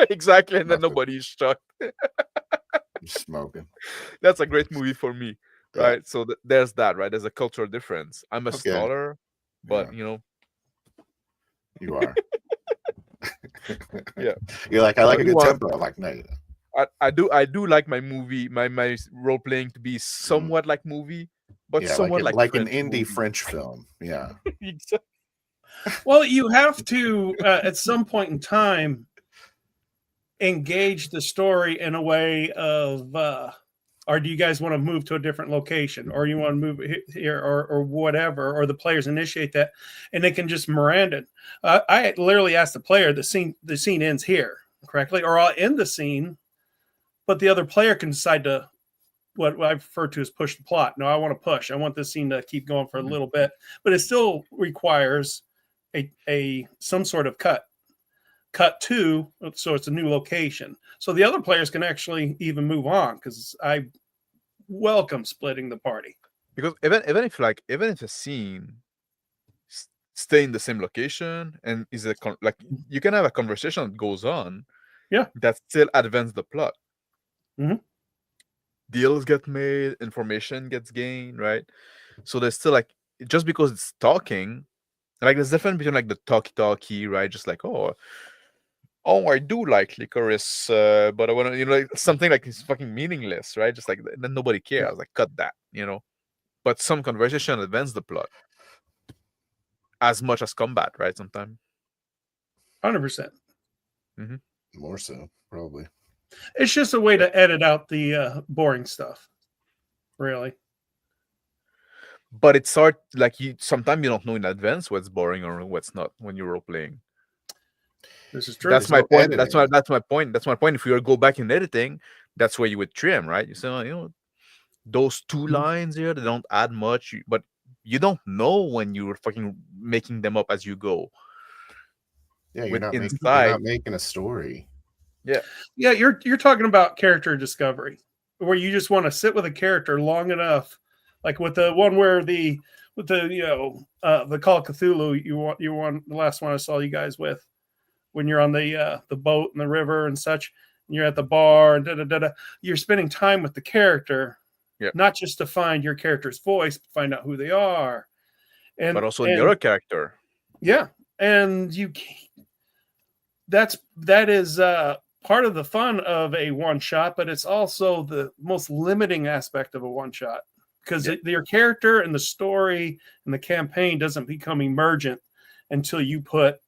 Exactly, and then nobody's shot. Smoking. That's a great movie for me, right? So there's that, right? There's a cultural difference. I'm a scholar, but you are. Yeah, you're like, I like a good tempo. I'm like, no, you don't. I do like my movie, my role playing to be somewhat like movie, but somewhat like an indie French film. Yeah. Exactly. Well, you have to at some point in time engage the story in a way of, or do you guys want to move to a different location, or you want to move here, or whatever, or the players initiate that, and they can just Miranda. I literally asked the player, the scene ends here, correctly, or I'll end the scene, but the other player can decide to, what I refer to as push the plot. No, I want to push. I want this scene to keep going for a little bit, but it still requires some sort of cut to, so it's a new location. So the other players can actually even move on, because I welcome splitting the party. Because even if a scene stay in the same location and is like you can have a conversation that goes on, that still advance the plot. Deals get made, information gets gained, right? So there's still like, just because it's talking, like there's difference between like the talkie, right? Just like, oh, I do like licorice, but I want to, like something like it's fucking meaningless, right? Just like, then nobody cares. Like, cut that, But some conversation advance the plot as much as combat, right? Sometimes 100%. More so, probably. It's just a way to edit out the boring stuff, really. But it's hard, like sometimes you don't know in advance what's boring or what's not when you're role playing. This is true. That's my point. That's my point. That's my point. If you go back in editing, that's where you would trim, right? You say, those 2 lines here, they don't add much, but you don't know when you're fucking making them up as you go. Yeah, you're not making a story. Yeah. You're talking about character discovery, where you just want to sit with a character long enough, like with the one where the Call of Cthulhu, you want the last one I saw you guys with when you're on the boat and the river and such, and you're at the bar and you're spending time with the character, not just to find your character's voice, but find out who they are, but also the other character. Yeah, and that is part of the fun of a one shot, but it's also the most limiting aspect of a one shot, because your character and the story and the campaign doesn't become emergent until you put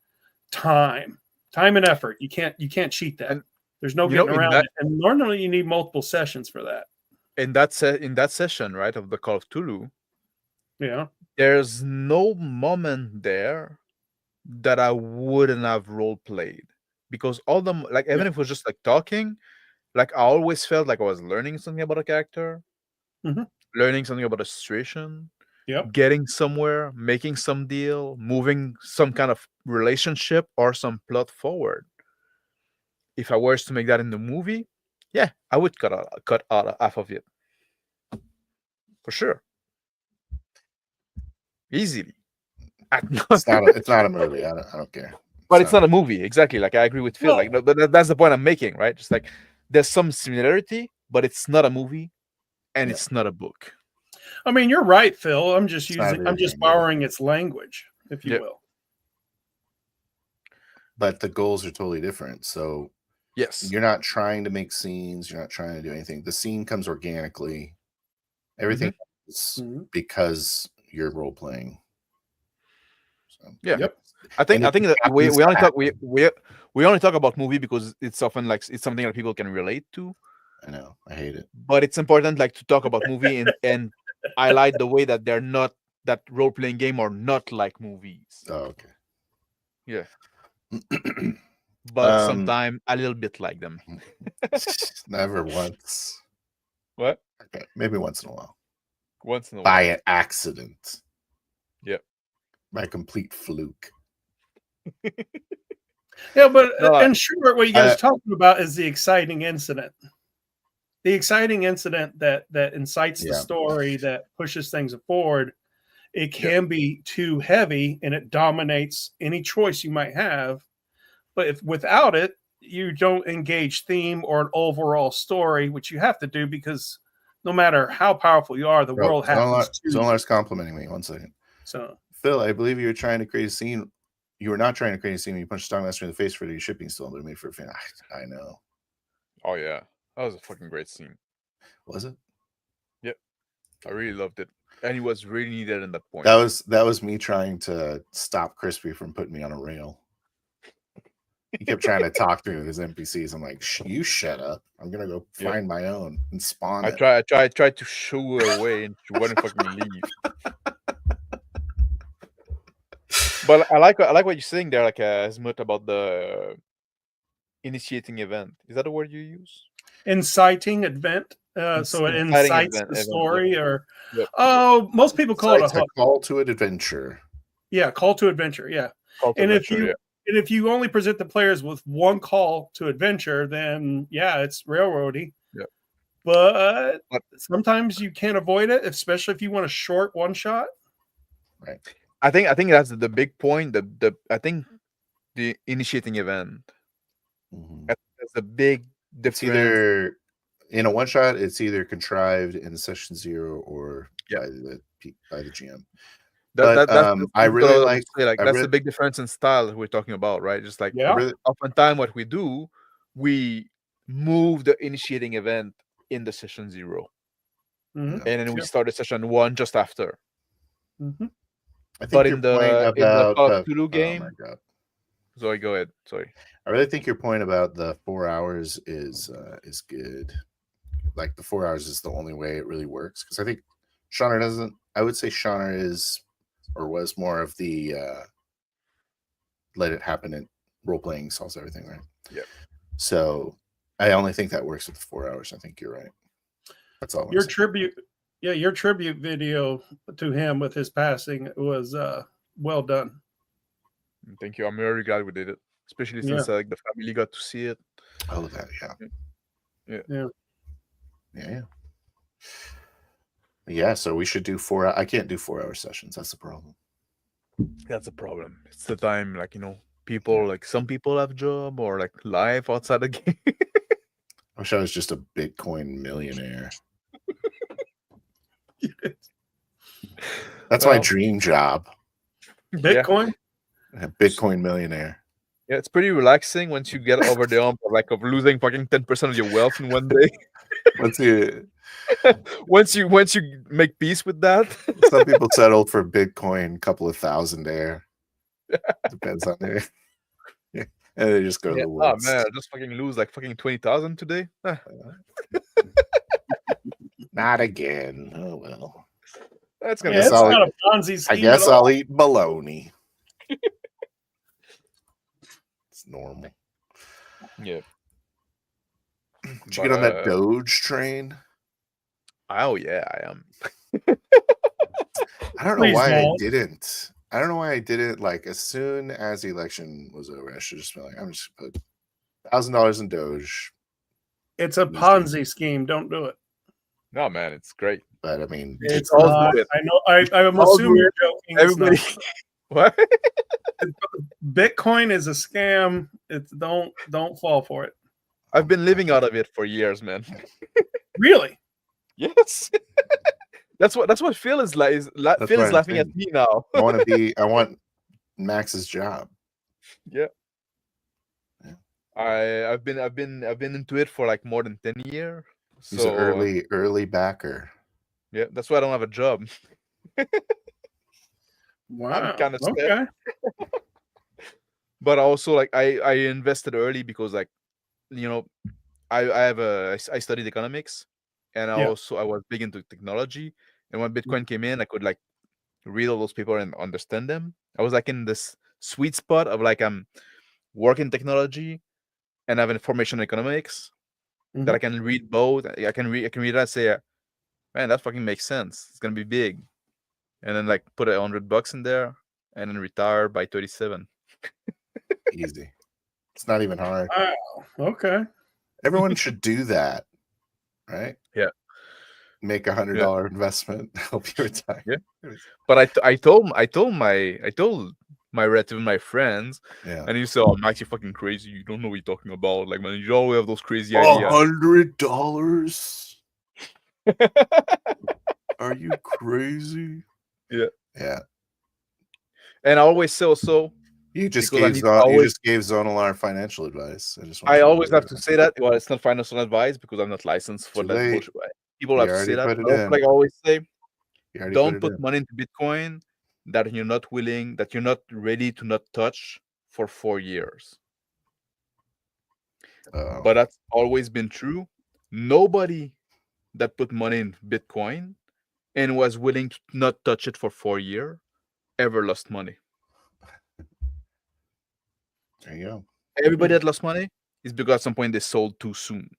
time and effort. You can't cheat that. And there's no getting around it. And normally you need multiple sessions for that. In that session, right, of the Call of Cthulhu, there's no moment there that I wouldn't have role played, because all them, like, even if it was just like talking, like, I always felt like I was learning something about a character, learning something about a situation, getting somewhere, making some deal, moving some kind of relationship or some plot forward. If I was to make that in the movie, I would cut out half of it for sure, easily. It's not a movie. I don't care. But it's not a movie, exactly. Like, I agree with Phil. Like, that's the point I'm making, right? Just like, there's some similarity, but it's not a movie, and it's not a book. I mean, you're right, Phil. I'm just borrowing its language, if you will. But the goals are totally different. So yes, you're not trying to make scenes. You're not trying to do anything. The scene comes organically. Everything is because you're role playing. So, I think that we only talk about movie because it's often like it's something that people can relate to. I know, I hate it, but it's important, like, to talk about movie and highlight the way that they're not, that role playing game are not like movies. Oh, okay. Yeah. But sometimes a little bit like them. Never once. What? Okay, maybe once in a while. Once in a while. By an accident. Yep. By complete fluke. But in short, what you guys are talking about is the exciting incident. The exciting incident that incites the story, that pushes things forward. It can be too heavy and it dominates any choice you might have. But if without it, you don't engage theme or an overall story, which you have to do, because no matter how powerful you are, the world happens to you. Zonlar's complimenting me. 1 second. So, Phil, I believe you were trying to create a scene. You were not trying to create a scene when you punched Stockmaster in the face for the shipping still, but made for a fan. I know. Oh yeah, that was a fucking great scene. Was it? Yep, I really loved it, and he was really needed in that point. That was me trying to stop Crispy from putting me on a rail. He kept trying to talk to his NPCs. I'm like, you shut up. I'm gonna go find my own and spawn. I tried to shoo her away, and she wouldn't fucking leave. But I like what you're saying there, like, Asmut, about the initiating event. Is that the word you use? Inciting event. So it incites the story, or most people call it a call to an adventure. Yeah, call to adventure. Yeah, if you only present the players with one call to adventure, then it's railroady. Yeah, but sometimes you can't avoid it, especially if you want a short one shot. Right. I think that's the big point. I think the initiating event. That's the big difference. It's either in a one shot, it's either contrived in session 0 or by the GM. I really like that's the big difference in style that we're talking about, right? Just like oftentimes what we do, we move the initiating event in the session 0, and then we start the session 1 just after. I think in the Call of Cthulhu game. Oh my God. Sorry, go ahead. Sorry. I really think your point about the 4 hours is good. Like, the 4 hours is the only way it really works, because I think Shauner doesn't. I would say Shauner is or was more of the let it happen and role playing solves everything, right? Yeah. So I only think that works with the 4 hours. I think you're right. That's all. Your tribute video to him with his passing was well done. Thank you. I'm very glad we did it, especially since the family got to see it. Oh, that yeah. So we should do 4 hours. I can't do 4 hour sessions. That's the problem. That's the problem. It's the time, like, people, like some people have job or like life outside the game. I wish I was just a Bitcoin millionaire. That's my dream job. Bitcoin? Bitcoin millionaire. Yeah, it's pretty relaxing once you get over the hump of losing fucking 10% of your wealth in one day. Once you make peace with that. Some people settle for Bitcoin, a couple of thousand there. Depends on there. Yeah. And they just go to the woods. Oh man, I just fucking lose like fucking 20,000 today. Not again. Oh well. That's gonna. It's not a Ponzi scheme. I guess I'll eat bologna. It's normal. Yeah. Did you get on that Doge train? Oh yeah, I am. I don't know why I didn't. I don't know why I didn't. Like as soon as the election was over, I should just be like, I'm just gonna put $1,000 in Doge. It's a Ponzi scheme. Don't do it. No, man, it's great. But I mean, it's all. I know. I'm assuming you're joking. Everybody, what? Bitcoin is a scam. It's don't fall for it. I've been living out of it for years, man. Really? Yes. That's what Phil is like. Phil is laughing at me now. I want Max's job. Yeah. I've been into it for like more than 10 years. He's an early backer. Yeah, that's why I don't have a job. Wow. I'm kind of okay. But also, like, I invested early because, like, I studied economics, and I was big into technology. And when Bitcoin came in, I could like read all those papers and understand them. I was like in this sweet spot of like I'm working technology and have information economics that I can read both. I can read that and say, man, that fucking makes sense. It's gonna be big, and then like put $100 in there and then retire by 37. Easy. It's not even hard. Wow. Okay. Everyone should do that, right? Yeah. Make $100 investment, help you retire. Yeah. But I told my relative, my friends, and he said, "Oh, Max, you're fucking crazy. You don't know what you're talking about. Like, man, you always have those crazy ideas." $100? Are you crazy? Yeah. Yeah. And I always say also, you just gave Zonalar financial advice. I always have to say that. Well, it's not financial advice because I'm not licensed for that bullshit. People have to say that. Like I always say, don't put money into Bitcoin that you're not ready to not touch for 4 years. But that's always been true. Nobody that put money in Bitcoin and was willing to not touch it for 4 years ever lost money. There you go. Everybody that lost money is because at some point they sold too soon.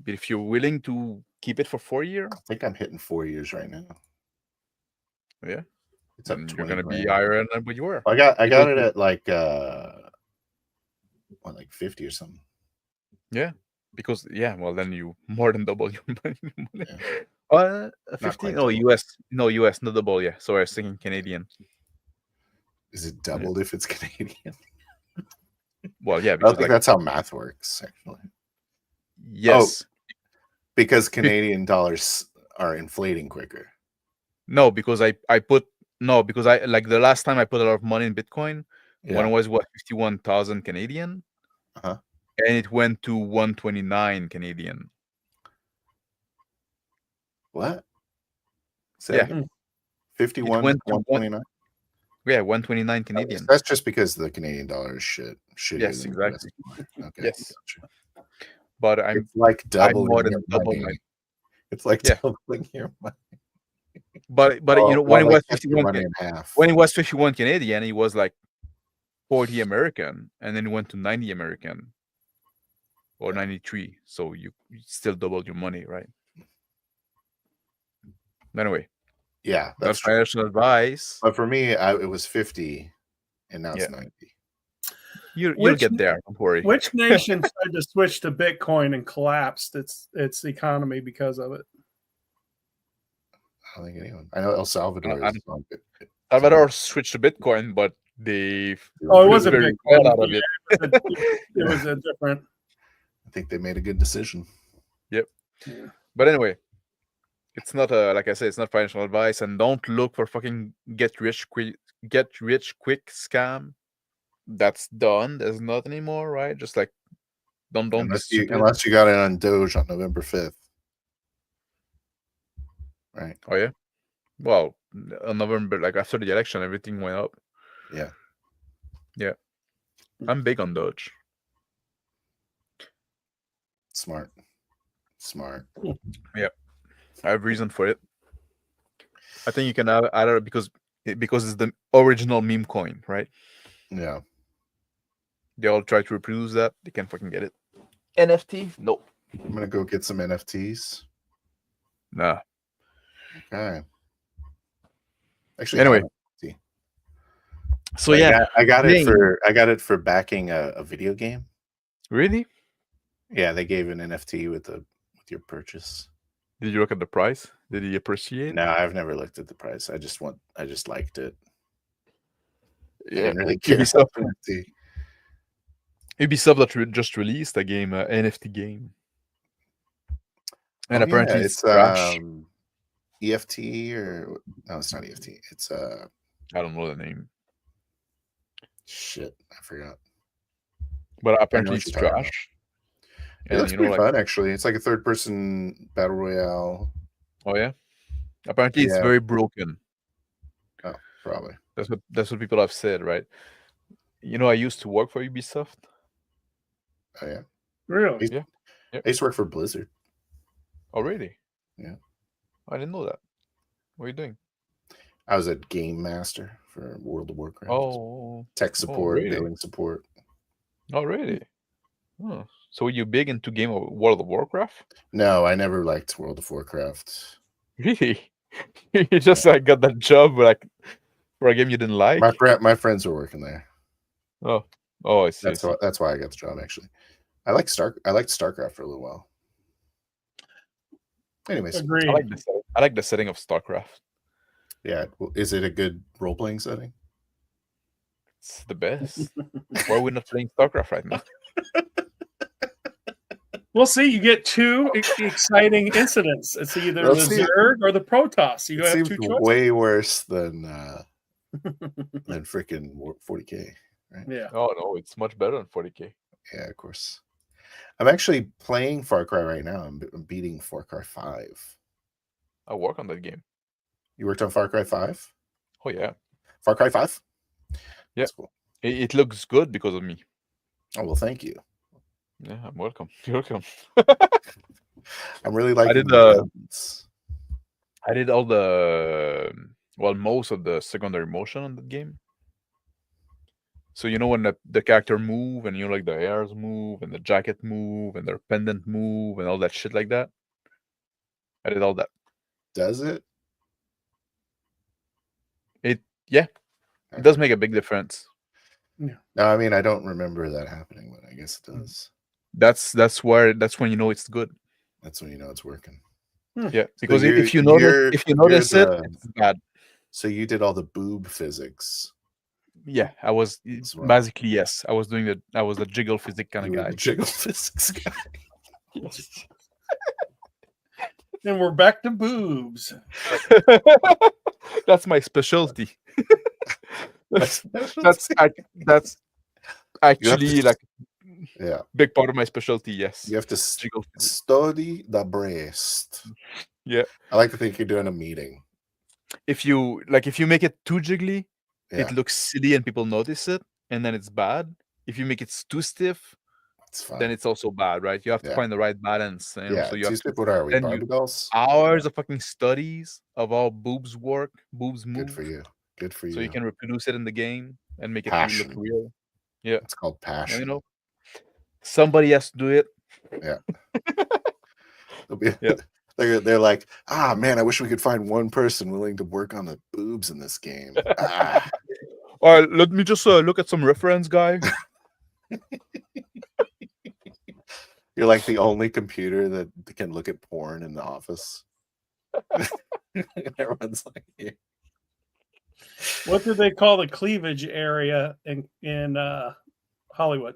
But if you're willing to keep it for 4 years, I think I'm hitting 4 years right now. Yeah, it's up. You're gonna be higher than what you were. I got it at like 50 or something. Yeah, because well then you more than double your money. 15? No, US, not double. Yeah, sorry, I was thinking Canadian. Is it doubled if it's Canadian? Well, yeah, I don't think that's how math works, actually. Yes, because Canadian dollars are inflating quicker. No, because because I like the last time I put a lot of money in Bitcoin when it was 51,000 Canadian, and it went to 129 Canadian. What? Yeah, 51 to 129. Yeah, 129 Canadian. That's just because the Canadian dollar is shit. Yes, exactly. Okay. Yes. But it's like doubling more than your double money. It's like doubling your money. But when it was 51 Canadian, it was like 40 American, and then it went to 90 American or 93. So you still doubled your money, right? Anyway. Yeah, that's financial advice. But for me, it was 50, and now it's 90. You'll get there. Don't worry. Which nation tried to switch to Bitcoin and collapsed its economy because of it? I don't think anyone. I know El Salvador. Salvador switched to Bitcoin, but they Oh, it was a very big proud one. out of Yeah, it. it was a different. I think they made a good decision. Yep. Yeah. But anyway, it's not like I said, it's not financial advice, and don't look for fucking get rich quick scam. That's done. There's not anymore, right? Just like don't be stupid. Unless you got it on Doge on November 5th. Right. Oh yeah. Well, on November, like after the election, everything went up. Yeah. Yeah. I'm big on Doge. Smart. Yeah. I have reason for it. I think you can add it because it's the original meme coin, right? Yeah. They all try to reproduce that. They can't fucking get it. NFT? Nope. I'm gonna go get some NFTs. Nah. Okay. Actually, anyway. So yeah, I got it for backing a video game. Really? Yeah, they gave an NFT with your purchase. Did you look at the price? Did he appreciate? No, I've never looked at the price. I just liked it. Yeah, I didn't really care. Ubisoft that just released a game, NFT game, and apparently it's trash. EFT or no, it's not EFT. It's I don't know the name. Shit, I forgot. But apparently it's trash. It looks pretty fun, actually. It's like a third-person battle royale. Oh yeah. Apparently it's very broken. Oh, probably. That's what people have said, right? You know, I used to work for Ubisoft. Oh yeah. Really? Yeah. I used to work for Blizzard. Oh really? Yeah. I didn't know that. What are you doing? I was a game master for World of Warcraft. Oh. Tech support, really? billing support. Oh really? Oh. So were you big into World of Warcraft? No, I never liked World of Warcraft. Really? You just got that job like for a game you didn't like? My friends were working there. Oh, I see. That's why I got the job. Actually, I liked StarCraft for a little while. Anyways, agreed. I like the setting of StarCraft. Yeah, is it a good role-playing setting? It's the best. Why are we not playing StarCraft right now? We'll see. You get two exciting incidents. It's either the Zerg or the Protoss. You have two choices. Way worse than freaking 40K, right? Yeah. Oh no, it's much better than 40K. Yeah, of course. I'm actually playing Far Cry right now. I'm beating Far Cry 5. I work on that game. You worked on Far Cry 5? Oh yeah. Far Cry 5? Yeah. That's cool. It looks good because of me. Oh well, thank you. Yeah, I'm welcome. You're welcome. I'm really liking I did all most of the secondary motion on the game. So you know when the character move and like the hairs move and the jacket move and their pendant move and all that shit like that. I did all that. Does it? It does make a big difference. Yeah. No, I mean I don't remember that happening, but I guess it does. That's when you know it's good. That's when you know it's working. Yeah, because if you notice it, it's bad. So you did all the boob physics. Yeah, I was basically yes. I was the jiggle physics kind of guy. Jiggle physics guy. Yes. And we're back to boobs. That's my specialty. that's actually like big part of my specialty. Yes, you have to study the breast. Yeah, I like to think you're doing a meeting. If you make it too jiggly, it looks silly and people notice it, and then it's bad. If you make it too stiff, then it's also bad, right? You have to find the right balance. So you have to, what are we? Barbie dolls? Hours of fucking studies of how boobs work, boobs move. Good for you. So you can reproduce it in the game and make it look real. Yeah, it's called passion. And, somebody has to do it. Yeah. They're like, man, I wish we could find one person willing to work on the boobs in this game. All right, let me just look at some reference, guy. You're like the only computer that can look at porn in the office. Everyone's like, What do they call the cleavage area in Hollywood?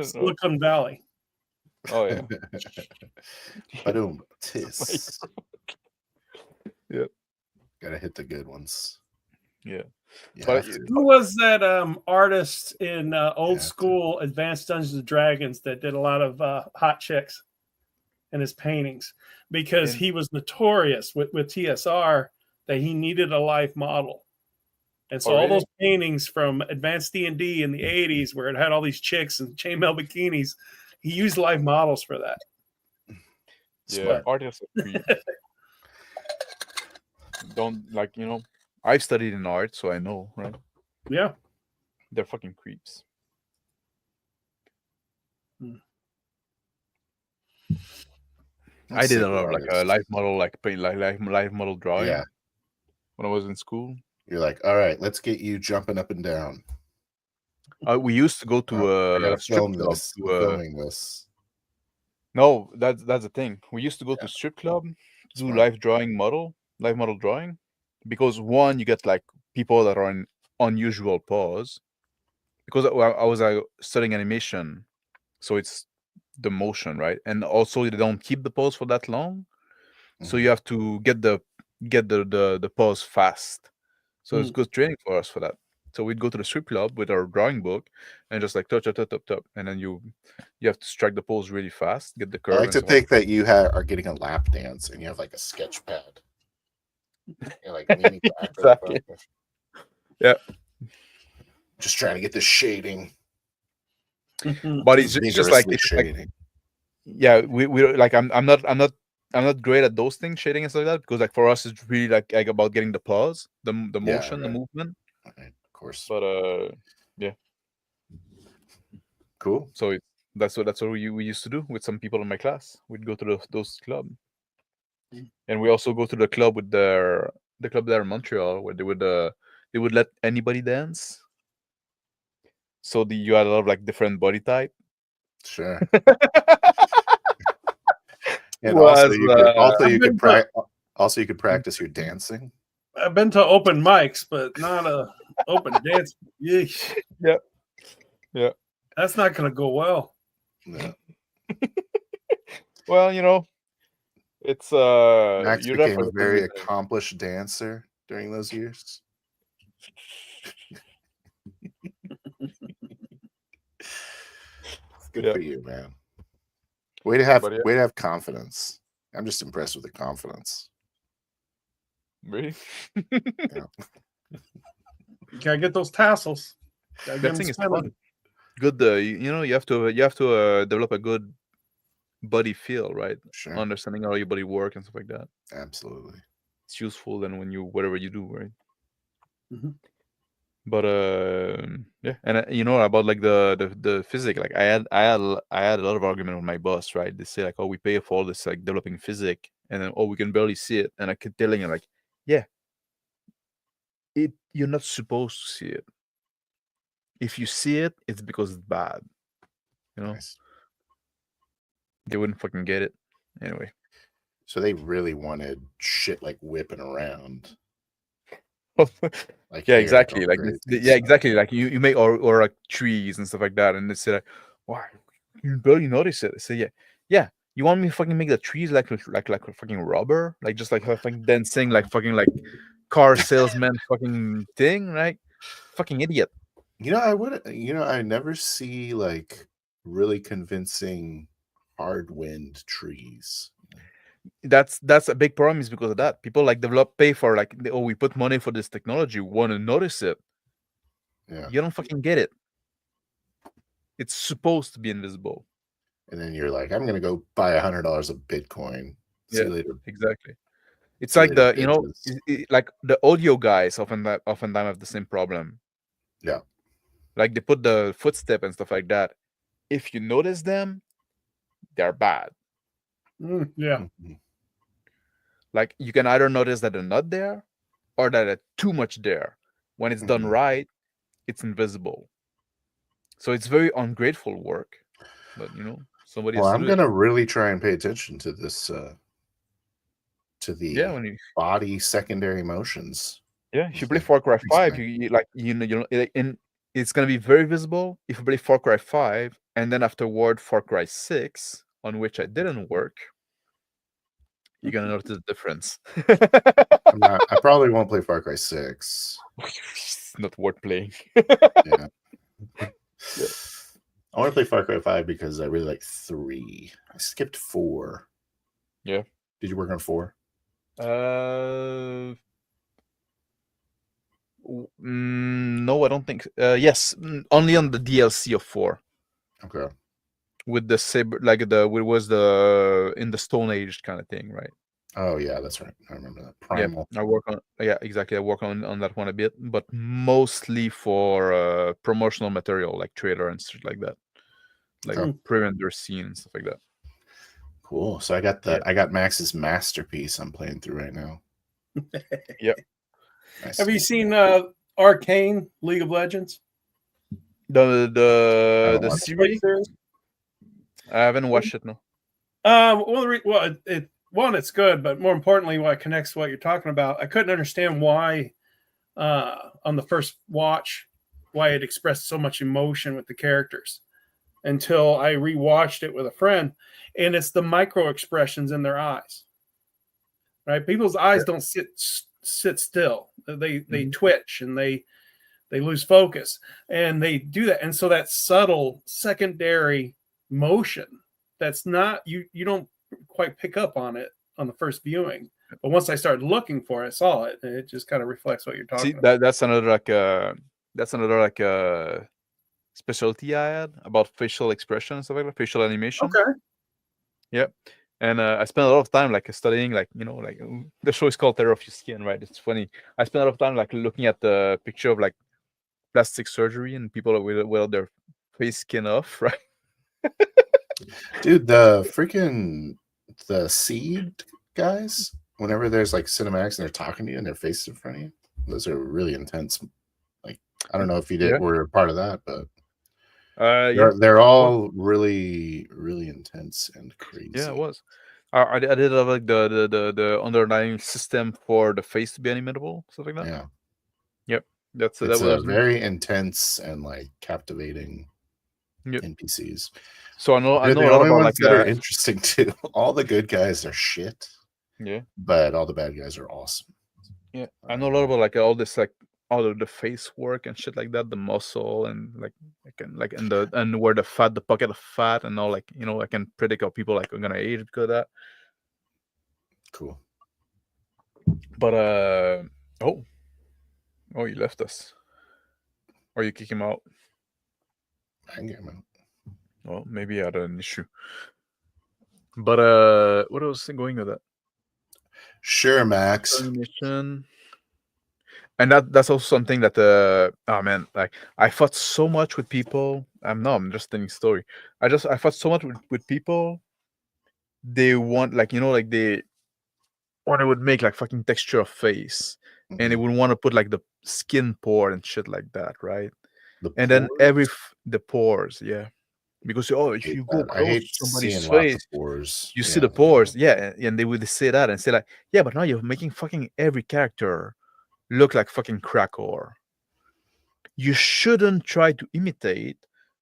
Silicon Valley. Oh yeah. Ba-doom, tis. Yep. Gotta hit the good ones. Yeah. You But have to. Who was that artist in old Yeah. school Advanced Dungeons and Dragons that did a lot of hot chicks in his paintings? Because he was notorious with TSR that he needed a life model. And so all those paintings from Advanced D&D in the 80s where it had all these chicks and chainmail bikinis, he used life models for that. Yeah, artists are creep. Don't like, you know, I've studied in art, so I know, right? Yeah. They're fucking creeps. I did a lot of like a life model, like paint, like life model drawing. Yeah. When I was in school. You're like, all right, let's get you jumping up and down. We used to go to I a strip film club. this. Filming this. No, that's the thing. We used to go to strip club to do life model drawing, because one, you get like people that are in unusual pose. Because I was studying animation, so it's the motion, right? And also they don't keep the pose for that long, so you have to get the pose fast. So it's good training for us for that. So we'd go to the strip club with our drawing book and just like touch, and then you have to strike the pose really fast, get the curve. I like to think that you are getting a lap dance and you have like a sketch pad. You're like leaning back. Exactly. Yeah. Just trying to get the shading. But it's just like shading. Yeah, we like I'm not great at those things, shading and stuff like that, because like for us it's really like about getting the pause, the motion, the movement. Right, of course. But yeah. Cool. So that's what we used to do with some people in my class. We'd go to those club. And we also go to the club with the club there in Montreal where they would let anybody dance. So you had a lot of like different body type. Sure. And also you could practice your dancing. I've been to open mics, but not a open dance. Yeesh. Yeah. That's not going to go well. No. Well, you know, it's Max became a very accomplished dancer during those years. It's good for you, man. Way to have confidence. I'm just impressed with the confidence. Really? Yeah. You gotta get those tassels. That thing is fun. Good. You have to develop a good body feel, right? Sure. Understanding how your body works and stuff like that. Absolutely. It's useful then when whatever you do, right? Mm-hmm. But yeah, and you know about like the physics. Like I had a lot of argument with my boss, right? They say like, oh, we pay for all this like developing physics, and then we can barely see it. And I keep telling him like, yeah, you're not supposed to see it. If you see it, it's because it's bad. You know, they wouldn't fucking get it anyway. So they really wanted shit like whipping around. Like yeah, exactly. Like exactly. Like you make or like trees and stuff like that, and they say like, "Why you barely notice it?" I say, yeah. You want me to fucking make the trees like fucking rubber, like just like fucking dancing, like fucking like car salesman fucking thing, right? Fucking idiot. I never see like really convincing hard wind trees. That's a big problem, is because of that. People like pay for like, we put money for this technology, want to notice it. Yeah. You don't fucking get it. It's supposed to be invisible. And then you're like, I'm gonna go buy $100 of Bitcoin. See you later. Exactly. It's like like the audio guys oftentimes have the same problem. Yeah. Like they put the footstep and stuff like that. If you notice them, they're bad. Yeah. Like you can either notice that they're not there or that they're too much there. When it's done right, it's invisible. So it's very ungrateful work. But somebody. Well, I'm gonna really try and pay attention to this to the body secondary motions. Yeah, if you play Far Cry 5, and it's gonna be very visible if you play Far Cry 5, and then afterward Far Cry 6, on which I didn't work. You're gonna notice the difference. I probably won't play Far Cry 6. It's not worth playing. Yeah. I want to play Far Cry 5 because I really like 3. I skipped 4. Yeah. Did you work on 4? No, I don't think. Yes, only on the DLC of 4. Okay. With the saber, like it was the in the Stone Age kind of thing, right? Oh yeah, that's right. I remember that. Primal. Yeah, I work on. Yeah, exactly. I work on that one a bit, but mostly for promotional material, like trailer and stuff like that, like pre-render scene and stuff like that. Cool. So I got Max's masterpiece I'm playing through right now. Yep. Nice. Have you seen Arcane League of Legends? The series? I haven't watched it, no. It's good, but more importantly, what connects to what you're talking about, I couldn't understand why on the first watch, why it expressed so much emotion with the characters until I rewatched it with a friend, and it's the micro expressions in their eyes. Right? People's eyes don't sit still. They twitch and they lose focus, and they do that. And so that subtle secondary motion that's not you don't quite pick up on it on the first viewing, but once I started looking for it, I saw it, and it just kind of reflects what you're talking about. That's another specialty I had about facial expression and stuff like that, facial animation. Okay. Yep. And I spent a lot of time studying, the show is called Terror of Your Skin, right? It's funny. I spent a lot of time looking at the picture of plastic surgery and people with their face skin off, right? Dude, the Seed guys, whenever there's cinematics and they're talking to you and their faces in front of you, those are really intense. I don't know if you were a part of that, but they're all really, really intense and crazy. Yeah, it was. I did the underlying system for the face to be animatable, stuff like that. Yeah. Yep. That was very intense and captivating NPCs. So I know the a lot only about ones that are interesting too. All the good guys are shit. Yeah. But all the bad guys are awesome. Yeah. I know a lot about all this all of the face work and shit like that, the muscle and and where the pocket of fat and all, I can predict how people are gonna age because of that. Cool. But oh, you left us. Or you kick him out? I can get him out. Well, maybe I had an issue. But what else going with that? Sure, Max. Animation. And that's also something that oh man, I fought so much with people. I'm just telling a story. I fought so much with people. They want they want would make fucking texture of face, and they would want to put the skin pore and shit like that, right? And then the pores, yeah. Because if you go close to somebody's face, you see the pores, yeah, and they would say that and say yeah, but now you're making fucking every character look like fucking crackor. You shouldn't try to imitate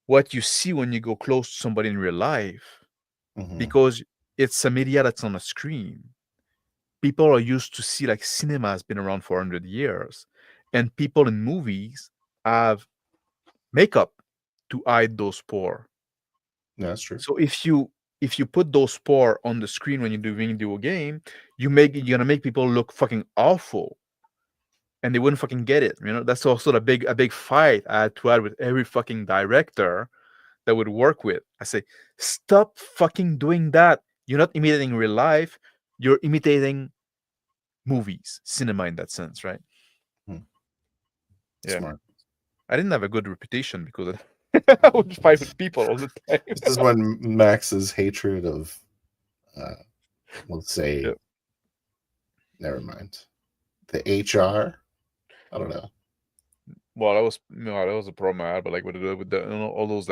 what you see when you go close to somebody in real life, because it's a media that's on a screen. People are used to see cinema has been around for 100 years, and people in movies have makeup to hide those pores. Yeah, that's true. So if you put those pores on the screen when you're doing a game, you're gonna make people look fucking awful, and they wouldn't fucking get it. That's also a big fight I had to have with every fucking director that would work with. I say, stop fucking doing that. You're not imitating real life. You're imitating movies, cinema in that sense, right? Yeah. Smart. I didn't have a good reputation because I would fight with people all the time. This is when Max's hatred of, let's say, never mind, the HR. I don't know. Well, that was a problem I had, but with the all those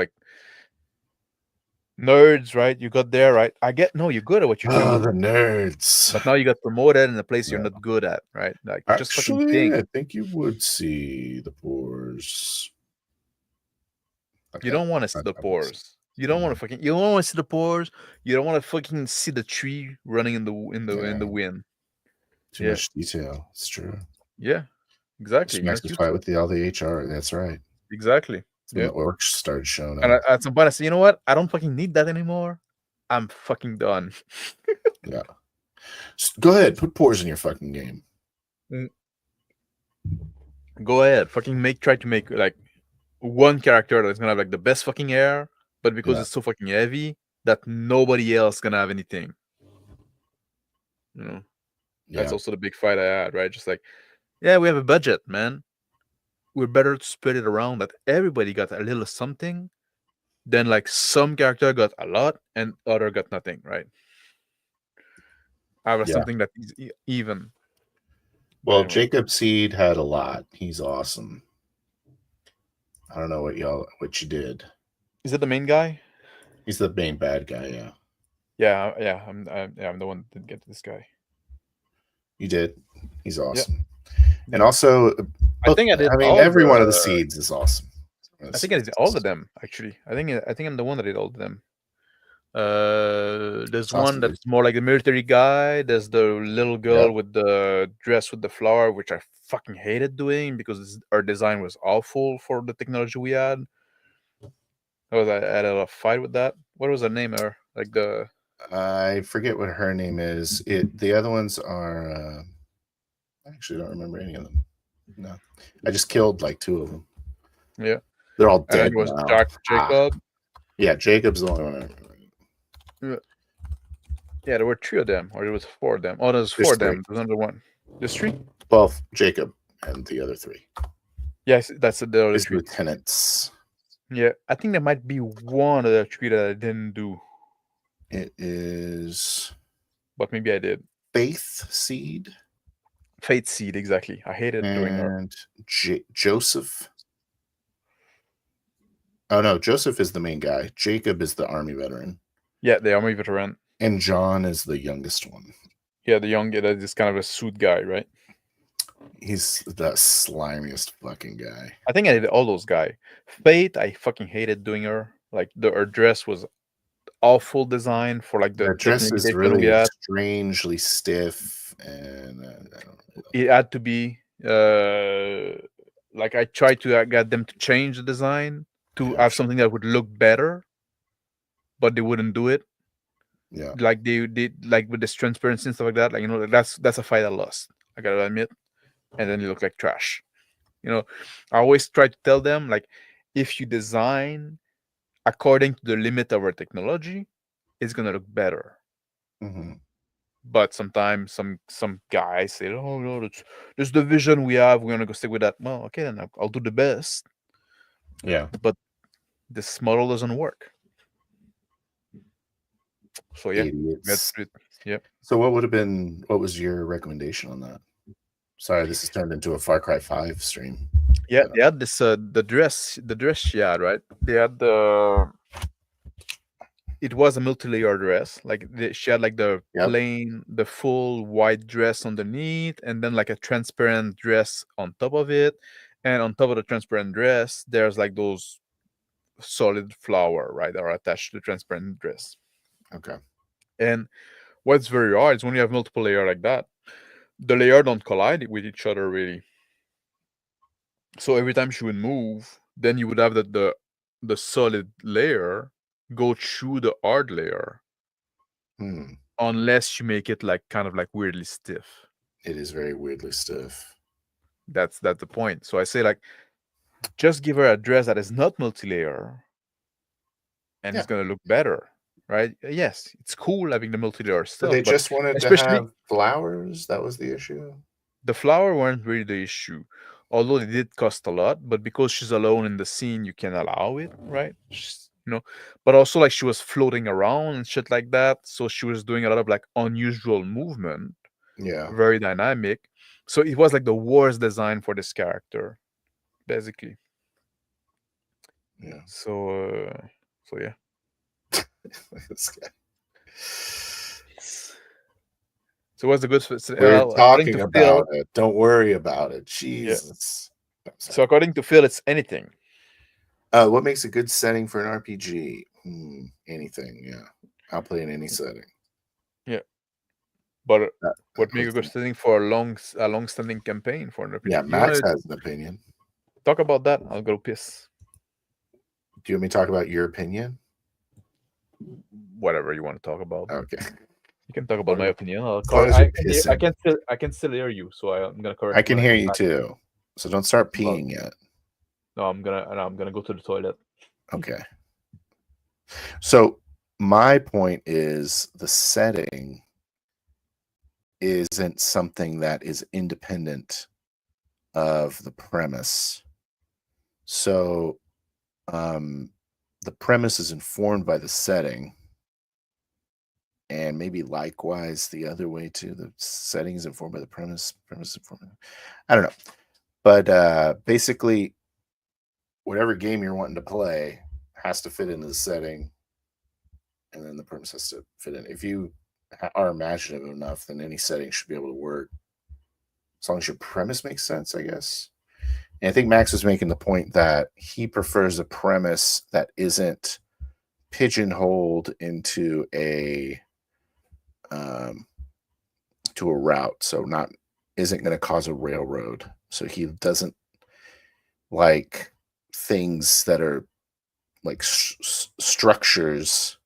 nerds, right? You got there, right? I get no, you're good at what you Oh, do, the nerds. but now you got promoted in a place you're Yeah. not good at, right? Like just fucking Actually, think. I think you would see the pores. You don't want to see the pores. You don't want to fucking. You don't want to see the pores. You don't want to fucking see the tree running in the wind. Too Yeah. much detail. It's true. Yeah, exactly. Smash the fight with all the HR. That's right. Exactly. When the orcs started showing up. And at some point, I said, you know what? I don't fucking need that anymore. I'm fucking done. Yeah. Go ahead. Put pores in your fucking game. Go ahead. Fucking try to make like one character that's gonna have like the best fucking hair, but because it's so fucking heavy that nobody else gonna have anything. You know? That's also the big fight I had, right? Just like, yeah, we have a budget, man. We're better to spread it around that everybody got a little something than like some character got a lot and other got nothing, right? I have something that is even. Well, anyway. Jacob Seed had a lot. He's awesome. I don't know what you did. Is it the main guy? He's the main bad guy, yeah. I'm the one that didn't get to this guy. You did. He's awesome. And also, I think I did. I mean, every one of the seeds is awesome. I think I did all of them actually. I think I'm the one that did all of them. There's one that's more like the military guy. There's the little girl with the dress with the flower, which I fucking hated doing because our design was awful for the technology we had. I had a fight with that. What was her name? I forget what her name is. The other ones are. I actually don't remember any of them. No, I just killed like 2 of them. Yeah, they're all dead. And it was Jacob. Yeah, Jacob's the only one I remember. Yeah, there were 3 of them, or there was 4 of them. Oh, there's 4 of them. There's another one. There's 3. Well, Jacob and the other 3. Yes, that's the other 3 lieutenants. Yeah, I think there might be one of the 3 that I didn't do. It is, but maybe I did. Faith Seed. Fate Seed, exactly. I hated doing her. And Joseph. Oh no, Joseph is the main guy. Jacob is the army veteran. Yeah, the army veteran. And John is the youngest one. Yeah, the young, that is kind of a suit guy, right? He's the slimiest fucking guy. I think I did all those guys. Fate, I fucking hated doing her. Like her dress was awful design for like the dress is really strangely stiff, and it had to be like I tried to get them to change the design to have something that would look better, but they wouldn't do it. Yeah, like they did, like with this transparency and stuff like that. Like, you know, that's a fight I lost, I gotta admit. And then they look like trash. You know, I always try to tell them, like, if you design according to the limit of our technology, it's gonna look better. Mm-hmm. But sometimes some guys say, "Oh no, that's the vision we have. We're gonna go stick with that." Well, okay, then I'll do the best. Yeah, but this model doesn't work. So yeah, that's it. Yep. So what was your recommendation on that? Sorry, this has turned into a Far Cry 5 stream. Yeah, they had this the dress she had, right? They had it was a multi-layer dress. Like she had like the plain, the full white dress underneath, and then like a transparent dress on top of it. And on top of the transparent dress, there's like those solid flower, right, that are attached to the transparent dress. Okay. And what's very hard is when you have multiple layers like that, the layer don't collide with each other really. So every time she would move, then you would have the solid layer go through the hard layer, unless you make it like kind of like weirdly stiff. It is very weirdly stiff. That's the point. So I say, like, just give her a dress that is not multi-layer, and it's gonna look better, right? Yes, it's cool having the multi-layer stuff. So they just wanted to have flowers. That was the issue. The flower weren't really the issue, although they did cost a lot. But because she's alone in the scene, you can allow it, right? You know. But also, like, she was floating around and shit like that, so she was doing a lot of like unusual movement. Yeah, very dynamic. So it was like the worst design for this character, basically. Yeah. So yeah. This guy. So what's the good? We're talking about it. Don't worry about it. Jesus. Yeah. So according to Phil, it's anything. What makes a good setting for an RPG? Anything. Yeah, I'll play in any setting. Yeah, but what makes a good setting for a long-standing campaign for an RPG? Yeah, Max has an opinion. Talk about that. I'll go piss. Do you want me to talk about your opinion? Whatever you want to talk about. Okay. You can talk about my opinion. I can still hear you, so I'm gonna correct. I can hear you too. So don't start peeing yet. No, I'm gonna go to the toilet. Okay. So my point is the setting isn't something that is independent of the premise. So the premise is informed by the setting, and maybe likewise the other way too. The setting is informed by the premise is informed. I don't know. But basically, whatever game you're wanting to play has to fit into the setting, and then the premise has to fit in. If you are imaginative enough, then any setting should be able to work, as long as your premise makes sense, I guess. And I think Max was making the point that he prefers a premise that isn't pigeonholed into a route, so isn't going to cause a railroad. So he doesn't like things that are like structures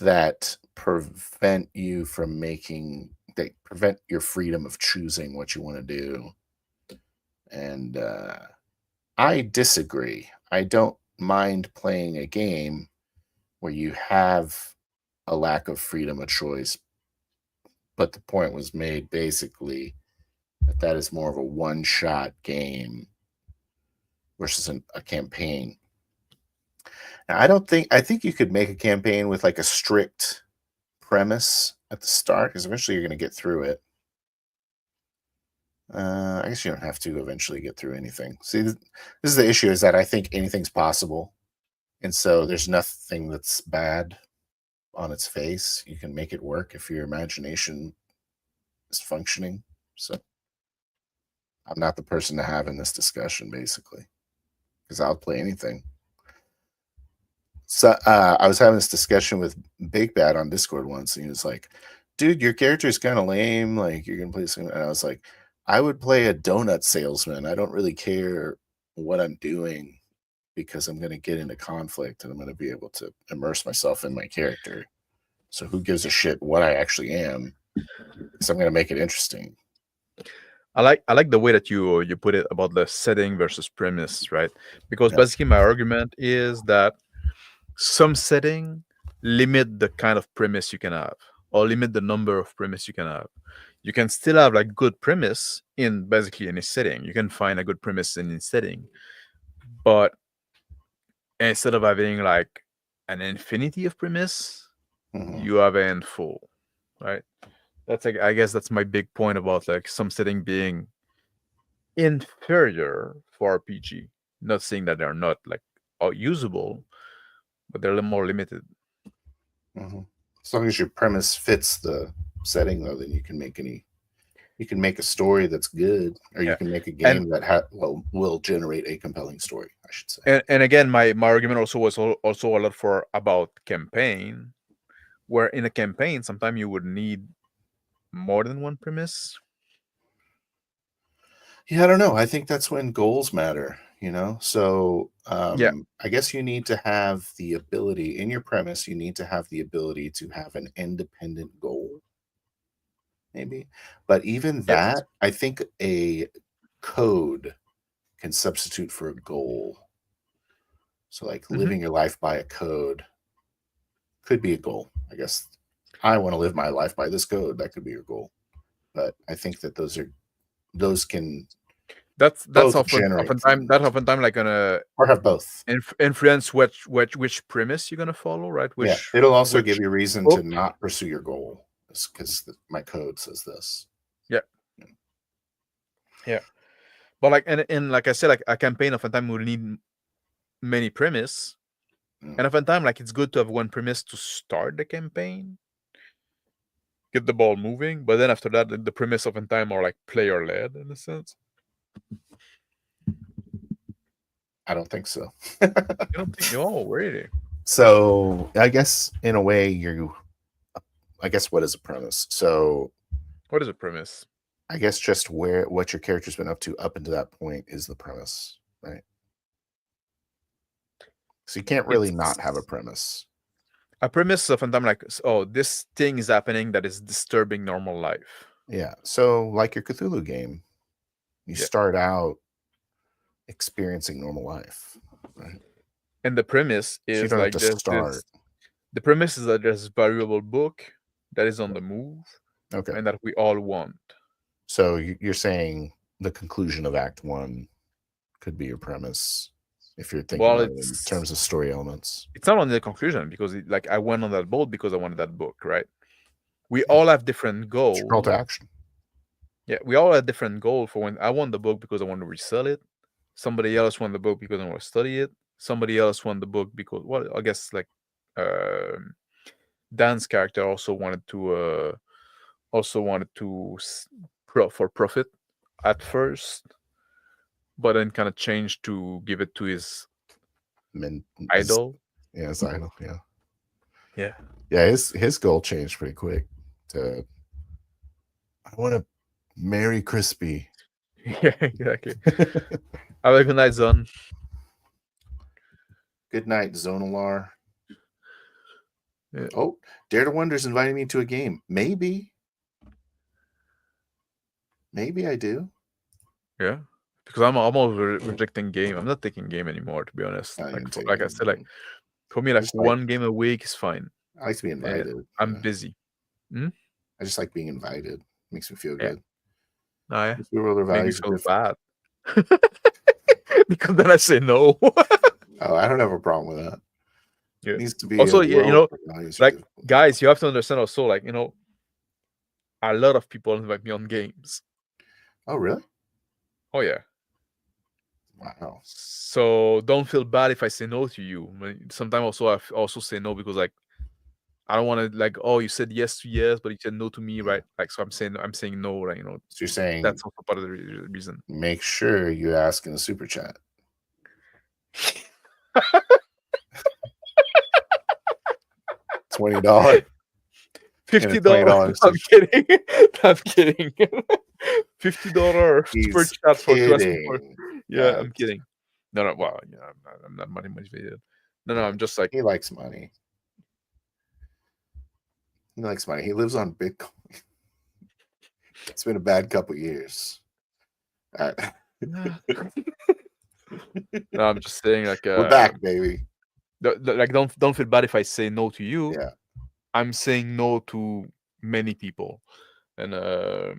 that prevent you from prevent your freedom of choosing what you want to do. And I disagree. I don't mind playing a game where you have a lack of freedom of choice, but the point was made basically that is more of a one-shot game versus a campaign. Now, I think you could make a campaign with like a strict premise at the start, because eventually you're going to get through it. I guess you don't have to eventually get through anything. See, this is the issue, is that I think anything's possible. And so there's nothing that's bad on its face. You can make it work if your imagination is functioning. So I'm not the person to have in this discussion, basically, because I'll play anything. So I was having this discussion with Big Bad on Discord once, and he was like, dude, your character is kind of lame. Like, you're going to play something. And I was like, I would play a donut salesman. I don't really care what I'm doing, because I'm going to get into conflict and I'm going to be able to immerse myself in my character. So who gives a shit what I actually am? So I'm going to make it interesting. I like the way that you put it about the setting versus premise, right? Because basically my argument is that some setting limit the kind of premise you can have, or limit the number of premise you can have. You can still have like good premise in basically any setting. You can find a good premise in any setting, but instead of having like an infinity of premise, you have a handful, right? That's like, I guess that's my big point about like some setting being inferior for RPG. Not saying that they're not like usable, but they're a little more limited. As long as your premise fits the setting, though, then you can make a story that's good, or you can make a game that will generate a compelling story, I should say. And again, my argument also was also a lot about campaign, where in a campaign sometimes you would need more than one premise. Yeah, I don't know. I think that's when goals matter, So I guess you need to have the ability in your premise. You need to have the ability to have an independent goal, maybe. But even that, I think a code can substitute for a goal. So like living your life by a code could be a goal. I guess I want to live my life by this code. That could be your goal. But I think that those can that's oftentimes like gonna or have both influence which premise you're gonna follow, right? It'll also give you reason to not pursue your goal, because my code says this. Yeah. But like and like I said, like a campaign oftentimes will need many premise, And oftentimes, like, it's good to have one premise to start the campaign, get the ball moving, but then after that, the premise oftentimes are like player-led in a sense. I don't think so. You don't think? Oh, really? So I guess in a way, I guess what is a premise? So what is a premise? I guess just what your character's been up to up until that point is the premise, right? So you can't really not have a premise. A premise oftentimes like, oh, this thing is happening that is disturbing normal life. Yeah. So like your Cthulhu game, you start out experiencing normal life, right? And the premise is, so you don't like, have to start. The premise is that there's a variable book that is on the move, and that we all want. So you're saying the conclusion of Act 1 could be your premise if you're thinking about it in terms of story elements. It's not only the conclusion, because like, I went on that boat because I wanted that book, right? We all have different goals. Call to action. Yeah, we all have different goals for when I want the book because I want to resell it. Somebody else want the book because I want to study it. Somebody else want the book because, well, I guess like Dan's character also wanted to for profit at first, but then kind of changed to give it to his idol. Yeah, his idol. Yeah. Yeah. Yeah, his goal changed pretty quick to, I want to marry Crispy. Yeah, exactly. Have a good night, Zon. Good night, Zonalar. Yeah. Oh, Dare to Wonder's inviting me to a game. Maybe I do. Yeah, because I'm almost rejecting game. I'm not taking game anymore, to be honest. Like I said, like, for me, like, one game a week is fine. I like to be invited. I'm busy. I just like being invited. Makes me feel good. Oh, yeah. Makes me feel bad. Because then I say no. Oh, I don't have a problem with that. Yeah. It needs to be also, like, guys, you have to understand also, like, a lot of people invite me on games. Oh, really? Oh, yeah. Wow. So don't feel bad if I say no to you. Sometimes also I also say no because, like, I don't want to, like, oh, you said yes to yes, but you said no to me, right? Like, so I'm saying no, right? So you're saying that's also part of the reason. Make sure you ask in the super chat. $20. $50. I'm kidding. I'm kidding. $50 super chat for yeah, I'm kidding. No, well, I'm not money motivated. No, I'm just like, he likes money. He likes money. He lives on Bitcoin. It's been a bad couple years. No, I'm just saying, like, we're back, baby. Like, don't feel bad if I say no to you. Yeah, I'm saying no to many people, and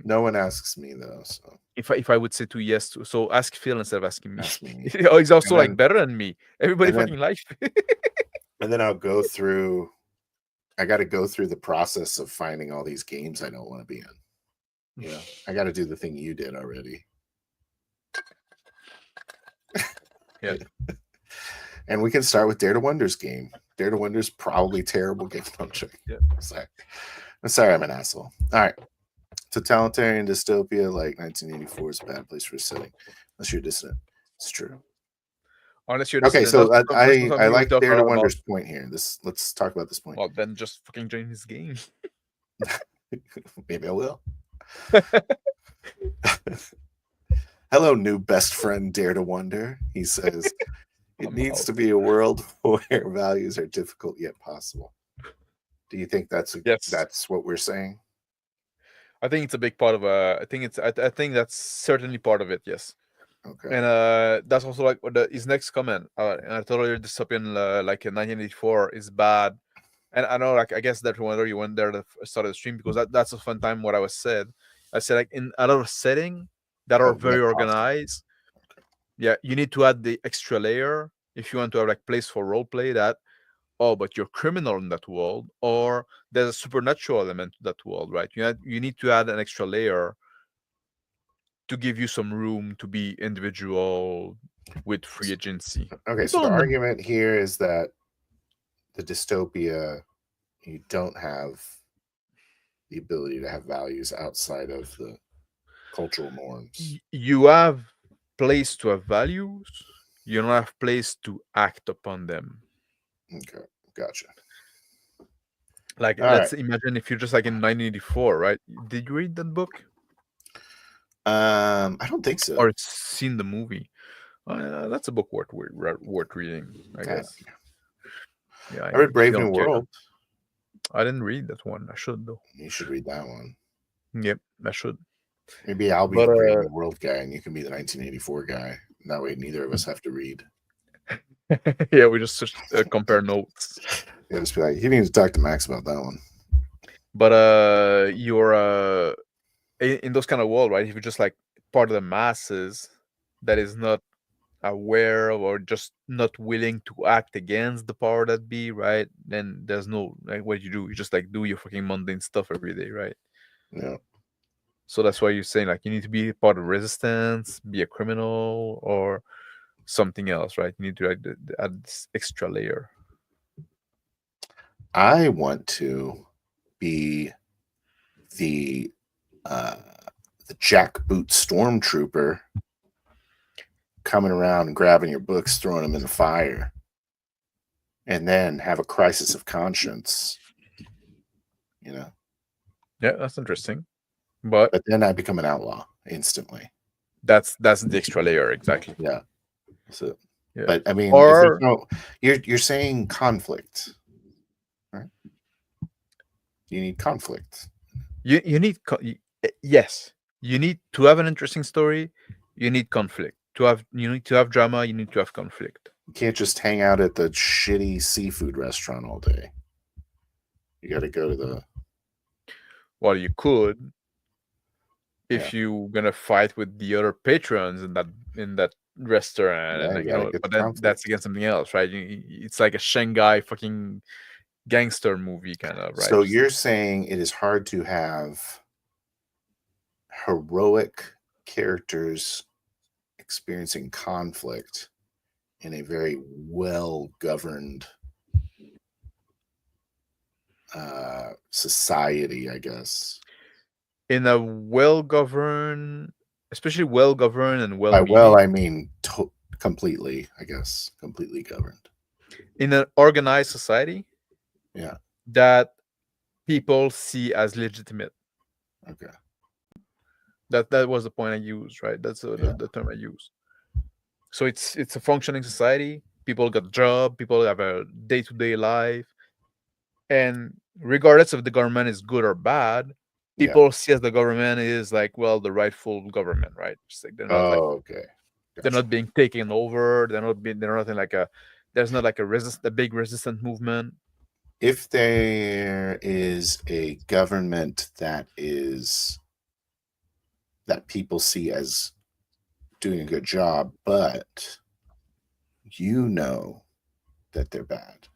no one asks me though. So if I would say to yes to, so ask Phil instead of asking me. He's also like better than me. Everybody fucking likes me. And then I'll go through. I got to go through the process of finding all these games I don't want to be in. You know, I got to do the thing you did already. Yeah. And we can start with Dare to Wonder's game. Dare to Wonder's probably terrible game. I'm joking. Yeah. I'm sorry, I'm an asshole. All right. Totalitarian dystopia like 1984 is a bad place for a setting. Unless you're dissident. It's true. Unless you're okay, so I like Dare to Wonder's point here. Let's talk about this point. Well, then just fucking join this game. Maybe I will. Hello, new best friend Dare to Wonder. He says it needs to be a world where values are difficult yet possible. Do you think that's that's what we're saying? I think it's a big part of I think that's certainly part of it, yes. Okay. And that's also like his next comment. I totally dystopian like in 1984 is bad. And I know, like, I guess that whenever you went there to start the stream, because that's a fun time. What I said, like, in a lot of setting that are very organized. Yeah, you need to add the extra layer if you want to have, like, place for role play that, oh, but you're criminal in that world, or there's a supernatural element to that world, right? You need to add an extra layer to give you some room to be individual with free agency. Okay, so the argument here is that the dystopia, you don't have the ability to have values outside of the cultural norms. You have place to have values. You don't have place to act upon them. Okay, gotcha. Like, let's imagine if you're just like in 1984, right? Did you read that book? I don't think so. Or seen the movie? That's a book worth reading, I guess. Yeah, I read Brave New World. I didn't read that one. I should though. You should read that one. Yep, I should. Maybe I'll be the Brave New World guy, and you can be the 1984 guy. That way, neither of us have to read. Yeah, we just compare notes. Yeah, just be like, you need to talk to Max about that one. But you're in those kind of world, right? If you're just like part of the masses that is not aware of or just not willing to act against the power that be, right? Then there's no like what you do. You just like do your fucking mundane stuff every day, right? Yeah. So that's why you're saying like you need to be part of resistance, be a criminal, or something else, right? You need to add this extra layer. I want to be the jackboot stormtrooper coming around and grabbing your books, throwing them in the fire, and then have a crisis of conscience. You know? Yeah, that's interesting. But then I become an outlaw instantly. That's the extra layer, exactly. Yeah. So, yeah. But I mean, or you're saying conflict, right? You need conflict. You need yes. You need to have an interesting story. You need conflict. You need to have drama. You need to have conflict. You can't just hang out at the shitty seafood restaurant all day. You got to go to the. Well, you could, if you're gonna fight with the other patrons in that restaurant, and but then that's against something else, right? It's like a Shanghai fucking gangster movie kind of, right? So you're saying it is hard to have heroic characters experiencing conflict in a very well-governed society, I guess. In a well-governed, especially well-governed and well. By well, I mean completely, I guess, completely governed. In an organized society, yeah, that people see as legitimate. Okay. That was the point I used, right? That's the term I used. So it's a functioning society. People got a job. People have a day-to-day life, and regardless if the government is good or bad, people see as the government is like, well, the rightful government, right? Just like they're not okay. Gotcha. They're not being taken over. They're nothing like there's not like a big resistant movement. If there is a government that people see as doing a good job, but you know that they're bad.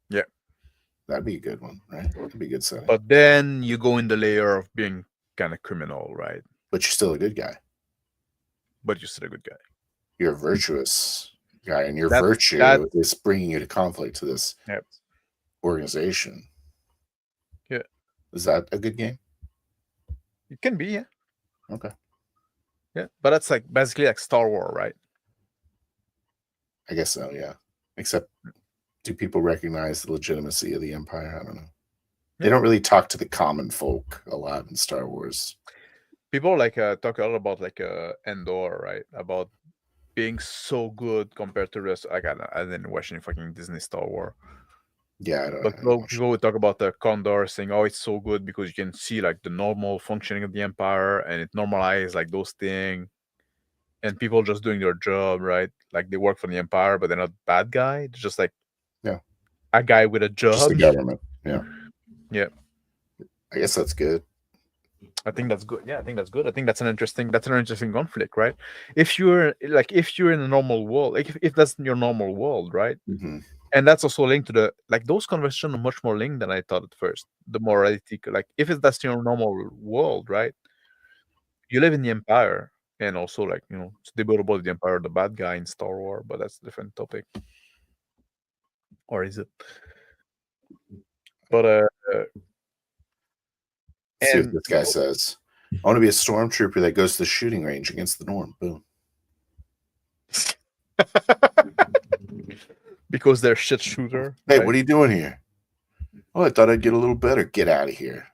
Yeah. That'd be a good one, right? That'd be a good setting. But then you go in the layer of being kind of criminal, right? But you're still a good guy. But you're still a good guy. You're a virtuous guy, and your virtue is bringing you to conflict to this organization. Yeah. Is that a good game? It can be, yeah. Okay. Yeah, but that's like basically like Star Wars, right? I guess so, yeah. Except, do people recognize the legitimacy of the Empire? I don't know. Yeah. They don't really talk to the common folk a lot in Star Wars. People like talk a lot about like Endor, right? About being so good compared to the rest. I didn't watch any fucking Disney Star Wars. Yeah, I don't. But people would talk about the Condor, saying, "Oh, it's so good because you can see like the normal functioning of the Empire, and it normalizes like those things, and people just doing their job, right? Like they work for the Empire, but they're not bad guy. They're just like a guy with a job. Just the government. Yeah. Yeah. I guess that's good. I think that's good. Yeah, I think that's good. I think that's an interesting conflict, right? If you're in a normal world, like if that's your normal world, right? Mm-hmm. And that's also linked to the those conversations are much more linked than I thought at first. The morality, like if that's your normal world, right? You live in the Empire, and also like it's debatable the Empire, the bad guy in Star Wars, but that's a different topic. Or is it? But See what and this guy says. I want to be a stormtrooper that goes to the shooting range against the norm. Boom. because they're shit shooter. Hey, right? what are you doing here? Oh, I thought I'd get a little better. Get out of here.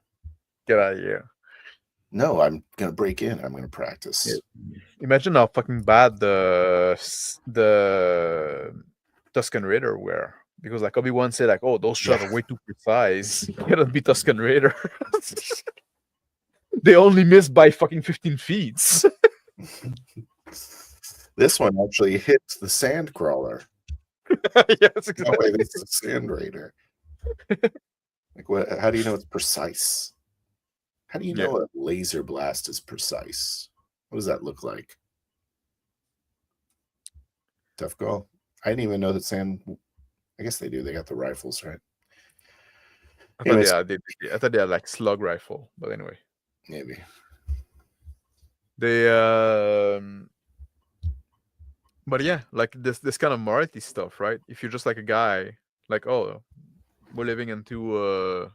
Get out of here. No, I'm gonna break in. I'm gonna practice. Yeah. Imagine how fucking bad the Tusken Raider were. Because like Obi-Wan said, like, oh, those shots are way too precise. Cannot be Tusken Raider. They only missed by fucking 15 feet. This one actually hits the sand crawler. Yes, exactly. Oh, wait, it's a sand raider. Like, what? How do you know it's precise? How do you know a laser blast is precise? What does that look like? Tough call. I didn't even know that sand. I guess they do. They got the rifles, right? I thought they had like slug rifle, but anyway. Maybe. They but yeah, like this kind of morality stuff, right? If you're just like a guy, like, oh, we're living into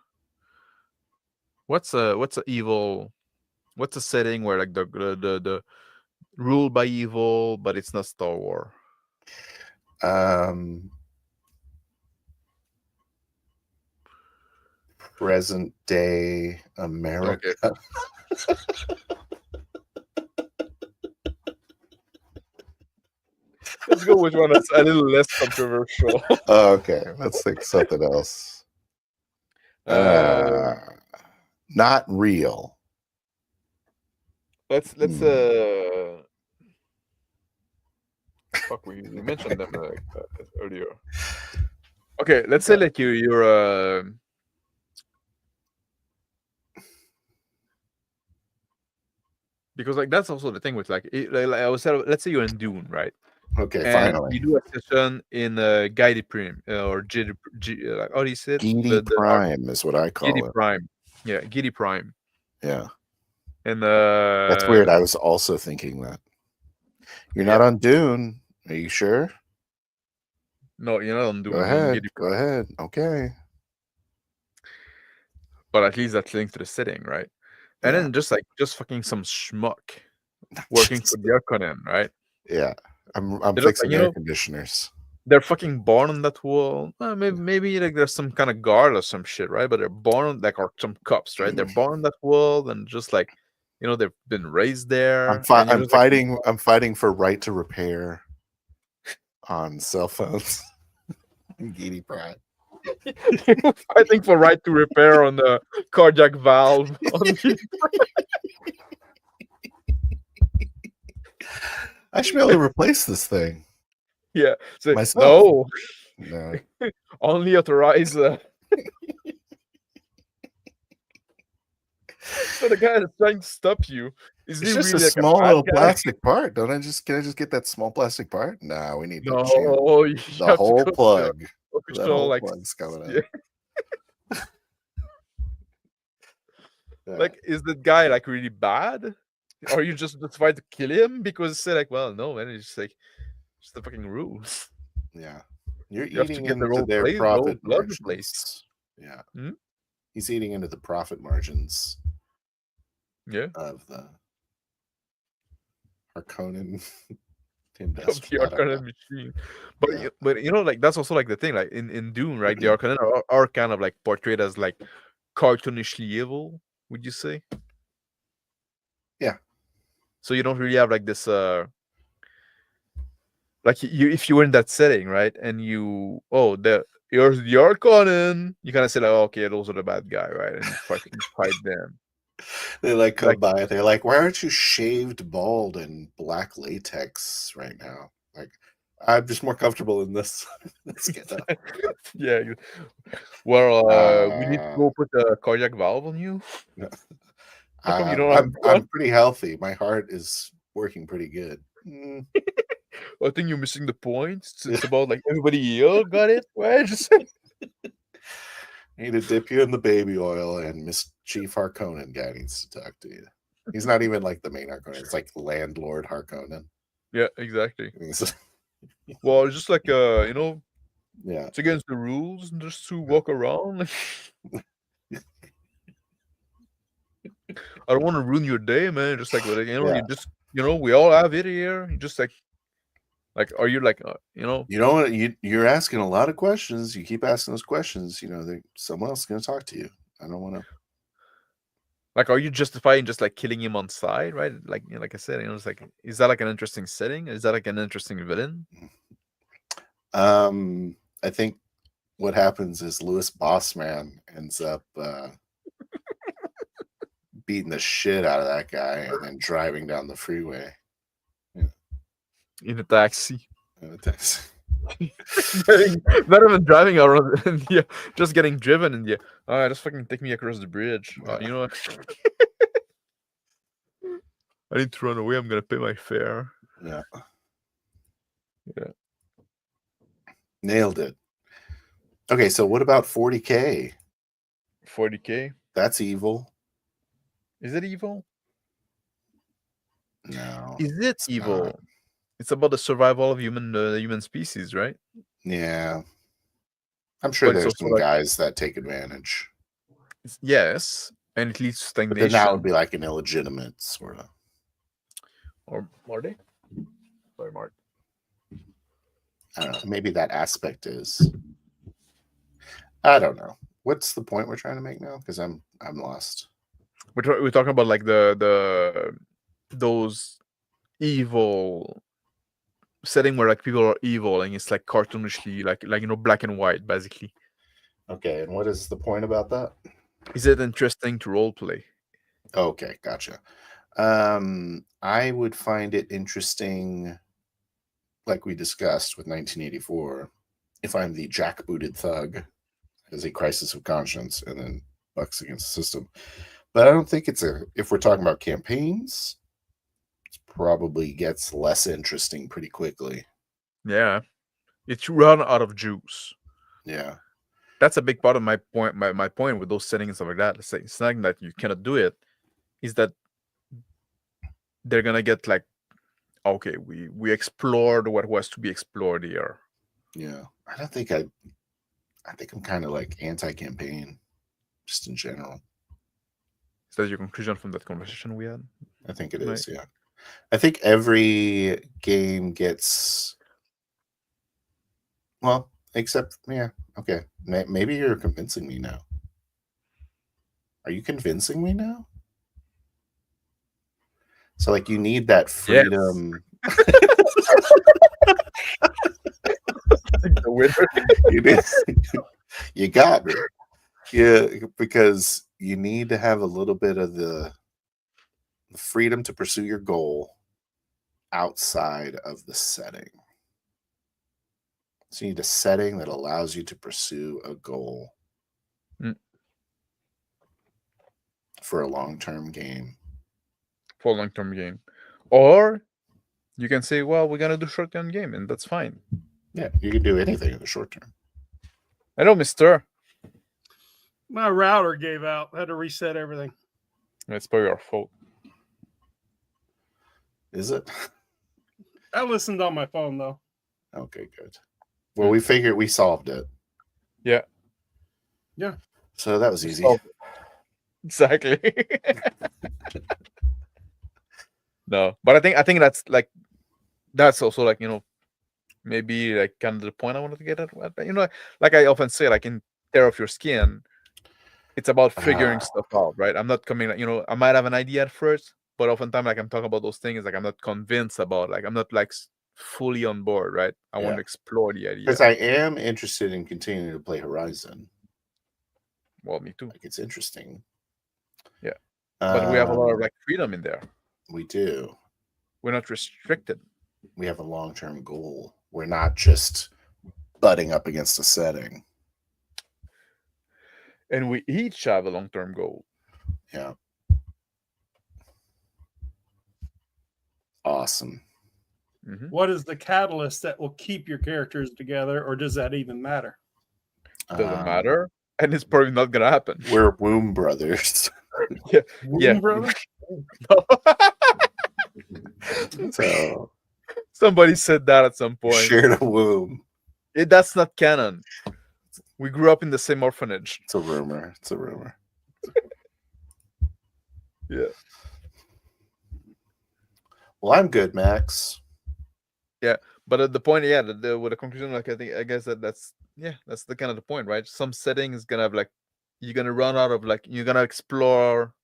what's a evil, what's a setting where like the ruled by evil, but it's not Star Wars. Present day America. Okay. Let's go with one that's a little less controversial. Oh, okay, let's think something else. Not real. Let's fuck, we mentioned them earlier. Okay, let's say like you're because like that's also the thing with like I was let's say you're in Dune, right? Okay, and finally. You do a session in Gidi Prime or Gidi, like, how do you say it? Gidi Prime is what I call Gidi it. Prime. Yeah, Gidi Prime. Yeah. And that's weird. I was also thinking that. You're not on Dune. Are you sure? No, you're not on Dune. Go ahead. Go ahead. Okay. But at least that's linked to the setting, right? And then just fucking some schmuck working for the Harkonnen, right? Yeah. I'm fixing air conditioners. They're fucking born on that world. Maybe like there's some kind of guard or some shit, right? But they're born like, or some cops, right? They're born on that world and just like, you know, they've been raised there. I'm fighting. I'm fighting for right to repair on cell phones. Gidi Prime. Fighting for right to repair on the cardiac valve. I should be able to replace this thing. Yeah. So, myself. No. Only authorize. So the guy that's trying to stop you is it's just really a small little plastic part. Can I just get that small plastic part? No, we need the whole plug. The whole like, plug's coming out. Yeah. Like, is the guy like really bad? Or you just try to kill him because say like, well, no, man, it's just like just the fucking rules. Yeah, you're eating into their profit margins. Yeah, he's eating into the profit margins. Yeah, of the Harkonnen. Of the Harkonnen machine, but you know, like that's also like the thing, like in Dune, right? The Harkonnen are kind of like portrayed as like cartoonishly evil. Would you say? Yeah. So you don't really have like this like if you were in that setting, right, and you're the Harkonnen, you kind of say like, oh, okay, those are the bad guy, right, and you fight them. They like come by. They're like, why aren't you shaved bald and black latex right now? Like, I'm just more comfortable in this. Let's get that. Yeah. Well, we need to go put a cardiac valve on you. I'm pretty healthy. My heart is working pretty good. I think you're missing the point. It's about like everybody here got it. Why? Just I need to dip you in the baby oil, and Miss Chief Harkonnen guy needs to talk to you. He's not even like the main Harkonnen. It's like Landlord Harkonnen. Yeah, exactly. Well, just like you know, Yeah. It's against the rules just to walk around. I don't want to ruin your day, man. Just like, you know, you just, you know, we all have it here. You just like, are you like, you know? You know what? You're asking a lot of questions. You keep asking those questions. You know, someone else is going to talk to you. I don't want to. Like, are you justifying just like killing him on side, right? Like, you know, like I said, you know, it's like, is that like an interesting setting? Is that like an interesting villain? I think what happens is Louis Bossman ends up beating the shit out of that guy and then driving down the freeway. Yeah. In a taxi. In a taxi. Not even driving around India, just getting driven in India. Just fucking take me across the bridge. You know what? I need to run away. I'm gonna pay my fare. Yeah. Yeah. Nailed it. Okay, so what about 40K? 40K? That's evil. Is it evil? No. Is it evil? Not. It's about the survival of human species, right? Yeah. I'm sure there's some guys that take advantage. Yes, and it leads to stagnation. But then that would be like an illegitimate sort of. Or are they? Sorry, Mark. I don't know. Maybe that aspect is. I don't know. What's the point we're trying to make now? Because I'm lost. We're talking about like those evil setting where like people are evil and it's like cartoonishly like you know, black and white basically. Okay, and what is the point about that? Is it interesting to role play? Okay, gotcha. I would find it interesting, like we discussed with 1984, if I'm the jackbooted thug as a crisis of conscience and then bucks against the system. But I don't think if we're talking about campaigns, it probably gets less interesting pretty quickly. Yeah. It's run out of juice. Yeah. That's a big part of my point. My point with those settings and stuff like that. It's not that you cannot do it. Is that they're gonna get like, okay, we explored what was to be explored here. Yeah. I think I'm kind of like anti-campaign, just in general. Is that your conclusion from that conversation we had? I think it is, yeah. I think every game gets, well, except, yeah, okay. Maybe you're convincing me now. Are you convincing me now? So, like, you need that freedom. Yes. You got me. Yeah, because you need to have a little bit of the freedom to pursue your goal outside of the setting. So you need a setting that allows you to pursue a goal for a long-term game. For a long-term game. Or you can say, well, we're going to do short-term game, and that's fine. Yeah, you can do anything in the short term. I know, mister. My router gave out. I had to reset everything. It's probably our fault. Is it? I listened on my phone, though. Okay, good. Well, we figured we solved it. Yeah. Yeah. So that was easy. Exactly. No, but I think that's like, that's also like, you know, maybe like kind of the point I wanted to get at. You know, like I often say, like in Tear Off Your Skin, it's about figuring stuff out, right? I'm not coming, you know, I might have an idea at first, but oftentimes, like I'm talking about those things, like I'm not convinced about, like I'm not like fully on board, right? I want to explore the idea. Because I am interested in continuing to play Horizon. Well, me too. Like it's interesting. Yeah, but we have a lot of like freedom in there. We do. We're not restricted. We have a long-term goal. We're not just butting up against a setting. And we each have a long-term goal. Yeah. Awesome. Mm-hmm. What is the catalyst that will keep your characters together, or does that even matter? Doesn't matter, and it's probably not gonna happen. We're womb brothers. Yeah, Womb brothers? So somebody said that at some point. Shared a womb. That's not canon. We grew up in the same orphanage. It's a rumor. It's a rumor. Yeah. Well, I'm good, Max. Yeah, but at the point, yeah, with the conclusion, like I guess that's the kind of the point, right? Some setting is gonna have like you're gonna run out of like you're gonna explore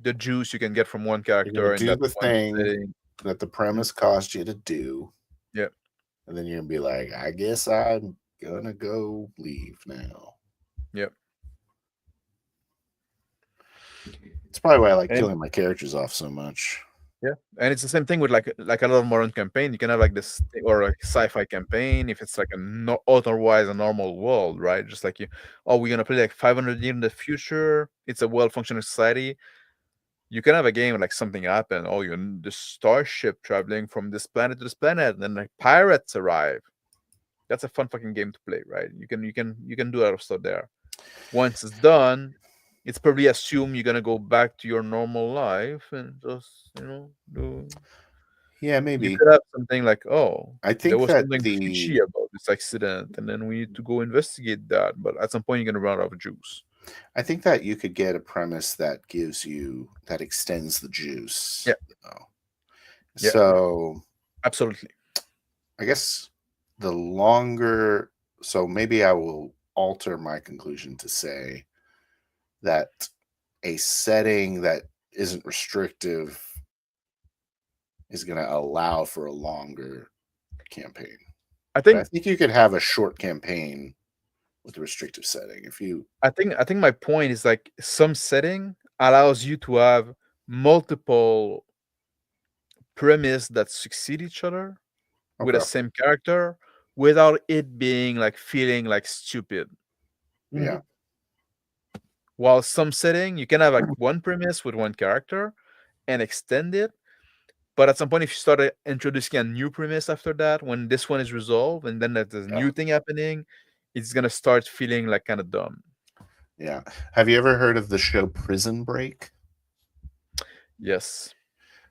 the juice you can get from one character and do that the one thing setting. that the premise cost you to do. Yeah. And then you're gonna be like, I guess I'm gonna go leave now. Yep. It's probably why I like killing my characters off so much. Yeah, and it's the same thing with like a lot of modern campaign. You can have like this or like sci-fi campaign if it's like otherwise a normal world, right? Just like we're gonna play like 500 years in the future. It's a well-functioning society. You can have a game like something happen. Oh, you're in the starship traveling from this planet to this planet, and then like pirates arrive. That's a fun fucking game to play, right? You can do a lot of stuff there. Once it's done, it's probably assume you're gonna go back to your normal life and just do. Yeah, maybe you could have something like, I think there was that something fishy about this accident, and then we need to go investigate that. But at some point, you're gonna run out of juice. I think that you could get a premise that extends the juice. Yeah. Yeah. So absolutely. I guess the longer, so maybe I will alter my conclusion to say that a setting that isn't restrictive is going to allow for a longer campaign. I think you could have a short campaign with a restrictive setting. I think my point is like some setting allows you to have multiple premise that succeed each other with the same character without it being like feeling like stupid. Yeah. While some setting you can have like one premise with one character and extend it, but at some point if you start introducing a new premise after that, when this one is resolved and then there's a new thing happening, it's gonna start feeling like kind of dumb. Yeah. Have you ever heard of the show Prison Break? Yes.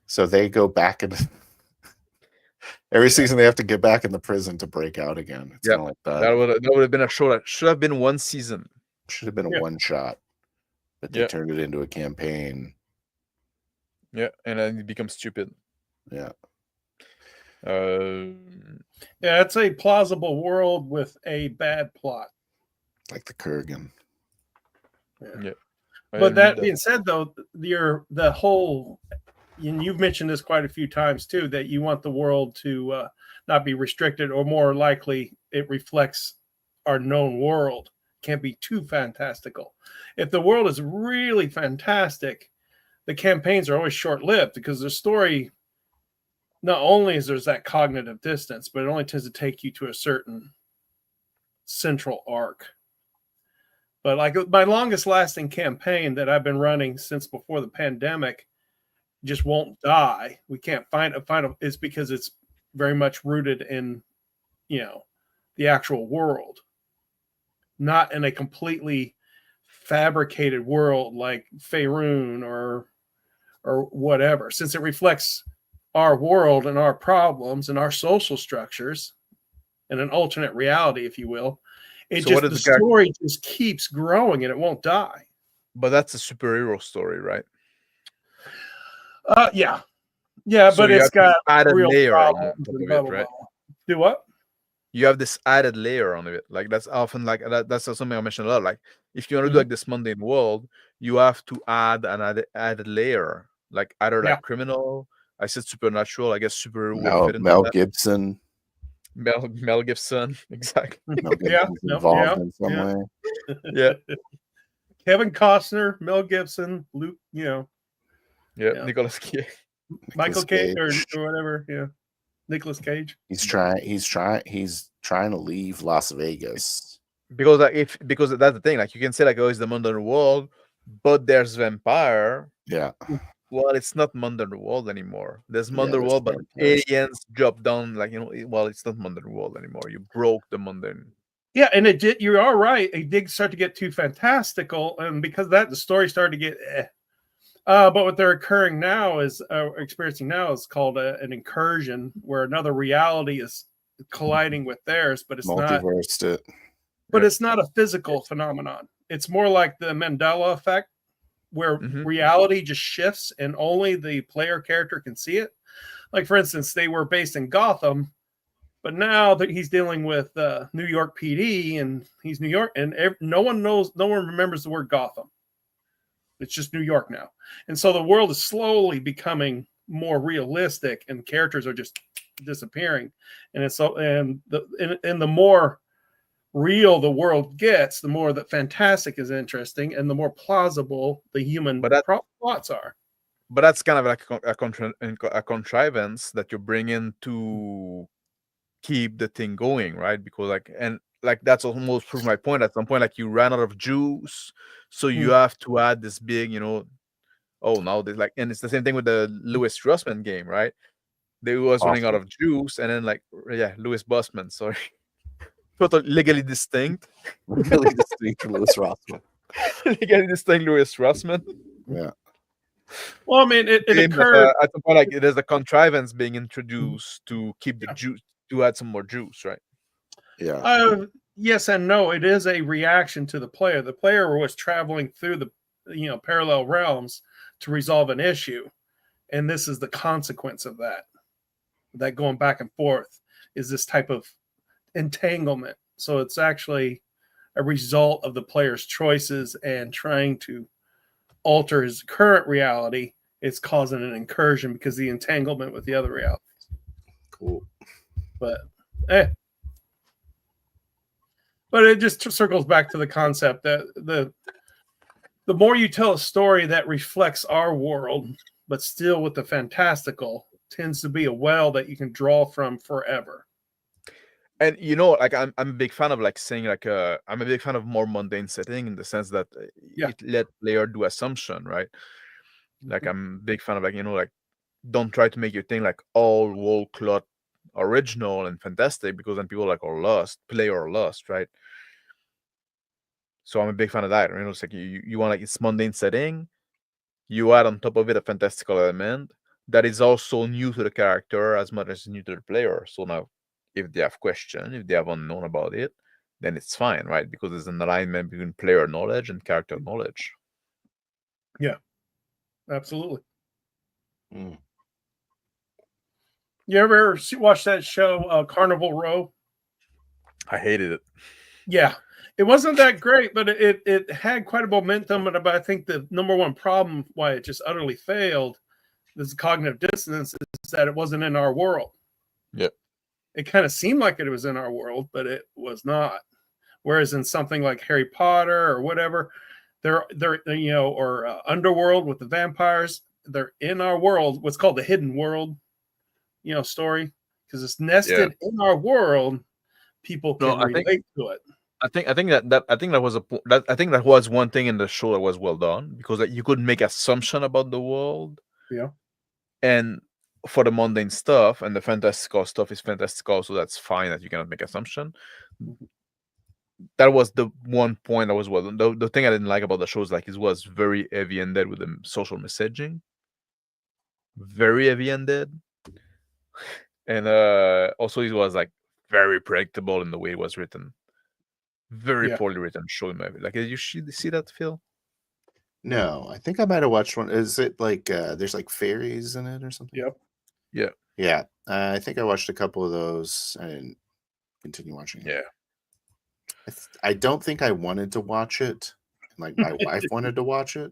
So they go back into every season. They have to get back in the prison to break out again. It's kind of like that. That would have been a show that should have been one season. Should have been a one shot, but they turned it into a campaign. Yeah, and then it becomes stupid. Yeah. Yeah, it's a plausible world with a bad plot. Like the Kurgan. Yeah. But that being said, though, the whole, and you've mentioned this quite a few times too, that you want the world to not be restricted, or more likely it reflects our known world. Can't be too fantastical. If the world is really fantastic, the campaigns are always short-lived because the story, not only is there's that cognitive distance, but it only tends to take you to a certain central arc. But like my longest lasting campaign that I've been running since before the pandemic just won't die. We can't find is because it's very much rooted in, the actual world, not in a completely fabricated world like Faerun or whatever. Since it reflects our world and our problems and our social structures and an alternate reality, if you will. The story just keeps growing and it won't die. But that's a superhero story, right? Yeah, so but it's got added layer on top of it, right? Do what? You have this added layer on it. Like that's often like that's something I mentioned a lot. Like if you want to do like this mundane world, you have to add an added layer, like either like criminal. I said supernatural. I guess superhero. Mel Gibson. Mel Gibson, exactly. Mel Gibson's involved in some way. Yeah. Kevin Costner, Mel Gibson, Luke, Nicolas Cage. Michael Cage or whatever, Nicolas Cage. He's trying to leave Las Vegas. Because that's the thing. Like you can say like, it's the mundane world, but there's vampire. Yeah. Well, it's not mundane world anymore. There's mundane world, but aliens drop down. Like it's not mundane world anymore. You broke the mundane. Yeah, and it did. You are right. It did start to get too fantastical, and because of that, the story started to get. But what they're experiencing now is called an incursion, where another reality is colliding with theirs, but it's multiversed not. But it's not a physical phenomenon. It's more like the Mandela effect, where reality just shifts and only the player character can see it. Like, for instance, they were based in Gotham, but now that he's dealing with New York PD, and he's New York, and no one remembers the word Gotham. It's just New York now. And so the world is slowly becoming more realistic, and characters are just disappearing. And it's so, and the more real the world gets, the more that fantastic is interesting, and the more plausible the human plots are. But that's kind of like a contrivance that you bring in to keep the thing going, right? Because that's almost proved my point. At some point, like, you ran out of juice, so you have to add this big, now there's like, and it's the same thing with the Louis Rossmann game, right? They was running out of juice, and then Louis Bossman, sorry. Totally legally distinct. Legally distinct from Louis Rossmann. Legally distinct Louis Rossmann. Yeah. Well, I mean, it occurred at some point, like, there's a contrivance being introduced to keep the juice, to add some more juice, right? Yeah. Yes and no. It is a reaction to the player. The player was traveling through the parallel realms to resolve an issue, and this is the consequence of that. That going back and forth is this type of entanglement. So it's actually a result of the player's choices and trying to alter his current reality. It's causing an incursion because of the entanglement with the other realities. Cool. But it just circles back to the concept that the more you tell a story that reflects our world, but still with the fantastical, tends to be a well that you can draw from forever. And like, I'm a big fan of, like, saying, like, I'm a big fan of more mundane setting, in the sense that it let player do assumption, right? Like, I'm a big fan of, like, like, don't try to make your thing like all whole cloth original and fantastic, because then people are lost, right? So I'm a big fan of that. It's like you want, like, it's mundane setting, you add on top of it a fantastical element that is also new to the character as much as new to the player. So now, if they have question, if they have unknown about it, then it's fine, right? Because there's an alignment between player knowledge and character knowledge. Yeah, absolutely. Mm. You ever watch that show, Carnival Row? I hated it. Yeah, it wasn't that great, but it had quite a momentum. But I think the number one problem why it just utterly failed, this cognitive dissonance, is that it wasn't in our world. Yep. It kind of seemed like it was in our world, but it was not. Whereas in something like Harry Potter or whatever, they're or Underworld with the vampires, they're in our world. What's called the hidden world, story, because it's nested in our world. People can relate to it. I think that was one thing in the show that was well done, because you could make assumption about the world. Yeah. And for the mundane stuff and the fantastical stuff is fantastical, so that's fine that you cannot make assumption. That was the one point that was well done. The thing I didn't like about the show is, like, it was very heavy-handed with the social messaging. Very heavy-handed. And also it was, like, very predictable in the way it was written. Very poorly written show, in my opinion. Like, did you see that, Phil? No, I think I might have watched one. Is it like there's like fairies in it or something? Yep. Yeah. Yeah. I think I watched a couple of those. I didn't continue watching it. Yeah. I don't think I wanted to watch it. Like, my wife wanted to watch it.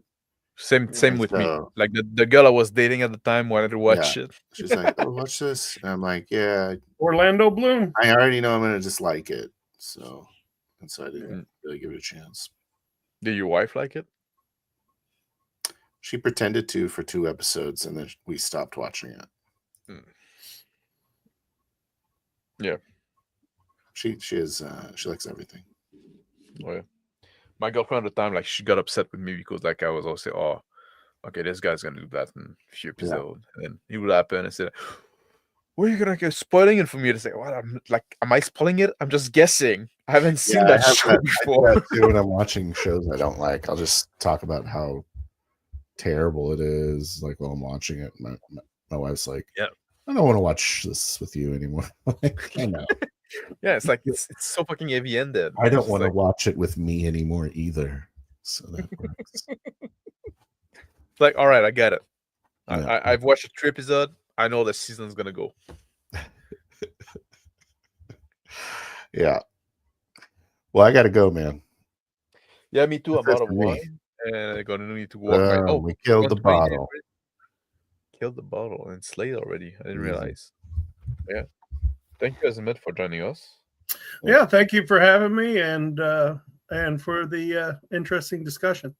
Same with me. Like, the girl I was dating at the time wanted to watch it. She's like, "Oh, watch this." And I'm like, "Yeah." Orlando Bloom. I already know I'm gonna dislike it, so I didn't really give it a chance. Did your wife like it? She pretended to for 2 episodes, and then we stopped watching it. Yeah. She likes everything. Oh, yeah. My girlfriend at the time, like, she got upset with me because, like, I was also, oh, okay, this guy's gonna do that in a few episodes, and then it would happen. I said, "Where are you gonna go spoiling it for me?" To say, "What? Am I spoiling it? I'm just guessing. I haven't seen that show before." I do that too when I'm watching shows I don't like. I'll just talk about how terrible it is, like, while I'm watching it. My wife's like, "Yeah, I don't want to watch this with you anymore. I know. Yeah, it's like it's so fucking heavy ended. I don't want to watch it with me anymore either. So that works. It's like, all right, I get it. Yeah. I've watched 3 episodes. I know the season's gonna go. Yeah. Well, I gotta go, man. Yeah, me too. I'm That's out of for me. wine, and I'm gonna need to walk. We killed the 1:20 bottle. already. Killed the bottle and it's late already. I didn't realize. Yeah. Thank you, Azimuth, for joining us. Yeah, thank you for having me and for the interesting discussion.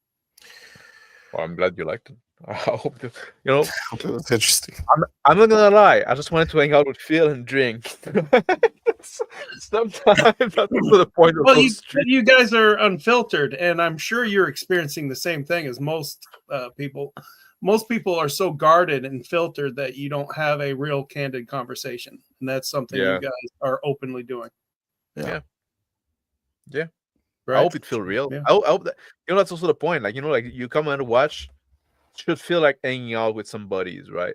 Well, I'm glad you liked it. I hope that, you know, That's interesting. I'm not gonna lie. I just wanted to hang out with Phil and drink. Sometimes that's also the point of Well, those streams. you guys are unfiltered, and I'm sure you're experiencing the same thing as most people. Most people are so guarded and filtered that you don't have a real candid conversation, and that's something Yeah. you guys are openly doing. Yeah. Right? I hope it feel real. Yeah. I hope that, you know, that's also the point. Like, you know, like you come and watch, it should feel like hanging out with some buddies, right?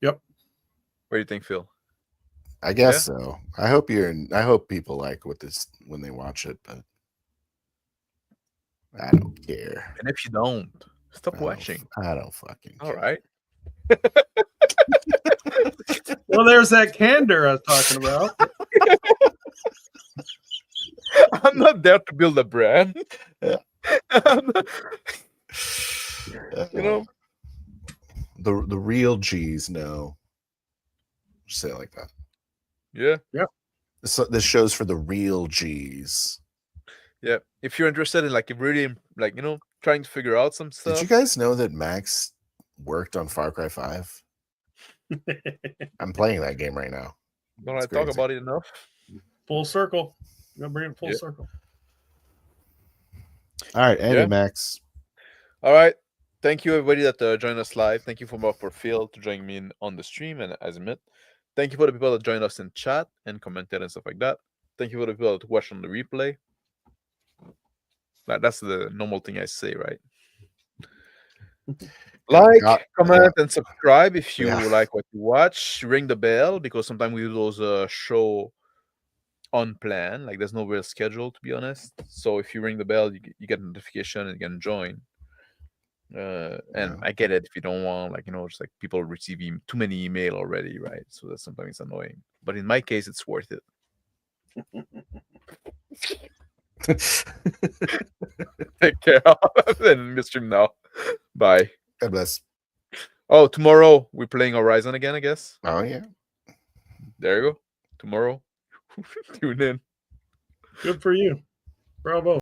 Yep. What do you think, Phil? I guess so. I hope people like when they watch it, but I don't care. And if you don't, stop watching. I don't fucking care. All right. Well, there's that candor I was talking about. I'm not there to build a brand. You know, the real G's know. Just say it like that. yeah. This show's for the real G's. Yeah. If you're interested in like really like, you know, trying to figure out some stuff. Did you guys know that Max worked on Far Cry 5? I'm playing that game right now. Don't I It's talk crazy. about it enough? Full circle. I'm gonna bring it full circle. All right, Andy, Yeah. Max. All right. Thank you, everybody that joined us live. Thank you for Phil to join me on the stream and Azimuth. Thank you for the people that joined us in chat and commented and stuff like that. Thank you for the people that watched on the replay. That's the normal thing I say, right? Like, comment, and subscribe if you like what you watch. Ring the bell because sometimes we do those show unplanned. Like there's no real schedule, to be honest. So if you ring the bell, you get a notification and you can join. And I get it if you don't want, like, you know, just like people receive too many email already, right? So that sometimes it's annoying. But in my case, it's worth it. Take care. And the stream now. Bye. God bless. Oh, tomorrow we're playing Horizon again, I guess. Oh yeah. There you go. Tomorrow. Tune in. Good for you. Bravo.